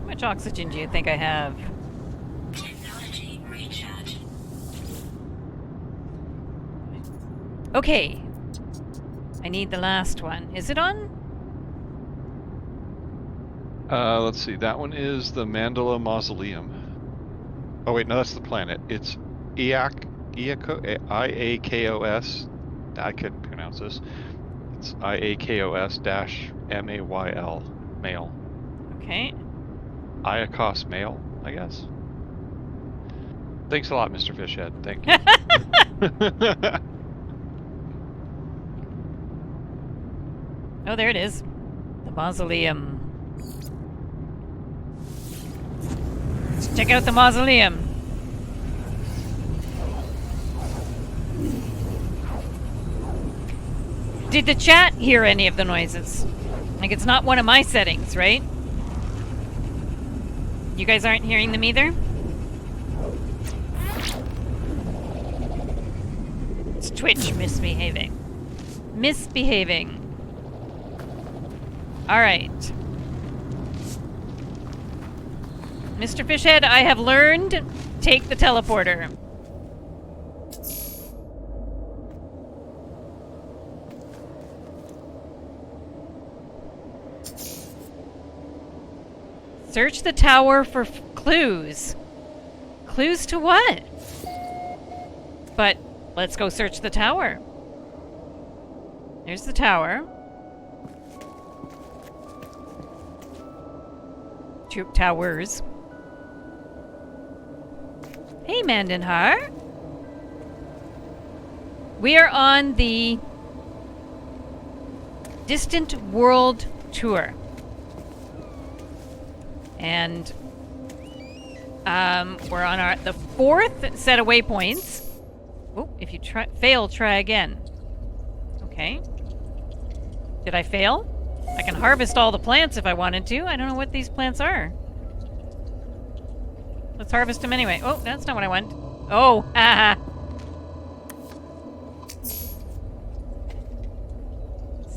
How much oxygen do you think I have? Technology recharge. Okay. I need the last one. Is it on? Let's see. That one is the Mandala Mausoleum. Oh wait, no, that's the planet. It's IAKOS. I couldn't pronounce this. It's IAKOS-MAYL. Mail. Okay. Iacos male, I guess. Thanks a lot, Mr. Fishhead. Thank you. Oh, there it is. The mausoleum. Let's check out the mausoleum. Did the chat hear any of the noises? Like, it's not one of my settings, right? You guys aren't hearing them either? It's Twitch misbehaving. Misbehaving. Alright. Mr. Fishhead, I have learned. Take the teleporter. Search the tower for clues. Clues to what? But let's go search the tower. There's the tower. Troop towers. Hey, Mandenhar. We are on the Distant World Tour. And we're on the 4th set of waypoints. Oh, if you fail, try again. Okay. Did I fail? I can harvest all the plants if I wanted to. I don't know what these plants are. Let's harvest them anyway. Oh, that's not what I want. Oh, haha.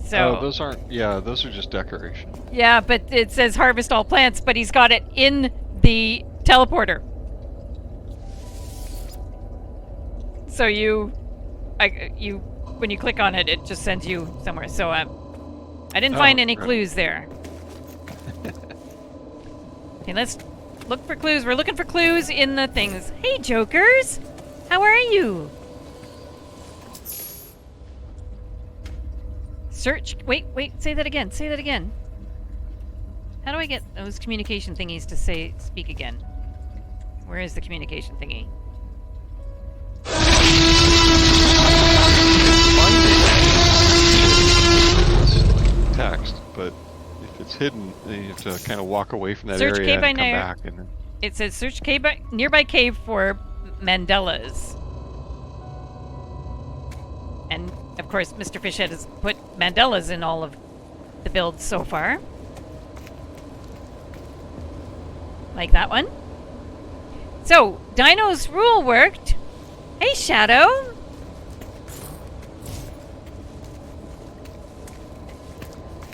So, oh, those aren't. Yeah, those are just decoration. Yeah, but it says harvest all plants, but he's got it in the teleporter. So when you click on it, it just sends you somewhere. So I didn't find any clues there. Okay, let's look for clues. We're looking for clues in the things. Hey, Jokers! How are you? Search. Wait, say that again. Say that again. How do I get those communication thingies to speak again? Where is the communication thingy? It's text, but if it's hidden, then you have to kind of walk away from that Search area cave and by come back. And it says search nearby cave for Mandelas. And of course, Mr. Fishhead has put Mandelas in all of the builds so far. Like that one. So, Dino's rule worked. Hey, Shadow!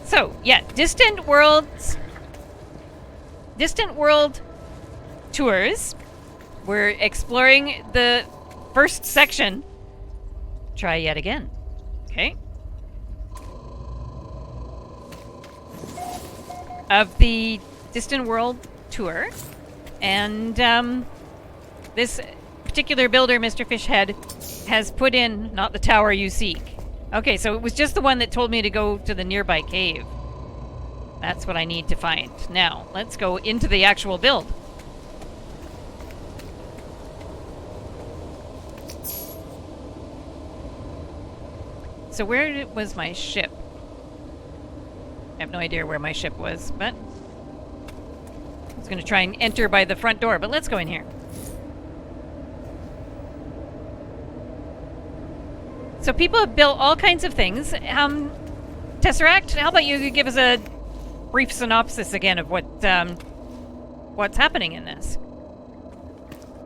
So, yeah, Distant World tours. We're exploring the first section. Try yet again. Okay. Of the Distant World tour. And this particular builder, Mr. Fishhead, has put in not the tower you seek. Okay, so it was just the one that told me to go to the nearby cave. That's what I need to find. Now, let's go into the actual build. So where was my ship? I have no idea where my ship was, but I was going to try and enter by the front door, but let's go in here. So people have built all kinds of things. Tesseract, how about you give us a brief synopsis again of what's happening in this?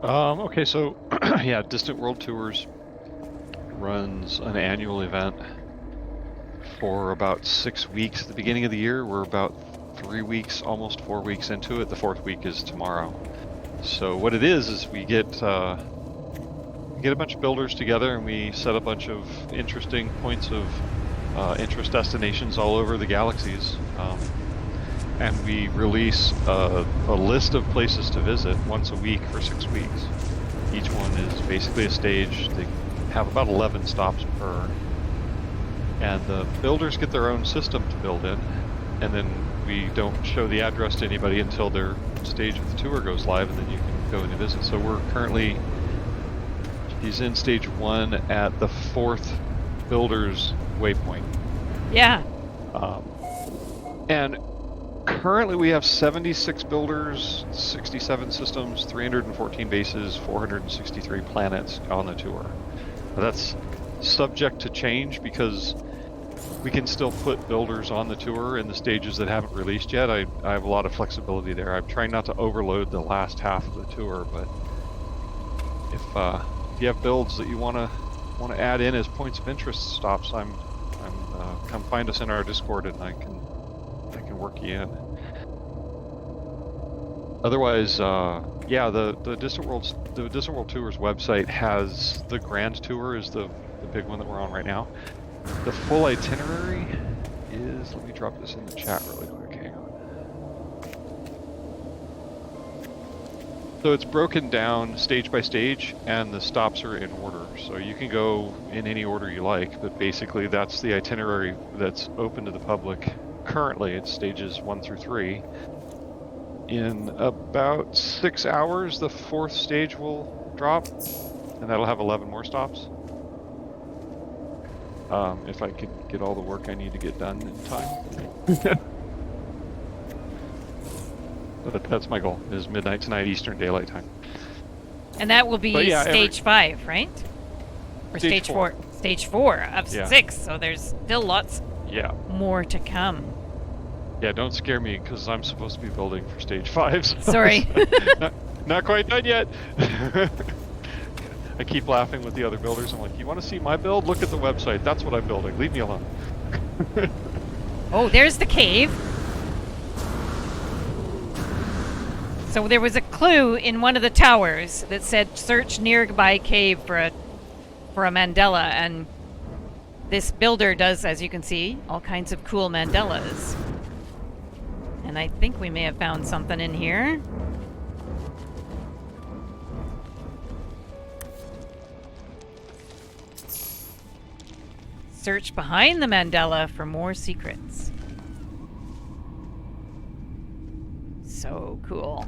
Okay, so yeah, Distant World Tours runs an annual event for about 6 weeks at the beginning of the year. We're about 3 weeks, almost 4 weeks into it. The 4th week is tomorrow. So what it is we get a bunch of builders together and we set a bunch of interesting points of interest destinations all over the galaxies. And we release a list of places to visit once a week for 6 weeks. Each one is basically a stage. They have about 11 stops per. And the builders get their own system to build in. And then we don't show the address to anybody until their stage of the tour goes live, and then you can go in and visit. So we're currently, he's in stage 1 at the 4th builder's waypoint. Yeah. And currently we have 76 builders, 67 systems, 314 bases, 463 planets on the tour. Now that's subject to change because we can still put builders on the tour in the stages that haven't released yet. I have a lot of flexibility there. I'm trying not to overload the last half of the tour, but if you have builds that you want to add in as points of interest stops, come find us in our Discord and I can work you in. Otherwise, yeah, the Distant World Tours website has the Grand Tour is the big one that we're on right now. The full itinerary is, let me drop this in the chat really quick, hang on. So it's broken down stage by stage and the stops are in order. So you can go in any order you like, but basically that's the itinerary that's open to the public. Currently it's stages 1 through 3. In about 6 hours, the 4th stage will drop and that'll have 11 more stops. If I could get all the work I need to get done in time. But that's my goal, is midnight tonight Eastern Daylight Time. And that will be yeah, stage 5, right? Or Stage stage 4. Stage 4 of Yeah. 6, so there's still lots Yeah. more to come. Yeah, don't scare me, because I'm supposed to be building for stage 5. So Sorry. not quite done yet. I keep laughing with the other builders. I'm like, you want to see my build? Look at the website. That's what I'm building. Leave me alone. Oh, there's the cave. So there was a clue in one of the towers that said search nearby cave for a Mandela, and this builder does, as you can see, all kinds of cool Mandelas. And I think we may have found something in here. Search behind the Mandela for more secrets. So cool.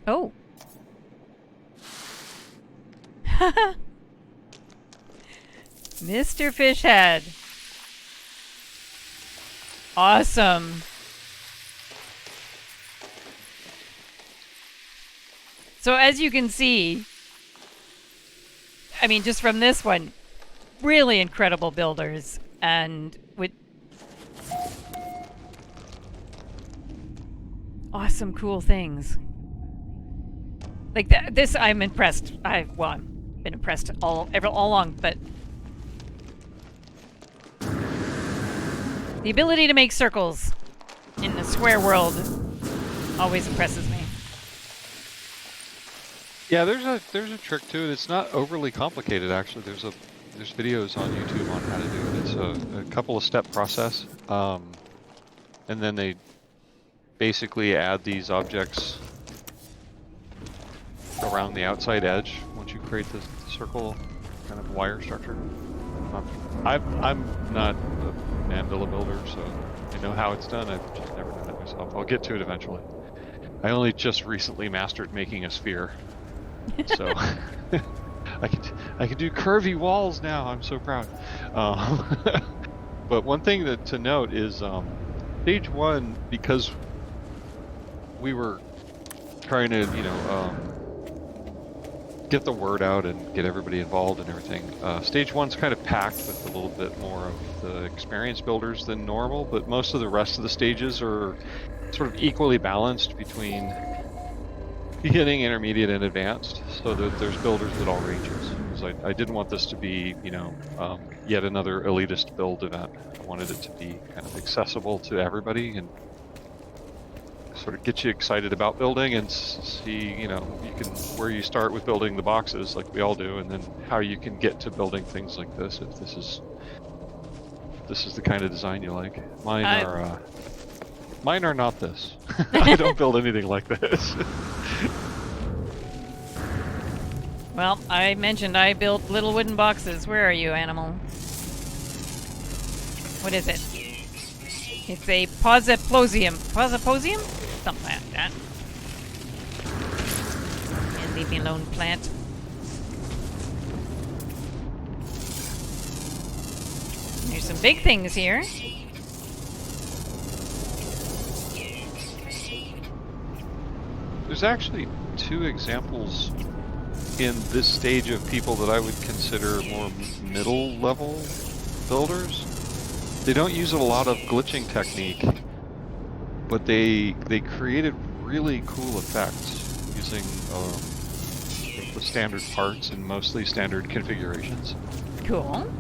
Oh. Mr. Fishhead. Awesome. So as you can see, I mean, just from this one, really incredible builders, and with awesome, cool things. Like this, I'm impressed. I've been impressed all along, but the ability to make circles in the square world always impresses me. Yeah, there's a trick to it. It's not overly complicated, actually. There's videos on YouTube on how to do it. It's a couple of step process, and then they basically add these objects around the outside edge once you create the circle kind of wire structure. I'm not a mandala builder, so I know how it's done. I've just never done it myself. I'll get to it eventually. I only just recently mastered making a sphere. So I can do curvy walls now. I'm so proud. But one thing to note is stage 1, because we were trying to get the word out and get everybody involved and everything. Stage 1's kind of packed with a little bit more of the experienced builders than normal, but most of the rest of the stages are sort of equally balanced between beginning, intermediate, and advanced, so that there's builders at all ranges. Because I didn't want this to be, yet another elitist build event. I wanted it to be kind of accessible to everybody and sort of get you excited about building and see, you can where you start with building the boxes like we all do, and then how you can get to building things like this if this is the kind of design you like. Mine are not this. I don't build anything like this. Well, I mentioned I built little wooden boxes. Where are you, animal? What is it? It's a Posiplosium. Posiposium? Something like that. And leave me alone, plant. There's some big things here. There's actually 2 examples in this stage of people that I would consider more middle level builders. They don't use a lot of glitching technique, but they created really cool effects using the standard parts and mostly standard configurations. Cool.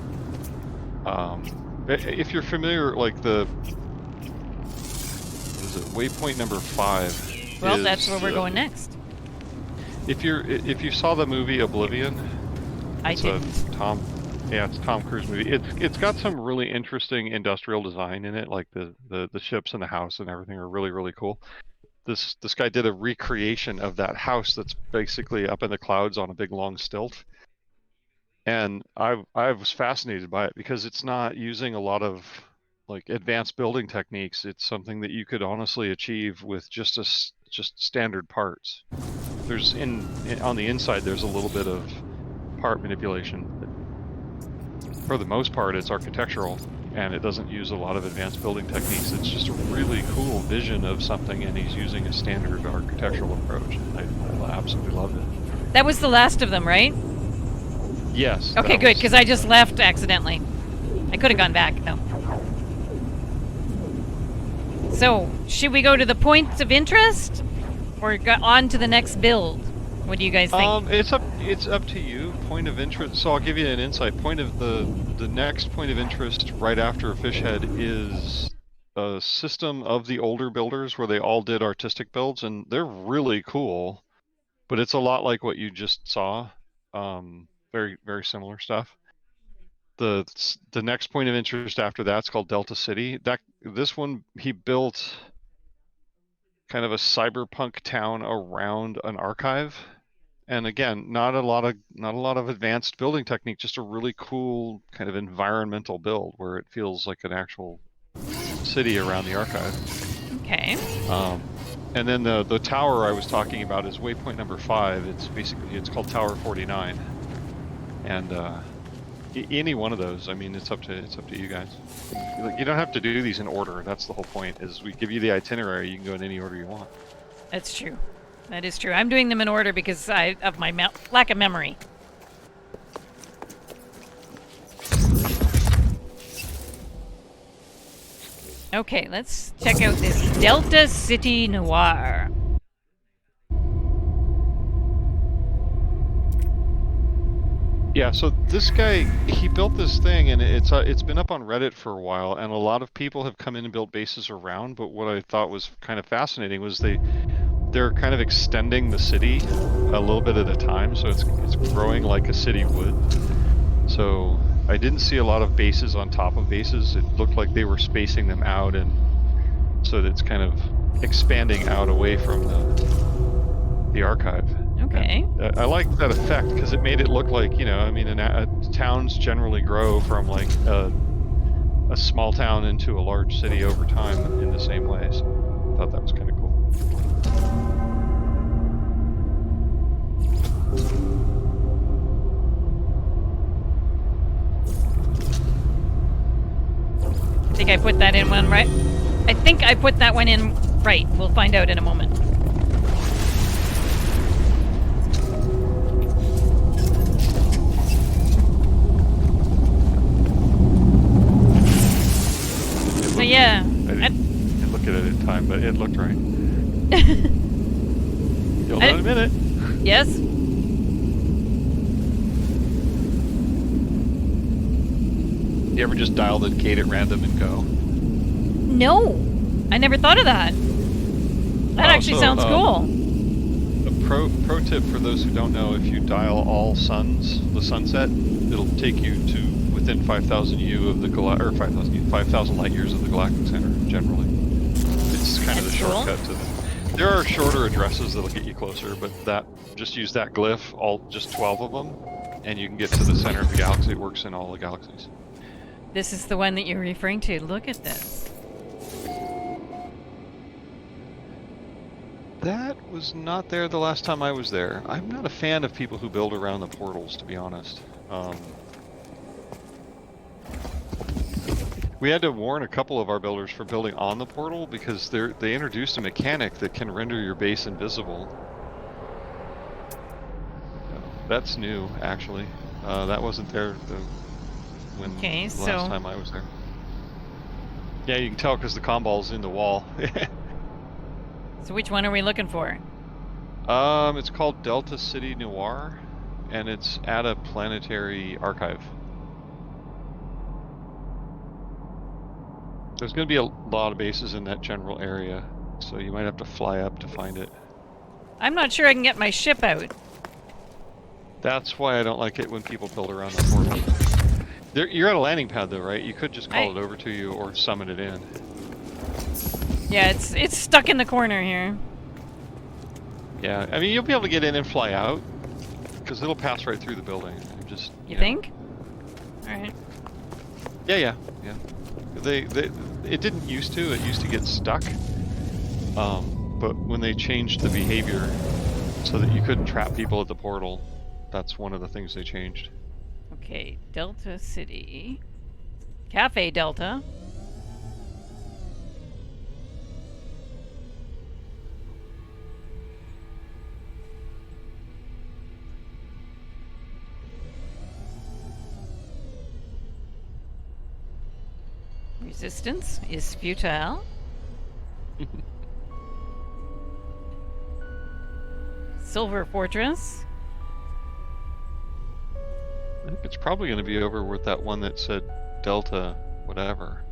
If you're familiar, like what is it, waypoint number 5. Well, that's where we're going next. If you saw the movie Oblivion, I it's didn't. it's Tom Cruise movie. It's got some really interesting industrial design in it, like the ships and the house and everything are really, really cool. This guy did a recreation of that house that's basically up in the clouds on a big long stilt. And I was fascinated by it because it's not using a lot of like advanced building techniques. It's something that you could honestly achieve with just standard parts. There's on the inside there's a little bit of part manipulation, but for the most part it's architectural and it doesn't use a lot of advanced building techniques. It's just a really cool vision of something, and he's using a standard architectural approach. I absolutely loved it. That was the last of them, right? Yes. Okay, good, because I just left accidentally. I could have gone back, though. So, should we go to the points of interest, or go on to the next build? What do you guys think? It's up to you. Point of interest. So I'll give you an insight. Point of the next point of interest right after Fishhead is a system of the older builders where they all did artistic builds, and they're really cool. But it's a lot like what you just saw. Very, very similar stuff. The next point of interest after that's called Delta City. This one he built kind of a cyberpunk town around an archive, and again, not a lot of advanced building technique, just a really cool kind of environmental build where it feels like an actual city around the archive. Okay. And then the tower I was talking about is waypoint number 5. It's called Tower 49, and any one of those. I mean, it's up to you guys. You don't have to do these in order. That's the whole point. Is we give you the itinerary. You can go in any order you want. That's true. That is true. I'm doing them in order because of my lack of memory. Okay, let's check out this Delta City Noir. Yeah, so this guy, he built this thing, and it's been up on Reddit for a while, and a lot of people have come in and built bases around, but what I thought was kind of fascinating was they're kind of extending the city a little bit at a time, so it's growing like a city would. So I didn't see a lot of bases on top of bases. It looked like they were spacing them out, and so that it's kind of expanding out away from the archive. Okay. And I liked that effect because it made it look like, I mean, towns generally grow from like a small town into a large city over time in the same way. So I thought that was kind of cool. I think I put that in one right. I think I put that one in right. We'll find out in a moment. So yeah. I didn't look at it in time, but it looked right. You'll know in a minute. Yes? You ever just dial the gate at random and go? No. I never thought of that. That actually sounds cool. A pro tip for those who don't know, if you dial all suns, the sunset, it'll take you to within 5,000 U of the 5,000 light years of the galactic center. Generally, it's kind of the That's cool. shortcut to There are shorter addresses that'll get you closer, but just use that glyph, just 12 of them, and you can get to the center of the galaxy. It works in all the galaxies. This is the one that you're referring to. Look at this. That was not there the last time I was there. I'm not a fan of people who build around the portals, to be honest. We had to warn a couple of our builders for building on the portal because they introduced a mechanic that can render your base invisible. That's new, actually. That wasn't there the last time I was there. Yeah, you can tell because the comm ball's in the wall. So which one are we looking for? It's called Delta City Noir, and it's at a planetary archive. There's going to be a lot of bases in that general area, so you might have to fly up to find it. I'm not sure I can get my ship out. That's why I don't like it when people build around the portal. You're at a landing pad though, right? You could just call it over to you or summon it in. Yeah, it's stuck in the corner here. Yeah, I mean you'll be able to get in and fly out because it'll pass right through the building. You think? All right. Yeah. It didn't used to. It used to get stuck. But when they changed the behavior so that you couldn't trap people at the portal, that's one of the things they changed. Okay, Delta City. Cafe Delta. Resistance is futile. Silver Fortress. I think it's probably going to be over with that one that said Delta whatever.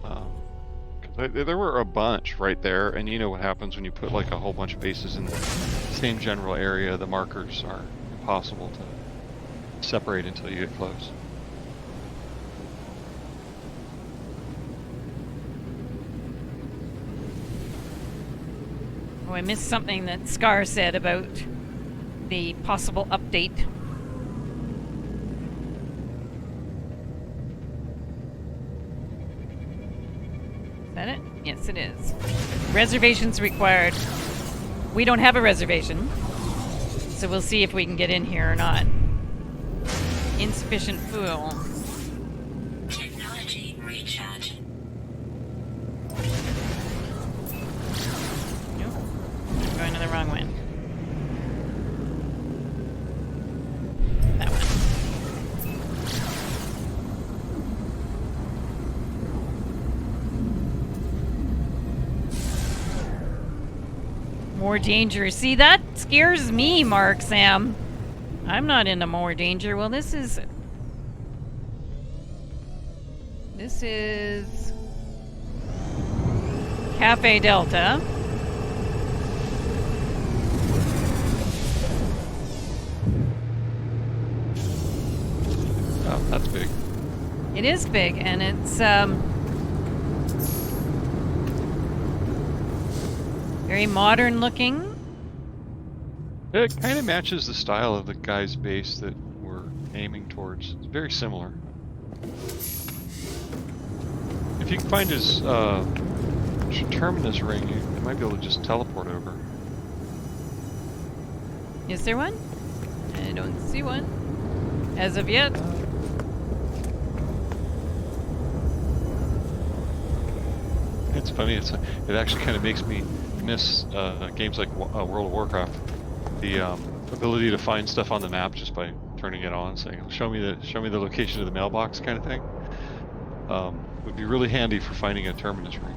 'Cause there were a bunch right there, and you know what happens when you put like a whole bunch of bases in the same general area. The markers are impossible to separate until you get close. Oh, I missed something that Scar said about the possible update. Is that it? Yes, it is. Reservations required. We don't have a reservation, so we'll see if we can get in here or not. Insufficient fuel. Technology recharge. I'm going to the wrong one. That one. More danger. See, that scares me, Mark Sam. I'm not into more danger. Well, this is Cafe Delta. Oh, that's big. It is big, and it's very modern looking. It kind of matches the style of the guy's base that we're aiming towards. It's very similar. If you can find his terminus ring, you might be able to just teleport over. Is there one? I don't see one as of yet. It's funny. It actually kind of makes me miss games like World of Warcraft. The ability to find stuff on the map just by turning it on, saying show me the location of the mailbox kind of thing. Would be really handy for finding a terminus ring.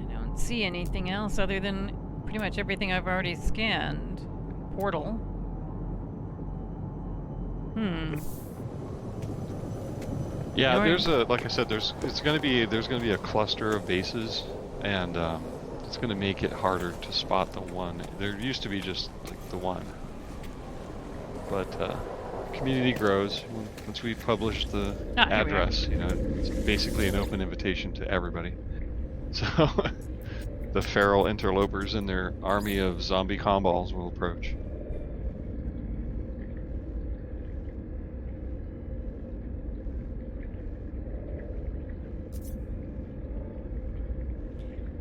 I don't see anything else other than pretty much everything I've already scanned. Portal. Yeah, there's like I said, there's gonna be a cluster of bases, and it's going to make it harder to spot the one. There used to be just like the one, but community grows once we publish the Here we are. address. You know, it's basically an open invitation to everybody. So the feral interlopers and their army of zombie comballs will approach.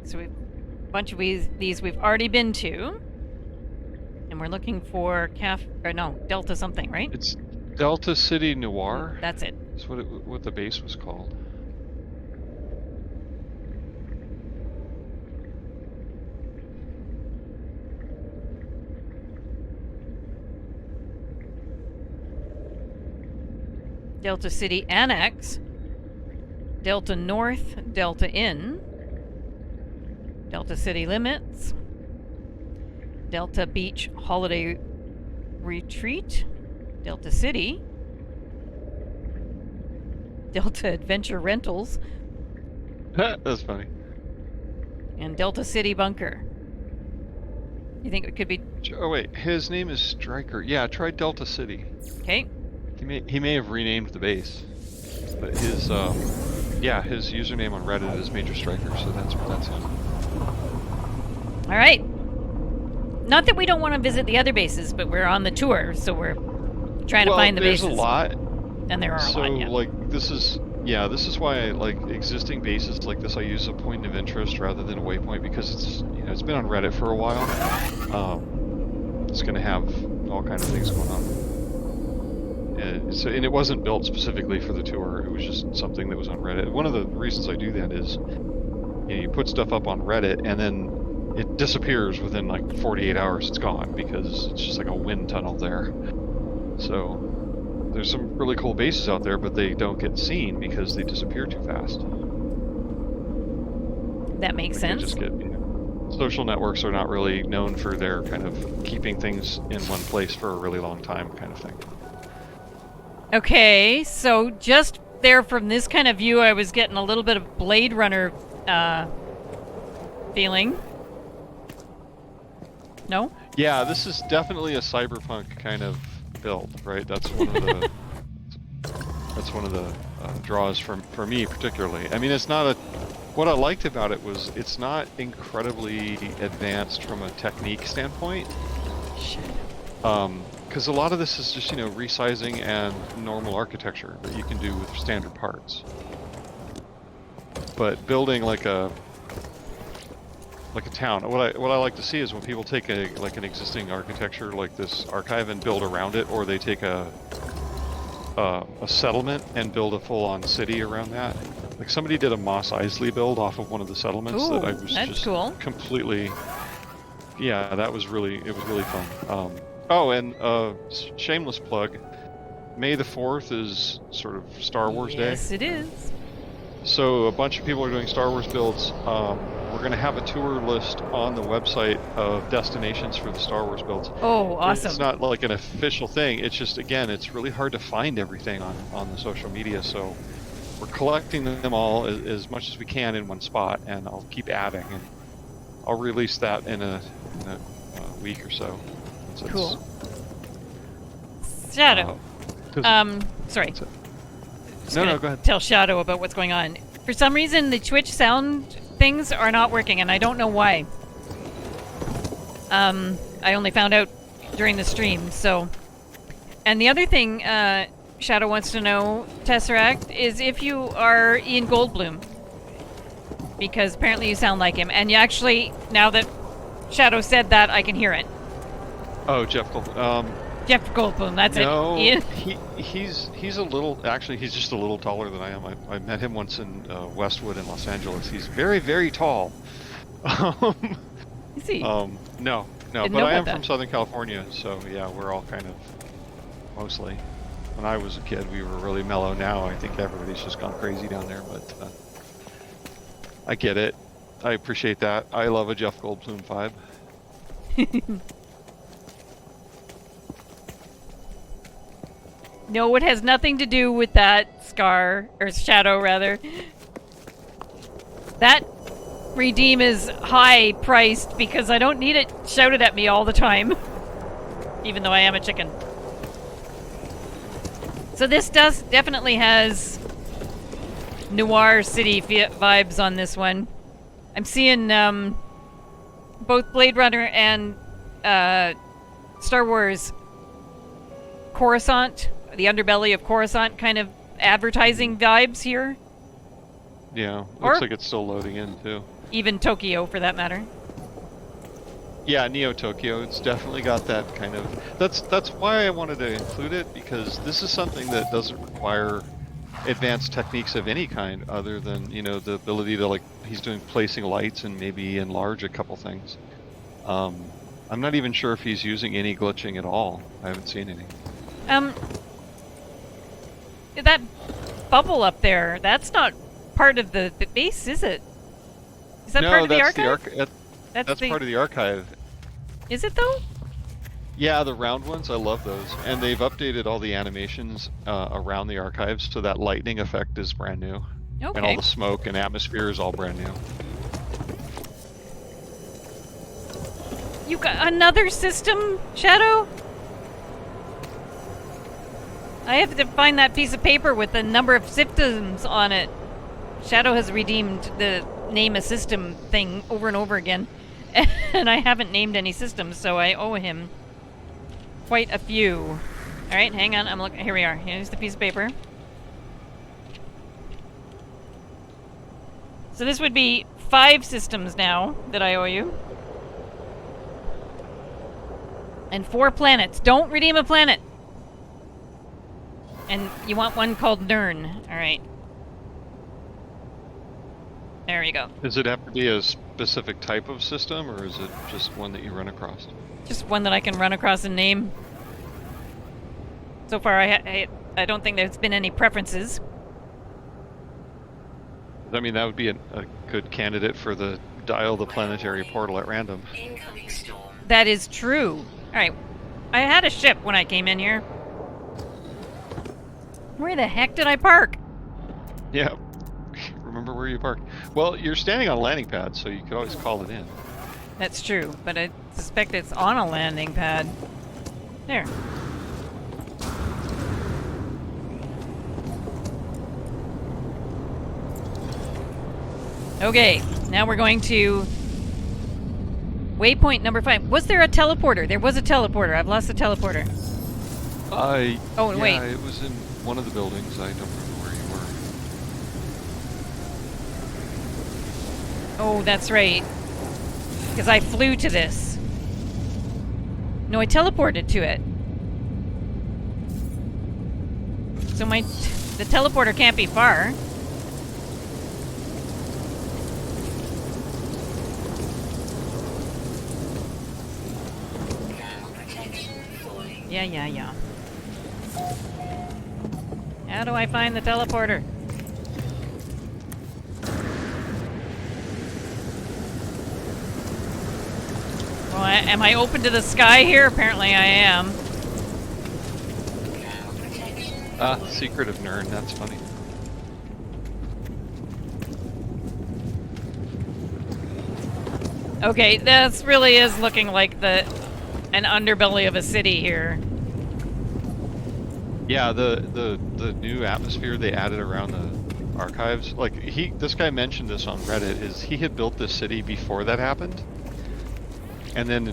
So we've a bunch of these we've already been to, and we're looking for Delta something, right? It's Delta City Noir. That's it. That's what the base was called. Delta City Annex, Delta North, Delta Inn, Delta City Limits, Delta Beach Holiday Retreat, Delta City, Delta Adventure Rentals, That's funny. and Delta City Bunker. You think it could be... Oh wait, his name is Stryker. Yeah, try Delta City. Okay. He may have renamed the base, but his his username on Reddit is Major Striker, so that's him. All right. Not that we don't want to visit the other bases, but we're on the tour, so we're trying to find the bases. There's a lot. And there are a lot, yeah. So like this is why I like existing bases like this. I use a point of interest rather than a waypoint because it's been on Reddit for a while. It's going to have all kinds of things going on. And it wasn't built specifically for the tour. It was just something that was on Reddit. One of the reasons I do that is you put stuff up on Reddit and then it disappears within like 48 hours. It's gone because it's just like a wind tunnel there. So there's some really cool bases out there, but they don't get seen because they disappear too fast. That makes sense. Just get, social networks are not really known for their kind of keeping things in one place for a really long time kind of thing. Okay, so just there from this kind of view, I was getting a little bit of Blade Runner feeling. No? Yeah, this is definitely a cyberpunk kind of build, right? That's one of the draws for me particularly. I mean, it's not a. What I liked about it was it's not incredibly advanced from a technique standpoint. Because a lot of this is just, resizing and normal architecture that you can do with standard parts. But building like a town, what I like to see is when people take an existing architecture like this archive and build around it, or they take a settlement and build a full-on city around that. Like somebody did a Mos Eisley build off of one of the settlements that I was just cool. Completely. Yeah, it was really fun. Oh, and shameless plug, May the 4th is sort of Star Wars Day. Yes, it is. So a bunch of people are doing Star Wars builds. We're going to have a tour list on the website of destinations for the Star Wars builds. Oh, awesome. It's not like an official thing. It's just, again, it's really hard to find everything on the social media. So we're collecting them all as much as we can in one spot, and I'll keep adding. And I'll release that in a week or so. So cool. Shadow. Sorry. No, go ahead. Tell Shadow about what's going on. For some reason, the Twitch sound things are not working, and I don't know why. I only found out during the stream, so... And the other thing Shadow wants to know, Tesseract, is if you are Ian Goldblum. Because apparently you sound like him. And you actually, now that Shadow said that, I can hear it. Oh, Jeff Goldblum. Jeff Goldblum, that's no, it. Ian? He's a little, actually he's just a little taller than I am. I met him once in Westwood in Los Angeles. He's very, very tall. Is he? No, Didn't but know I am about that. from Southern California, so yeah, we're all kind of, mostly. When I was a kid, we were really mellow. Now I think everybody's just gone crazy down there, but I get it. I appreciate that. I love a Jeff Goldblum vibe. No, it has nothing to do with that Scar, or Shadow rather. That redeem is high priced because I don't need it shouted at me all the time. Even though I am a chicken. So this definitely has Noir City vibes on this one. I'm seeing both Blade Runner and Star Wars Coruscant, the underbelly of Coruscant kind of advertising vibes here. Yeah, Or- looks like it's still loading in too. Even Tokyo, for that matter. Yeah, Neo Tokyo. It's definitely got that kind of. That's why I wanted to include it, because this is something that doesn't require advanced techniques of any kind, other than the ability to, like, he's doing placing lights and maybe enlarge a couple things. I'm not even sure if he's using any glitching at all. I haven't seen any. That bubble up there, that's not part of the base, is it? Is that No, part of the that's archive? That's part of the archive. Is it though? Yeah, the round ones, I love those. And they've updated all the animations around the archives, so that lightning effect is brand new. Okay. And all the smoke and atmosphere is all brand new. You got another system, Shadow? I have to find that piece of paper with the number of systems on it. Shadow has redeemed the name a system thing over and over again. And I haven't named any systems, so I owe him quite a few. Alright, hang on, I'm looking. Here we are. Here's the piece of paper. So this would be 5 systems now that I owe you. And 4 planets. Don't redeem a planet! And you want one called Nern. Alright. There we go. Does it have to be a specific type of system, or is it just one that you run across? Just one that I can run across and name. So far, I don't think there's been any preferences. I mean, that would be a good candidate for the dial the planetary portal at random. Incoming storm. That is true. Alright. I had a ship when I came in here. Where the heck did I park? Yeah. Remember where you parked. Well, you're standing on a landing pad, so you could always call it in. That's true, but I suspect it's on a landing pad. There. Okay, now we're going to waypoint number 5. Was there a teleporter? There was a teleporter. I've lost the teleporter. Oh, wait. Yeah, it was in one of the buildings. I don't remember where you were. Oh, that's right. Because I flew to this. No, I teleported to it. So the teleporter can't be far. Thermal protection falling. Yeah. How do I find the teleporter? Well, am I open to the sky here? Apparently I am. Thermal protection. Secret of Nern. That's funny. Okay, this really is looking like an underbelly of a city here. Yeah, the new atmosphere they added around the archives. Like this guy mentioned this on Reddit. Is he had built this city before that happened, and then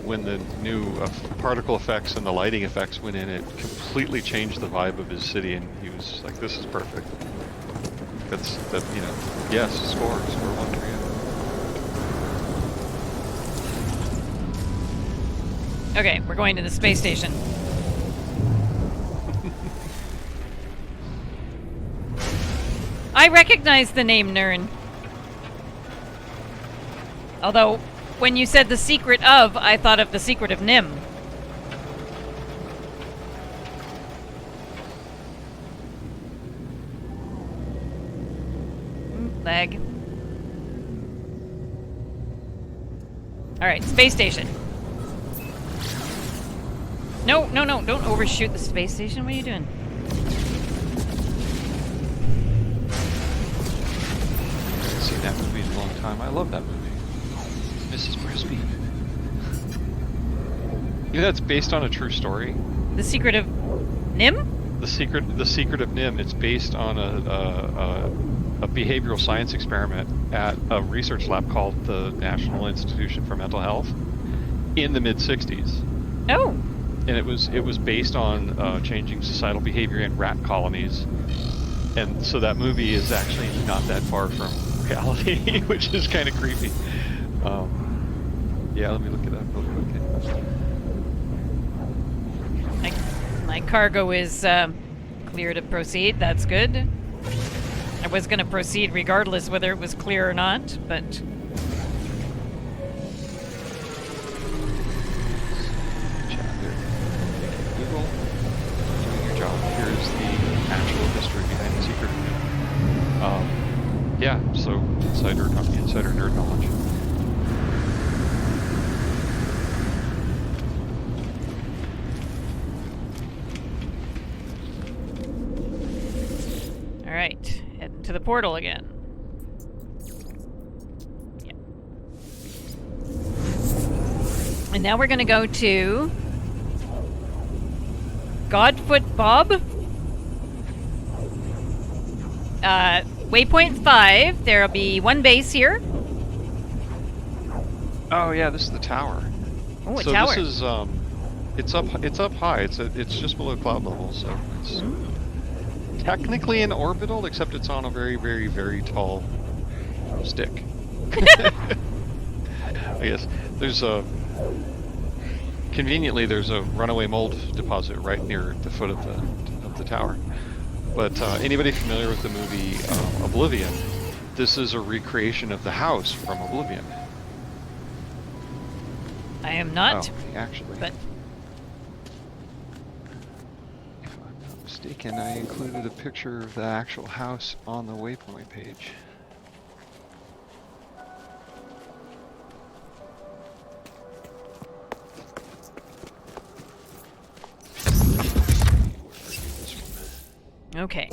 when the new particle effects and the lighting effects went in, it completely changed the vibe of his city, and he was like, "This is perfect." Yes, score 1 for you. Okay, we're going to the space station. I recognize the name Nern. Although, when you said the secret of, I thought of the secret of Nim. Lag. Alright, space station. No, don't overshoot the space station. What are you doing? I haven't seen that movie in a long time. time. I love that movie. Mrs. Brisby. You know, that's based on a true story. The Secret of Nim? The Secret of Nim. It's based on a behavioral science experiment at a research lab called the National Institution for Mental Health in the mid-'60s. Oh. And it was based on changing societal behavior in rat colonies. And so that movie is actually not that far from reality, which is kind of creepy. Yeah, let me look it up real quick. My cargo is clear to proceed. That's good. I was going to proceed regardless whether it was clear or not, but... Chat there. Google, doing your job. Here's the actual history behind the Secret of Nim. Yeah, so insider nerd knowledge. All right, heading to the portal again. Yeah. And now we're going to go to Godfoot Bob. Waypoint 5. There'll be one base here. Oh yeah, this is the tower. Oh, a so tower. this is it's up high. It's just below cloud level, so it's technically an orbital, except it's on a very, very, very tall stick. I guess there's conveniently there's a runaway mold deposit right near the foot of the tower. But anybody familiar with the movie Oblivion? This is a recreation of the house from Oblivion. I am not, actually. but If I'm not mistaken, I included a picture of the actual house on the waypoint page. okay.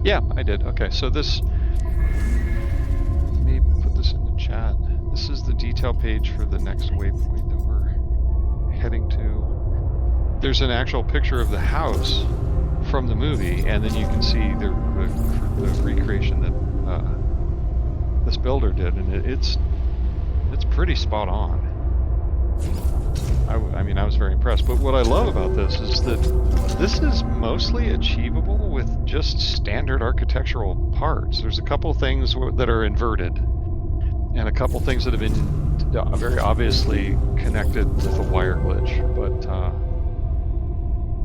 Yeah, I did. Okay, so this... Let me put this in the chat. This is the detail page for the next waypoint that we're heading to. There's an actual picture of the house from the movie, and then you can see the recreation that this builder did, and it's pretty spot on. I mean, I was very impressed. But what I love about this is that this is mostly achievable with just standard architectural parts. There's a couple things that are inverted, and a couple things that have been very obviously connected with a wire glitch. But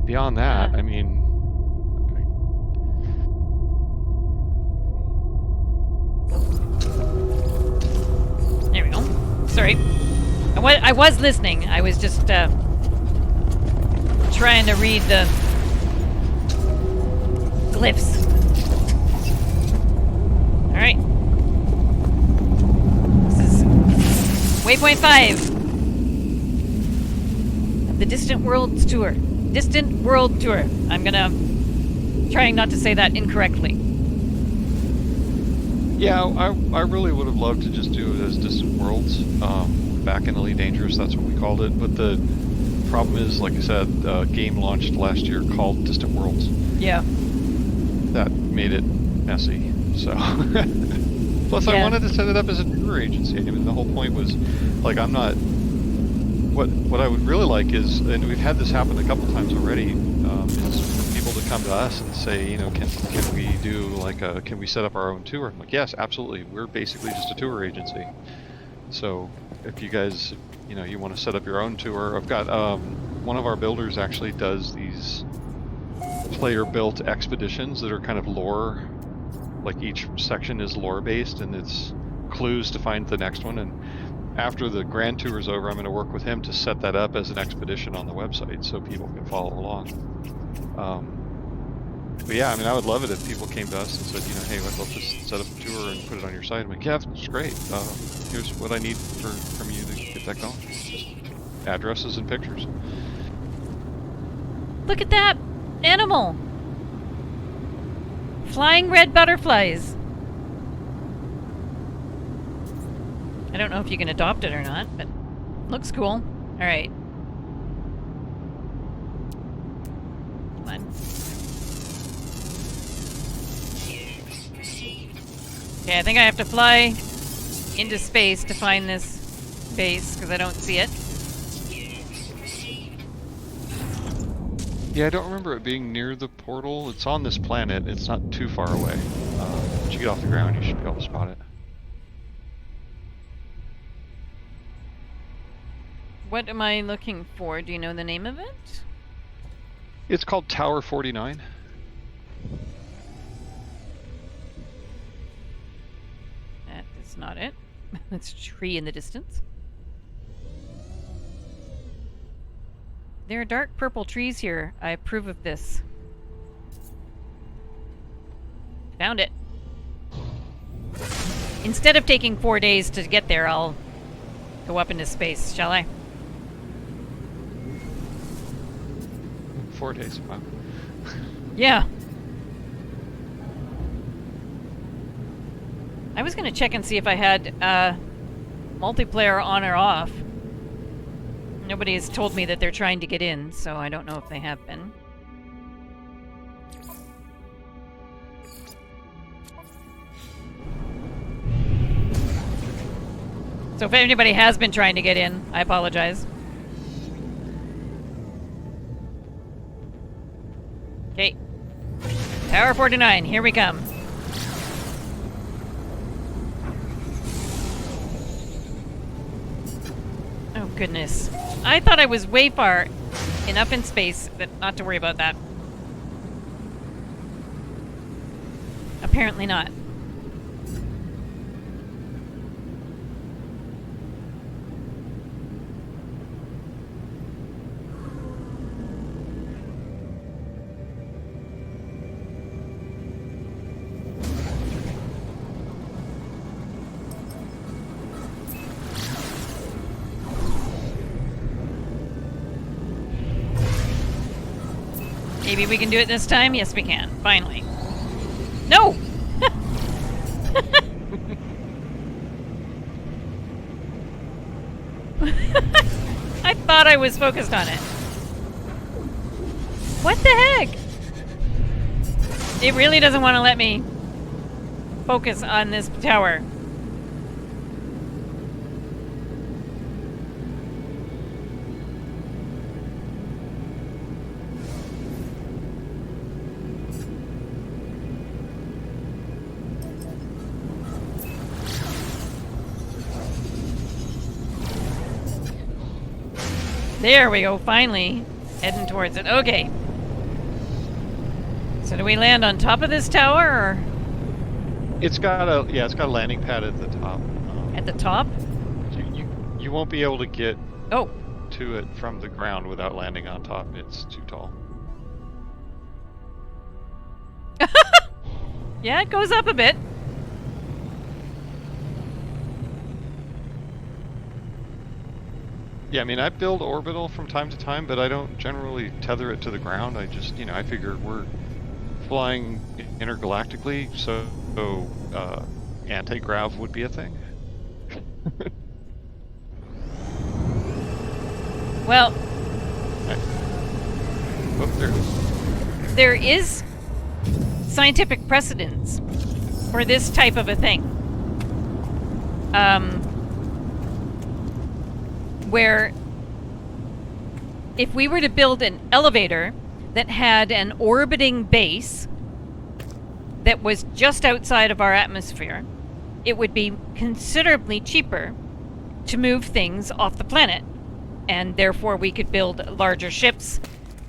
beyond that, I mean... There we go. Sorry. I was listening. I was just trying to read the glyphs. All right. This is Waypoint 5 of the Distant Worlds Tour. Distant World Tour. I'm trying not to say that incorrectly. Yeah, I really would have loved to just do it as Distant Worlds. Back in Elite Dangerous, that's what we called it. But the problem is, like I said, a game launched last year called Distant Worlds. Yeah. That made it messy. So, plus I wanted to set it up as a tour agency. I mean, the whole point was, like, I'm not. What I would really like is, and we've had this happen a couple times already, is for people to come to us and say, you know, can we do like can we set up our own tour? I'm like, yes, absolutely. We're basically just a tour agency. So if you guys, you know, you want to set up your own tour, I've got one of our builders actually does these player-built expeditions that are kind of lore, like each section is lore-based, and it's clues to find the next one. And after the grand tour is over, I'm going to work with him to set that up as an expedition on the website so people can follow along. But yeah, I mean, I would love it if people came to us and said, you know, hey, I'd love to set up a tour and put it on your site. I'm like, yeah, that's great. Here's what I need from you to get that going. Just addresses and pictures. Look at that animal Flying red butterflies. I don't know if you can adopt it or not, but looks cool. All right. Come on. Okay, I think I have to fly into space to find this base because I don't see it. Yeah, I don't remember it being near the portal. It's on this planet. It's not too far away. Once you get off the ground, you should be able to spot it. What am I looking for? Do you know the name of it? It's called Tower 49. That is not it. That's a tree in the distance. There are dark purple trees here. I approve of this. Found it. Instead of taking 4 days to get there, I'll go up into space, shall I? 4 days. Wow. Yeah. I was going to check and see if I had multiplayer on or off. Nobody has told me that they're trying to get in, so I don't know if they have been. So if anybody has been trying to get in, I apologize. Okay. Tower 49, here we come. Oh, goodness. I thought I was way far enough in space that not to worry about that. Apparently not. Maybe we can do it this time? Yes, we can. Finally. No! I thought I was focused on it. What the heck? It really doesn't want to let me focus on this tower. There we go, finally. Heading towards it. Okay. So do we land on top of this tower, or? It's got a landing pad at the top. At the top? You won't be able to get Oh. to it from the ground without landing on top. It's too tall. Yeah, it goes up a bit. Yeah, I mean, I build orbital from time to time, but I don't generally tether it to the ground. I just, I figure we're flying intergalactically, so anti-grav would be a thing. Well, Oh, there it is. there is scientific precedence for this type of a thing. Where if we were to build an elevator that had an orbiting base that was just outside of our atmosphere, it would be considerably cheaper to move things off the planet. And therefore we could build larger ships,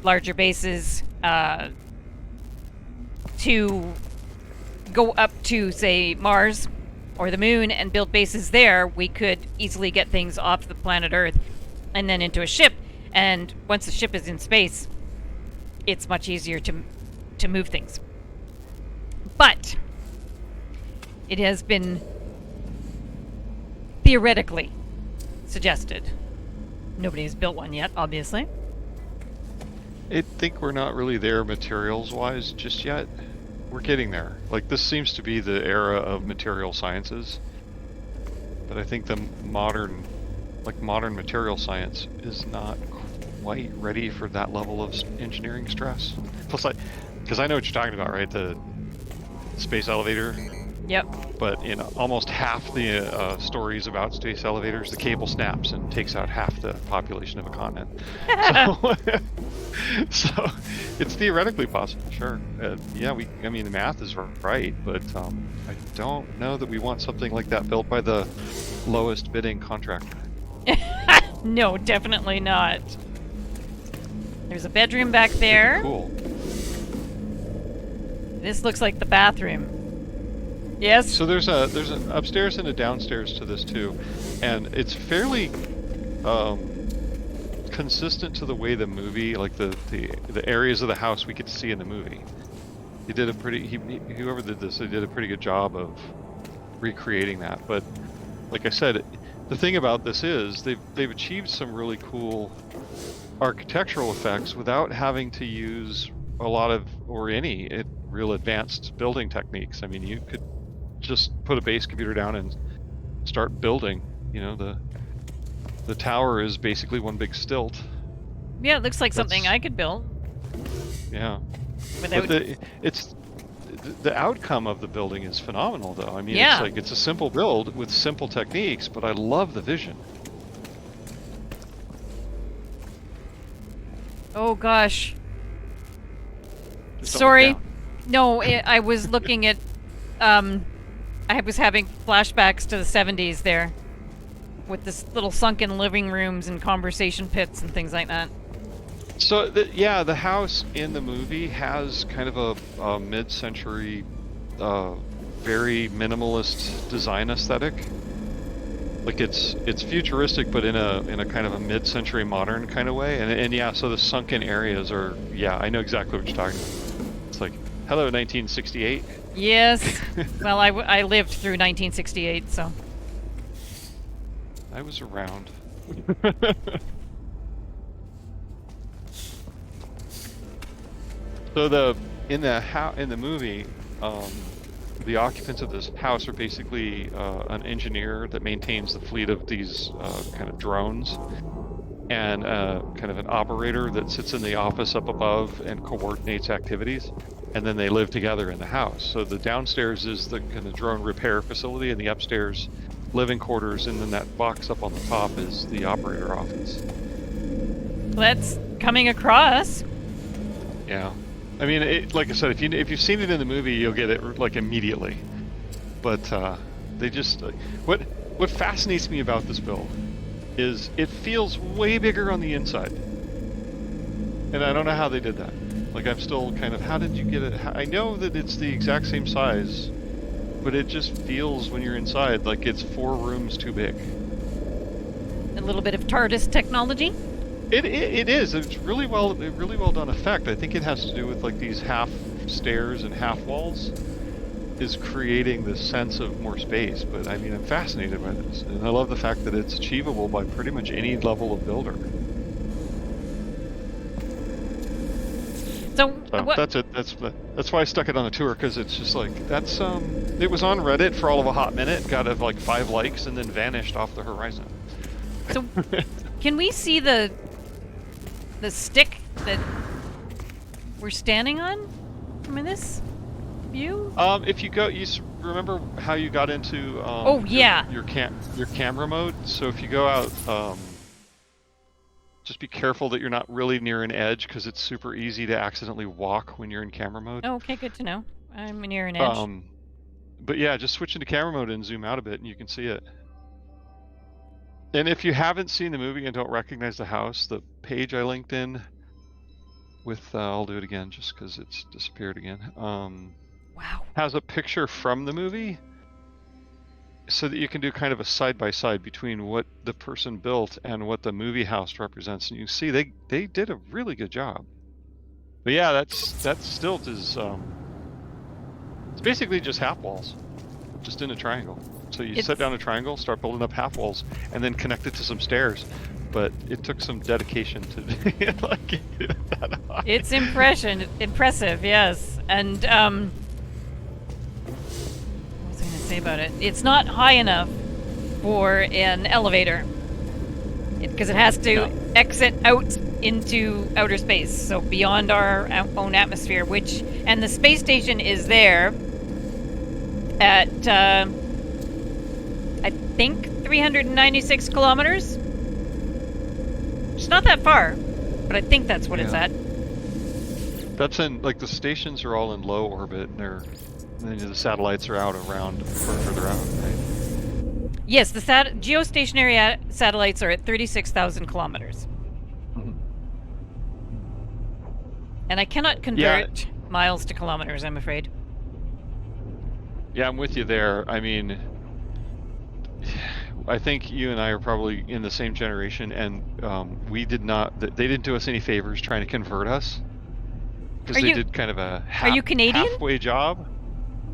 larger bases, to go up to, say, Mars or the moon and build bases there. We could easily get things off the planet Earth and then into a ship. And once the ship is in space, it's much easier to move things. But it has been theoretically suggested. Nobody has built one yet, obviously. I think we're not really there materials-wise just yet. we're getting there. Like, this seems to be the era of material sciences, but I think the modern material science is not quite ready for that level of engineering stress. Plus, because I know what you're talking about, right? The space elevator. Yep. But in almost half the stories about space elevators, the cable snaps and takes out half the population of a continent. So it's theoretically possible, sure. Yeah, I mean, the math is right, but I don't know that we want something like that built by the lowest bidding contractor. No, definitely not. There's a bedroom back there. Cool. This looks like the bathroom. Yes. So there's an upstairs and a downstairs to this too, and it's fairly consistent to the way the movie, like the areas of the house we get to see in the movie. He did whoever did this, they did a pretty good job of recreating that. But like I said, the thing about this is they've achieved some really cool architectural effects without having to use a lot of or any real advanced building techniques. I mean, you could just put a base computer down and start building. You know, the tower is basically one big stilt. Yeah, it looks like something I could build. Yeah. Without... But the outcome of the building is phenomenal, though. I mean, yeah. It's a simple build with simple techniques, but I love the vision. Oh gosh. Just don't Sorry. look down. No, I was looking at. I was having flashbacks to the 70s there, with this little sunken living rooms and conversation pits and things like that. So, the house in the movie has kind of a mid-century, very minimalist design aesthetic. Like it's futuristic, but in a kind of a mid-century modern kind of way. And yeah, so the sunken areas are, yeah, I know exactly what you're talking about. It's like, hello, 1968. Yes. Well, I lived through 1968, so. I was around. So in the movie, the occupants of this house are basically an engineer that maintains the fleet of these kind of drones, and kind of an operator that sits in the office up above and coordinates activities, and then they live together in the house. So the downstairs is the kind of drone repair facility, and the upstairs living quarters, and then that box up on the top is the operator office. That's coming across. Yeah. I mean, like I said, if you've seen it in the movie, you'll get it like immediately. But they just what fascinates me about this build is it feels way bigger on the inside, and I don't know how they did that. Like, I'm still kind of, how did you get it? I know that it's the exact same size, but it just feels when you're inside like it's 4 rooms too big. A little bit of TARDIS technology. It is. It's really well done effect. I think it has to do with like these half stairs and half walls is creating this sense of more space. But I mean, I'm fascinated by this, and I love the fact that it's achievable by pretty much any level of builder. So that's it. That's why I stuck it on the tour, because it's just like that's it was on Reddit for all of a hot minute, got like 5 likes, and then vanished off the horizon. So can we see the stick that we're standing on from this view? If you go, remember how you got into your camera mode. So if you go out, just be careful that you're not really near an edge, because it's super easy to accidentally walk when you're in camera mode. Oh, okay, good to know. I'm near an edge. But yeah, just switch into camera mode and zoom out a bit, and you can see it. And if you haven't seen the movie and don't recognize the house, the page I linked in with, I'll do it again just because it's disappeared again, wow, has a picture from the movie so that you can do kind of a side-by-side between what the person built and what the movie house represents. And you see they did a really good job. But yeah, that stilt is, it's basically just half walls, just in a triangle. So you set down a triangle, start building up half walls, and then connect it to some stairs. But it took some dedication to like get it that high. It's impressive, yes. And say about it? It's not high enough for an elevator. Because it has to exit out into outer space, so beyond our own atmosphere, and the space station is there at, I think, 396 kilometers. It's not that far, but I think that's what it's at. That's in, like, the stations are all in low orbit, and the satellites are out around, further out, right? Yes, the geostationary satellites are at 36,000 kilometers. And I cannot convert miles to kilometers, I'm afraid. Yeah, I'm with you there. I mean, I think you and I are probably in the same generation, and they didn't do us any favors trying to convert us. Because they did kind of a Are you Canadian? halfway job.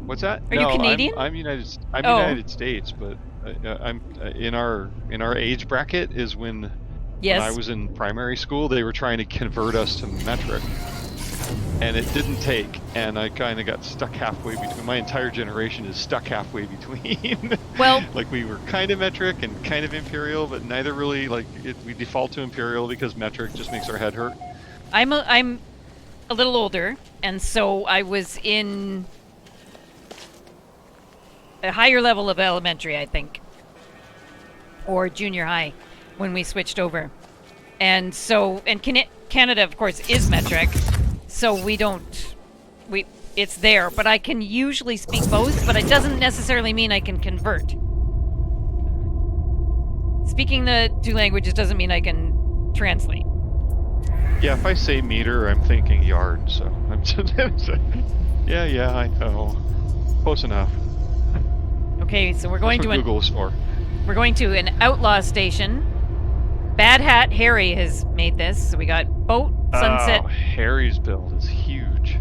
What's that? Are you Canadian? I'm United States, but I'm in our age bracket is when I was in primary school. They were trying to convert us to metric, and it didn't take. And I kind of got stuck halfway between. My entire generation is stuck halfway between. Well, like we were kind of metric and kind of imperial, but neither really. We default to imperial because metric just makes our head hurt. I'm a little older, and so I was in a higher level of elementary, I think, or junior high when we switched over. And so, Canada, of course, is metric, so it's there, but I can usually speak both, but it doesn't necessarily mean I can convert. Speaking the two languages doesn't mean I can translate. Yeah, if I say meter, I'm thinking yard, so I'm yeah, I know. Close enough. Okay, so we're going to Google's for. We're going to an outlaw station. Bad Hat Harry has made this. So we got boat, sunset. Oh, Harry's build is huge.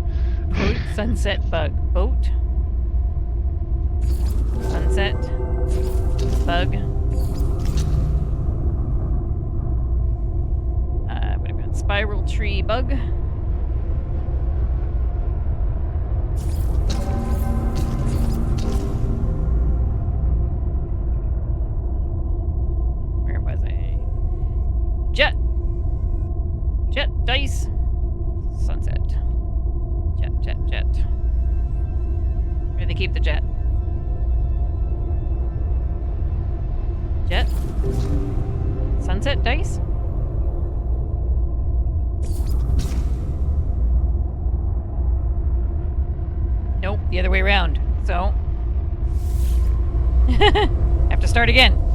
Boat, sunset, bug. Boat. Sunset. Bug. What have we got? Spiral tree bug. Jet dice. Sunset. Jet. Where do they keep the jet? Jet. Sunset dice? Nope, the other way around. So have to start again.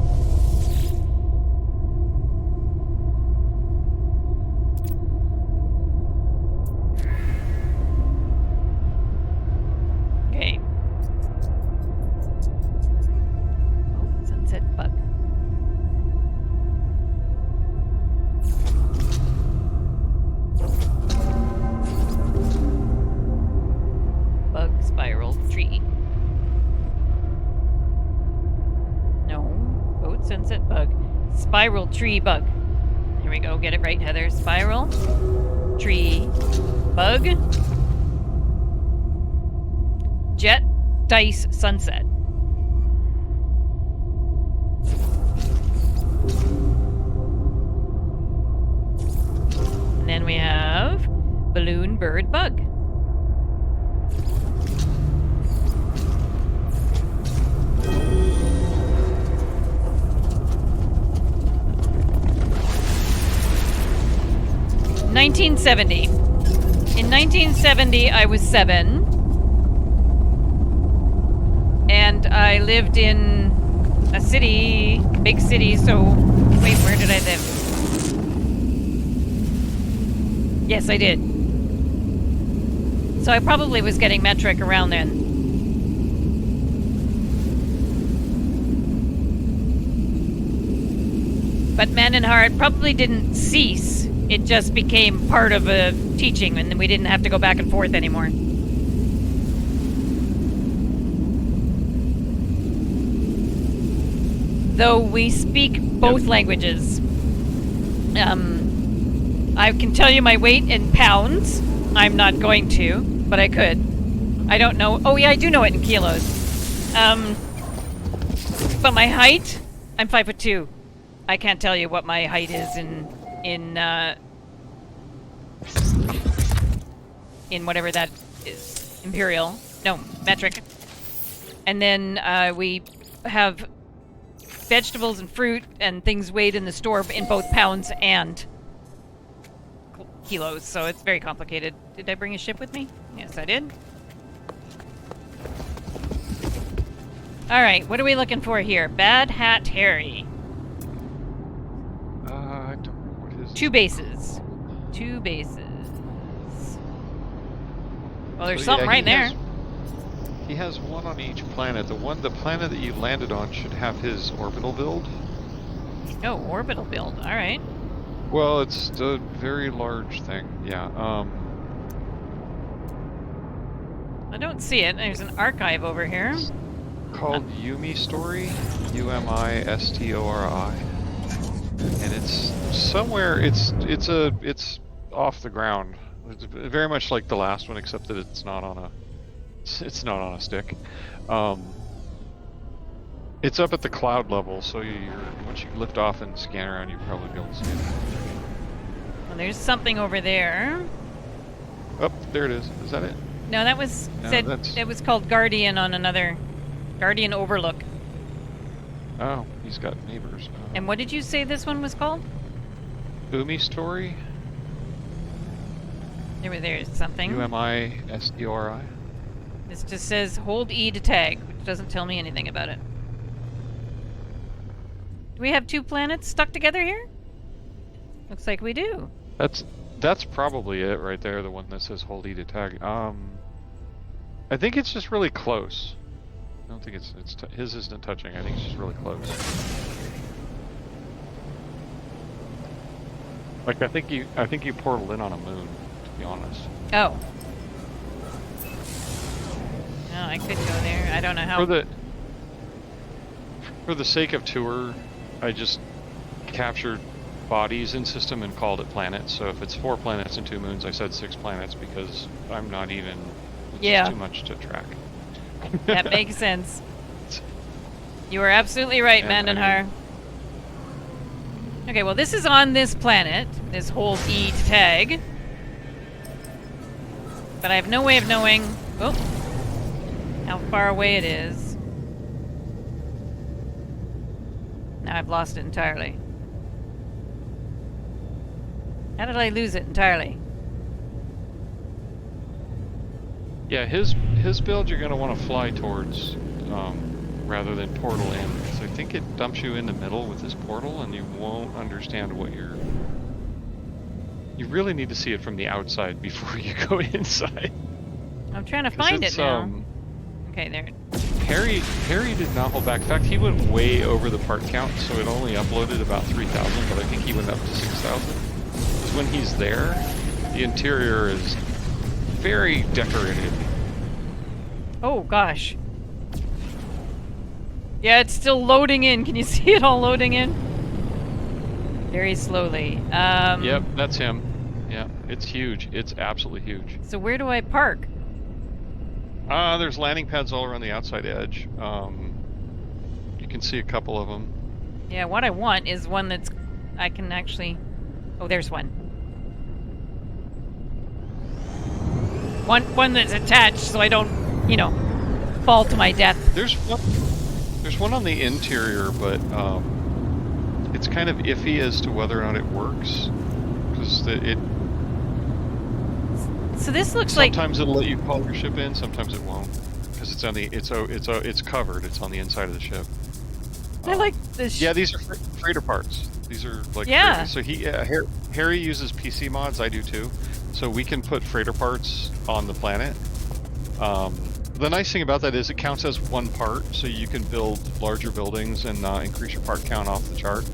Spiral tree bug. Here we go. Get it right, Heather. Spiral tree bug. Jet dice sunset. And then we have balloon bird bug. In 1970, I was 7, and I lived in a city, big city, so, wait, where did I live? Yes, I did. So I probably was getting metric around then. But Man and Heart probably didn't cease. It just became part of a teaching, and we didn't have to go back and forth anymore. Though we speak both languages. I can tell you my weight in pounds. I'm not going to, but I could. I don't know. Oh yeah, I do know it in kilos. But my height? I'm 5'2". I can't tell you what my height is in whatever that is. Imperial. No, metric. And then we have vegetables and fruit and things weighed in the store in both pounds and kilos, so it's very complicated. Did I bring a ship with me? Yes, I did. Alright, what are we looking for here? Bad Hat Harry. I don't know what his... 2 bases. 2 bases. Well, there's So, something yeah, right there. He has one on each planet. The planet that you landed on should have his orbital build. Oh, orbital build. Alright. Well, it's a very large thing. Yeah. I don't see it. There's an archive over here. Called Yumi Story. UMISTORI. And it's somewhere. It's off the ground. It's very much like the last one, except that it's not on a stick. It's up at the cloud level, so once you lift off and scan around, you'll probably be able to see it. Well, there's something over there. Oh, there it is. Is that it? No, that was No, said. that's- It was called Guardian on another. Guardian Overlook. Oh, he's got neighbors. And what did you say this one was called? Yumi Story. There's something. UMISTORI. This just says hold E to tag, which doesn't tell me anything about it. Do we have 2 planets stuck together here? Looks like we do. That's probably it right there. The one that says hold E to tag. I think it's just really close. I don't think his isn't touching. I think it's just really close. Like I think you portal in on a moon, to be honest. Oh. No, I could go there. I don't know how. For the sake of tour, I just captured bodies in system and called it planets. So if it's 4 planets and 2 moons, I said 6 planets because I'm not even. It's Yeah. too much to track. That makes sense. You are absolutely right, And Mandenhar. Okay, well, this is on this planet. This hold E to tag. But I have no way of knowing how far away it is. Now I've lost it entirely. How did I lose it entirely? Yeah, his build you're going to want to fly towards rather than portal in. So I think it dumps you in the middle with this portal and you won't understand what you're... You really need to see it from the outside before you go inside. I'm trying to find it now. Okay, there. Harry did not hold back. In fact, he went way over the part count, so it only uploaded about 3,000, but I think he went up to 6,000. Because when he's there, the interior is very decorated. Oh, gosh. Yeah, it's still loading in. Can you see it all loading in? Very slowly. Yep, that's him. Yeah, it's huge. It's absolutely huge. So where do I park? There's landing pads all around the outside edge. You can see a couple of them. Yeah, what I want is one that's... I can actually... Oh, there's one. One that's attached so I don't, fall to my death. There's one on the interior, but it's kind of iffy as to whether or not it works. Because So this looks like... sometimes it'll let you call your ship in, sometimes it won't. Because it's on the it's covered. It's on the inside of the ship. I like this... Yeah, these are freighter parts. These are like... Yeah. So Harry uses PC mods, I do too. So we can put freighter parts on the planet. The nice thing about that is it counts as one part, so you can build larger buildings and increase your part count off the chart.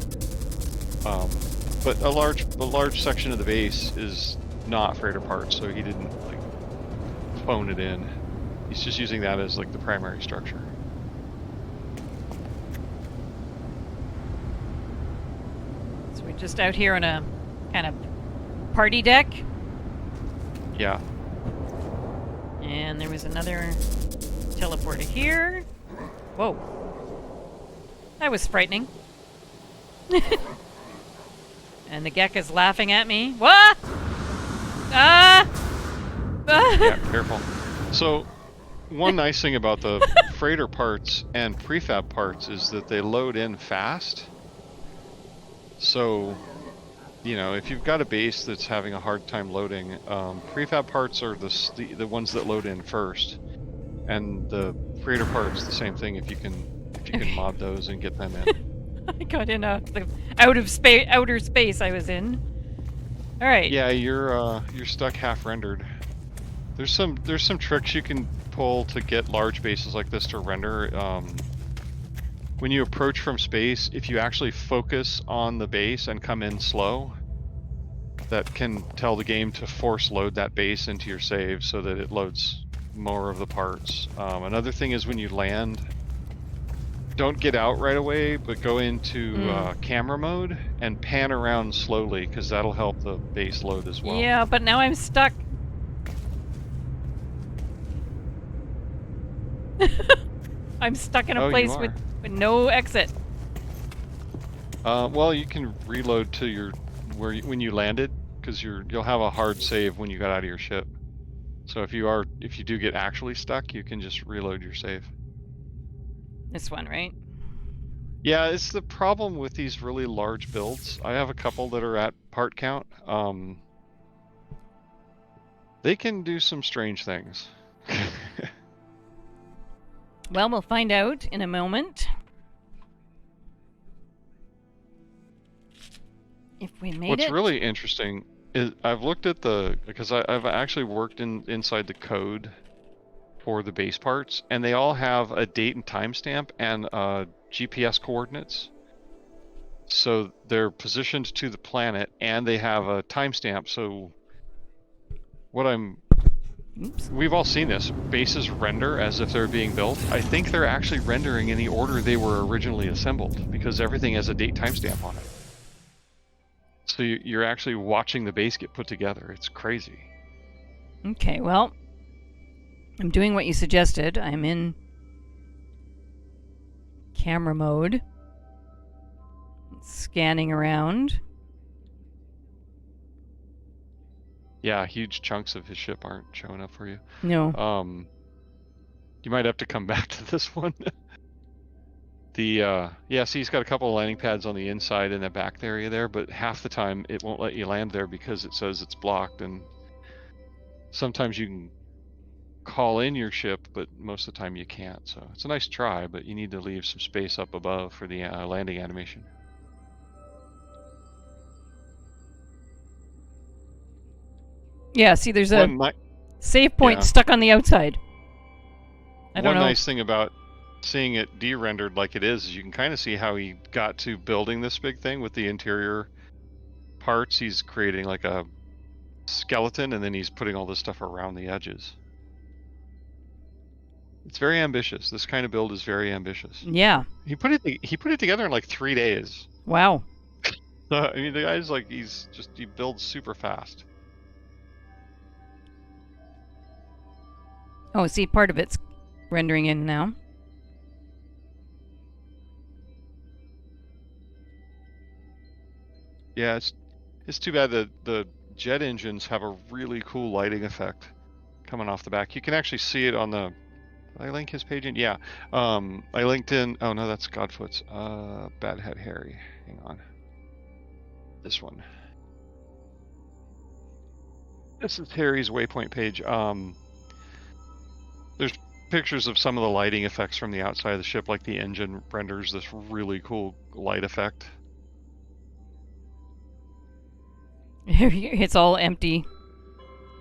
But a large section of the base is not freighter parts, so he didn't phone it in. He's just using that as the primary structure. So we're just out here on a kind of party deck. Yeah. And there was another teleporter here. Whoa. That was frightening. And the Gek is laughing at me. What? Ah! Yeah, careful. So, one nice thing about the freighter parts and prefab parts is that they load in fast. So, you know, if you've got a base that's having a hard time loading, prefab parts are the ones that load in first, and the freighter parts the same thing. If you can mod those and get them in. I got in the outer space I was in. All right. Yeah, you're stuck half rendered. There's some tricks you can pull to get large bases like this to render. When you approach from space, if you actually focus on the base and come in slow, that can tell the game to force load that base into your save so that it loads more of the parts. Another thing is when you land, don't get out right away, but go into camera mode and pan around slowly, because that'll help the base load as well. Yeah, but now I'm stuck. I'm stuck in a place with no exit. Well, you can reload to your when you landed, because you'll have a hard save when you got out of your ship. So if you do get actually stuck, you can just reload your save. This one, right? Yeah, it's the problem with these really large builds. I have a couple that are at part count. They can do some strange things. Well, we'll find out in a moment. If we made What's it. really interesting is I've looked at because I've actually worked inside the code for the base parts, and they all have a date and timestamp and GPS coordinates. So they're positioned to the planet, and they have a timestamp. So we've all seen this. Bases render as if they're being built. I think they're actually rendering in the order they were originally assembled, because everything has a date timestamp on it. So you're actually watching the base get put together. It's crazy. Okay, well, I'm doing what you suggested. I'm in camera mode. Scanning around. Yeah, huge chunks of his ship aren't showing up for you. No. You might have to come back to this one. Yeah, see, he's got a couple of landing pads on the inside and the back area there, but half the time it won't let you land there because it says it's blocked, and sometimes you can call in your ship, but most of the time you can't. So it's a nice try, but you need to leave some space up above for the landing animation. Yeah, see, there's a save point stuck on the outside. I don't know. One nice thing about seeing it de-rendered like it is you can kind of see how he got to building this big thing with the interior parts. He's creating like a skeleton, and then he's putting all this stuff around the edges. It's very ambitious. This kind of build is very ambitious. Yeah. He put it together in like 3 days. Wow. I mean, the guy's like, he builds super fast. Oh, see, part of it's rendering in now. Yeah, it's too bad that the jet engines have a really cool lighting effect coming off the back. You can actually see it on the. Did I link his page in? Yeah. I linked in. Oh no, that's Godfoot's. Bad Head Harry. Hang on. This one. This is Harry's Waypoint page. There's pictures of some of the lighting effects from the outside of the ship, like the engine renders this really cool light effect. It's all empty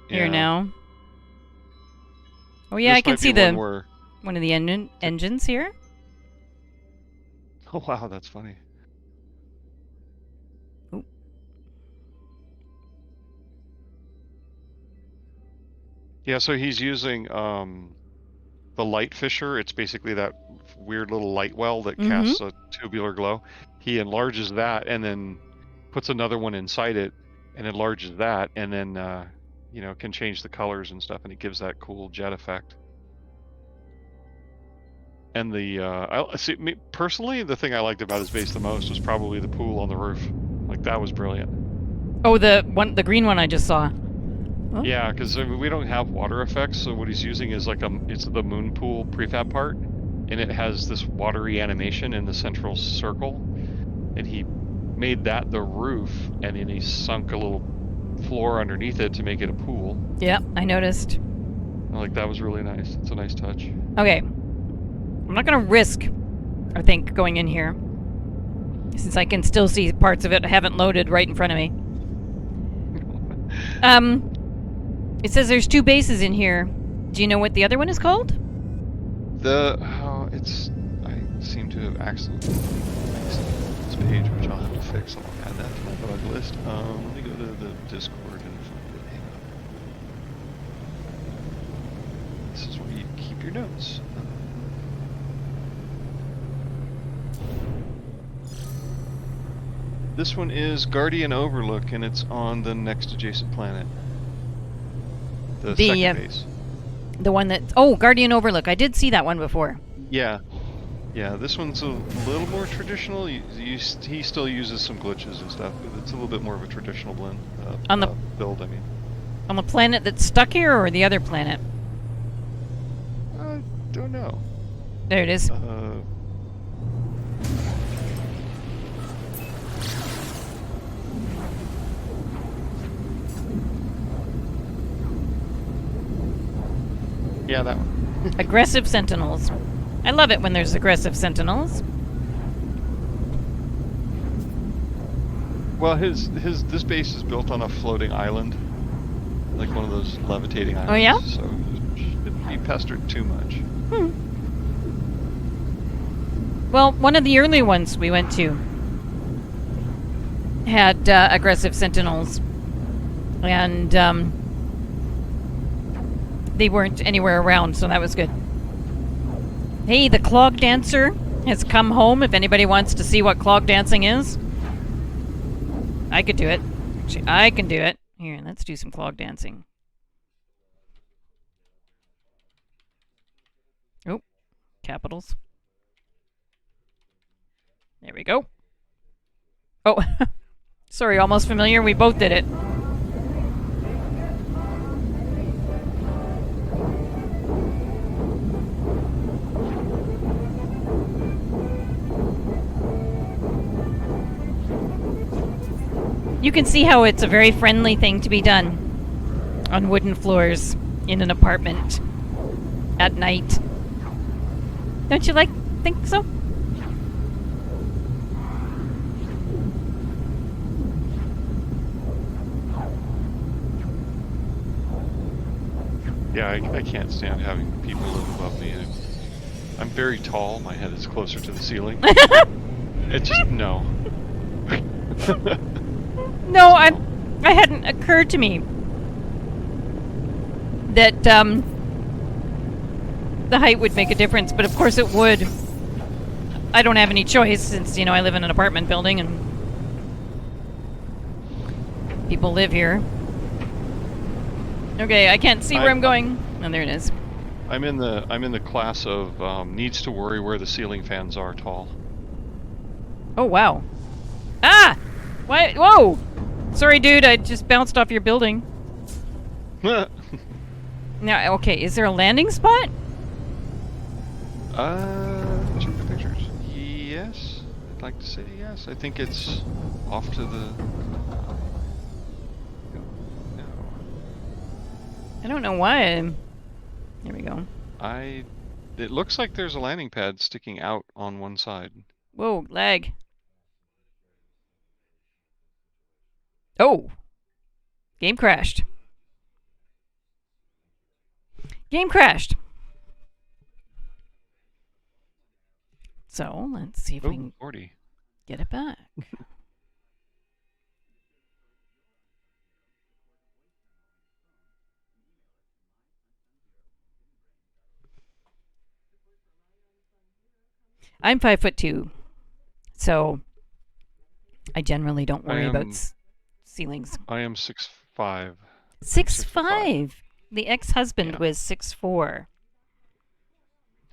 here now. Oh yeah, I can see one of the engines here. Oh wow, that's funny. Ooh. Yeah, so he's using the light fisher. It's basically that weird little light well that casts a tubular glow. He enlarges that and then puts another one inside it and enlarges that, and then can change the colors and stuff, and it gives that cool jet effect. And the I see. Me, personally, the thing I liked about his base the most was probably the pool on the roof. Like that was brilliant. Oh, the green one I just saw. Oh. Yeah, because we don't have water effects, so what he's using is like it's the moon pool prefab part, and it has this watery animation in the central circle, and he made that the roof, and then he sunk a little floor underneath it to make it a pool. Yeah, I noticed. Like that was really nice. It's a nice touch. Okay. I'm not gonna risk, I think, going in here, since I can still see parts of it I haven't loaded right in front of me. It says there's 2 bases in here. Do you know what the other one is called? I seem to have accidentally exited this page, which I'll have to fix. I'll add that to my bug list. Let me go to the Discord and find it. Hang on. This is where you keep your notes. This one is Guardian Overlook, and it's on the next adjacent planet. The second base. The one that... Oh, Guardian Overlook. I did see that one before. Yeah. Yeah, this one's a little more traditional. He still uses some glitches and stuff, but it's a little bit more of a traditional blend. On the build, I mean. On the planet that's stuck here, or the other planet? I don't know. There it is. Yeah, that one. Aggressive Sentinels. I love it when there's aggressive Sentinels. Well, this base is built on a floating island, like one of those levitating islands. Oh yeah? So it shouldn't be pestered too much. Well, one of the early ones we went to had aggressive Sentinels, and they weren't anywhere around, so that was good. Hey, the clog dancer has come home. If anybody wants to see what clog dancing is, I could do it. Actually, I can do it. Here, let's do some clog dancing. Oh, capitals. There we go. Oh, sorry, almost familiar. We both did it. You can see how it's a very friendly thing to be done on wooden floors in an apartment at night. Don't you think so? Yeah, I can't stand having people live above me. I'm very tall. My head is closer to the ceiling. It just no. No, I hadn't occurred to me that the height would make a difference, but of course it would. I don't have any choice since, I live in an apartment building and people live here. Okay, I can't see where I'm going. Oh, there it is. I'm in the class of needs to worry where the ceiling fans are tall. Oh wow. Ah! What? Whoa! Sorry, dude. I just bounced off your building. Now, okay. Is there a landing spot? Check the pictures. Yes, I'd like to say yes. I think it's off to the. No. I don't know why. There we go. It looks like there's a landing pad sticking out on one side. Whoa, lag. Oh! Game crashed. Game crashed. So, let's see if we can 40. get it back. I'm 5'2", so I generally don't worry about ceilings. I am 6'5". 6'5". The ex-husband was 6'4".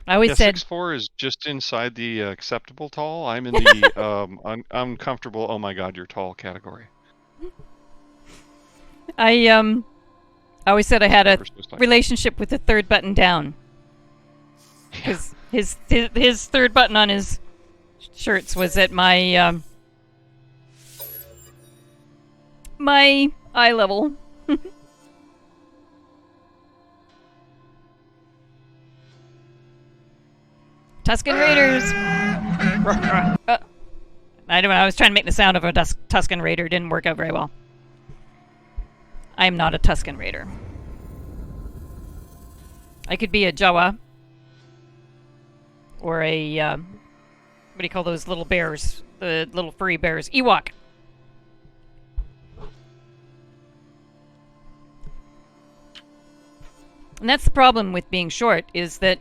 I always Yeah, said 6'4" is just inside the acceptable tall. I'm in the uncomfortable, oh my god, you're tall category. I always said I had a Whatever supposed to- relationship with the third button down. Because his third button on his shirts was at my my eye level. Tusken Raiders. I don't know. I was trying to make the sound of a Tusken Raider. It didn't work out very well. I am not a Tusken Raider. I could be a Jawa. Or a, what do you call those little bears? The little furry bears. Ewok. And that's the problem with being short, is that,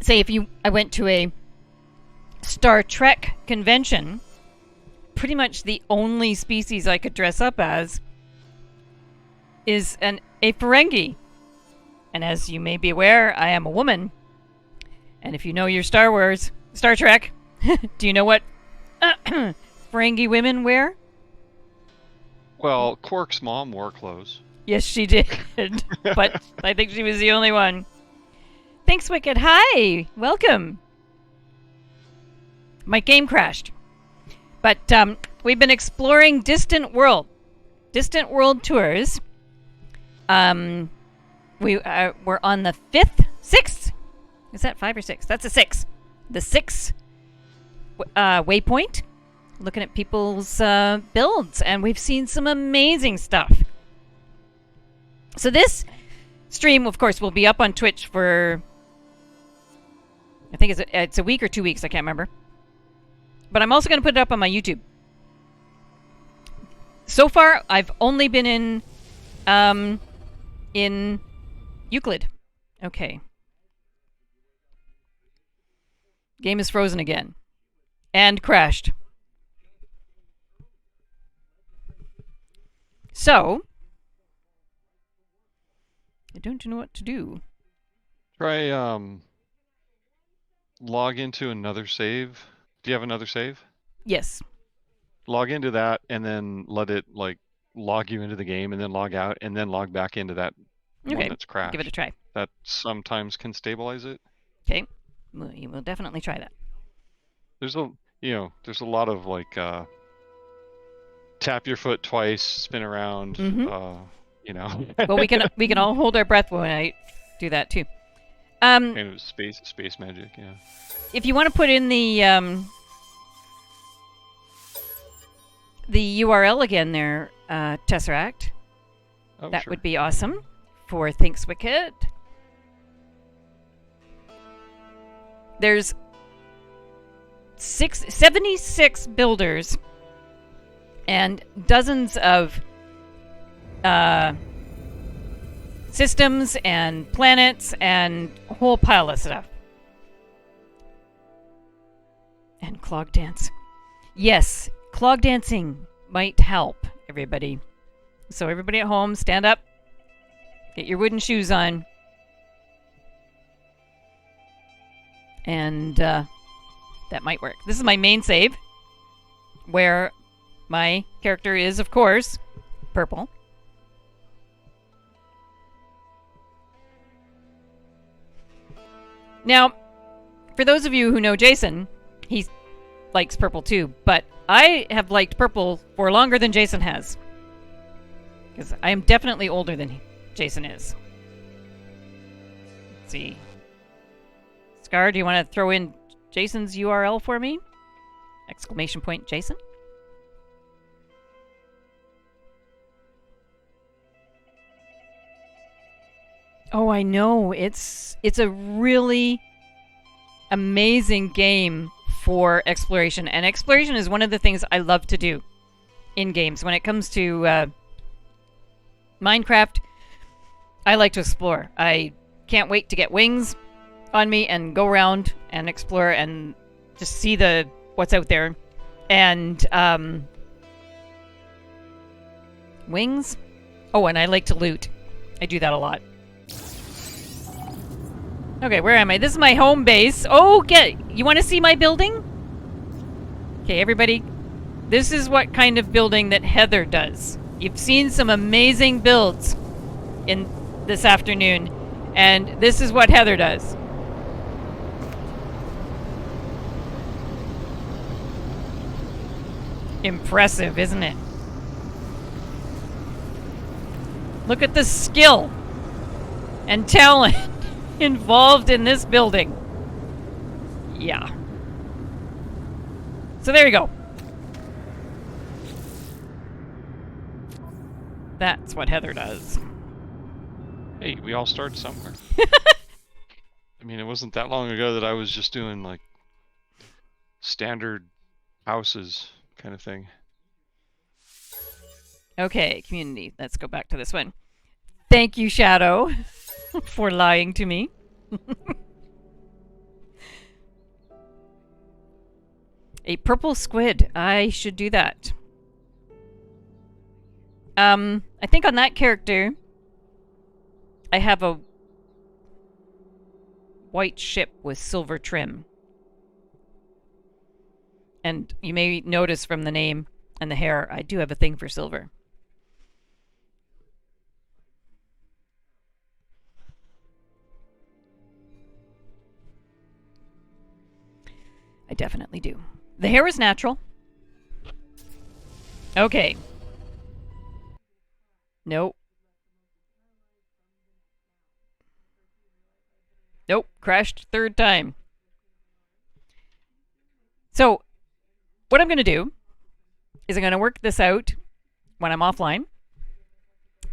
say if I went to a Star Trek convention, pretty much the only species I could dress up as is a Ferengi. And as you may be aware, I am a woman. And if you know your Star Trek, do you know what Ferengi women wear? Well, Quark's mom wore clothes. Yes, she did. But I think she was the only one. Thanks, Wicked. Hi. Welcome. My game crashed. But we've been exploring Distant World tours. We're on the sixth. Is that 5 or 6? That's a 6. The 6th waypoint. Looking at people's builds, and we've seen some amazing stuff. So this stream, of course, will be up on Twitch for, I think it's a week or 2 weeks. I can't remember. But I'm also going to put it up on my YouTube. So far, I've only been in Euclid. Okay. Game is frozen again. And crashed. So, I don't know what to do. Try log into another save. Do you have another save? Yes. Log into that and then let it like log you into the game and then log out and then log back into that one Okay. that's crashed. Give it a try. That sometimes can stabilize it. Okay. We'll definitely try that. There's a lot of like tap your foot twice, spin around, Well, we can all hold our breath when I do that too. kind of space magic, yeah. If you want to put in the URL again there, Tesseract, Oh, that sure. would be awesome for Thinks Wicked. There's 76 builders and dozens of systems and planets and a whole pile of stuff. And clog dance. Yes, clog dancing might help everybody. So everybody at home, stand up. Get your wooden shoes on. And that might work. This is my main save, where my character is, of course, purple. Now, for those of you who know Jason, he likes purple too, but I have liked purple for longer than Jason has. Because I am definitely older than Jason is. Let's see. Scar, do you want to throw in Jason's URL for me? ! Jason? Oh, I know. It's a really amazing game for exploration. And exploration is one of the things I love to do in games. When it comes to Minecraft, I like to explore. I can't wait to get wings on me and go around and explore and just see what's out there. And wings? Oh, and I like to loot. I do that a lot. Okay, where am I? This is my home base. Oh, you want to see my building? Okay, everybody. This is what kind of building that Heather does. You've seen some amazing builds in this afternoon, and this is what Heather does. Impressive, isn't it? Look at the skill and talent involved in this building. Yeah. So there you go. That's what Heather does. Hey, we all started somewhere. I mean, it wasn't that long ago that I was just doing like standard houses kind of thing. Okay, community. Let's go back to this one. Thank you, Shadow, for lying to me. A purple squid. I should do that. I think on that character, I have a white ship with silver trim. And you may notice from the name and the hair, I do have a thing for silver. I definitely do. The hair is natural. Okay. Nope. Nope. Crashed third time. So, what I'm going to do is I'm going to work this out when I'm offline,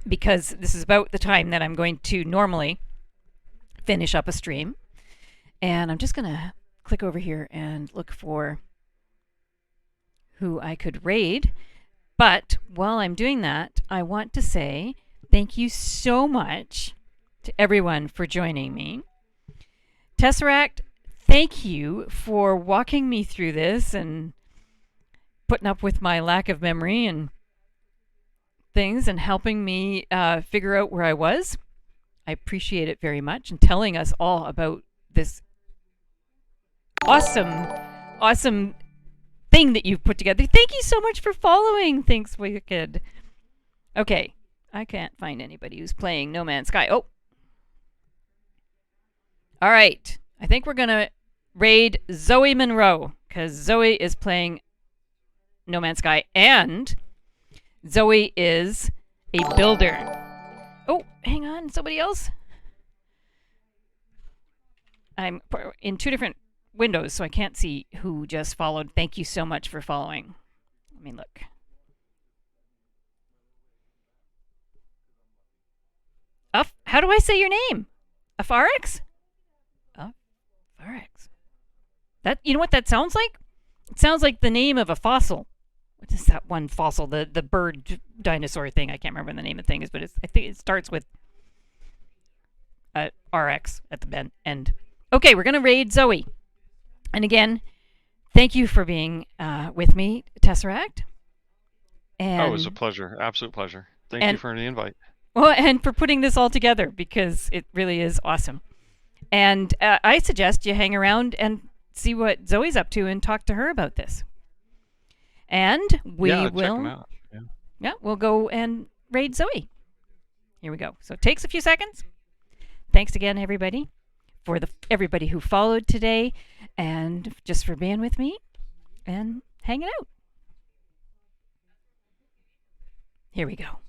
because this is about the time that I'm going to normally finish up a stream. And I'm just going to click over here and look for who I could raid. But while I'm doing that, I want to say thank you so much to everyone for joining me. Tesseract, thank you for walking me through this and putting up with my lack of memory and things and helping me figure out where I was. I appreciate it very much, and telling us all about this awesome thing that you've put together. Thank you so much for following. Thanks, Wicked. Okay, I can't find anybody who's playing No Man's Sky. Oh. All right. I think we're going to raid Zoe Monroe, because Zoe is playing No Man's Sky, and Zoe is a builder. Oh, hang on. Somebody else? I'm in two different windows, so I can't see who just followed. Thank you so much for following. Let me look. How do I say your name? Afarix? Afarix. That, you know what that sounds like? It sounds like the name of a fossil. What is that one fossil? The bird dinosaur thing. I can't remember the name of the thing is, but I think it starts with RX at the end. Okay, we're gonna raid Zoe. And again, thank you for being with me, Tesseract. And, oh, it was a pleasure. Absolute pleasure. Thank you for the invite. Well, and for putting this all together, because it really is awesome. And I suggest you hang around and see what Zoe's up to and talk to her about this. And we will... check them out. Yeah, we'll go and raid Zoe. Here we go. So it takes a few seconds. Thanks again, everybody, for everybody who followed today, and just for being with me and hanging out. Here we go.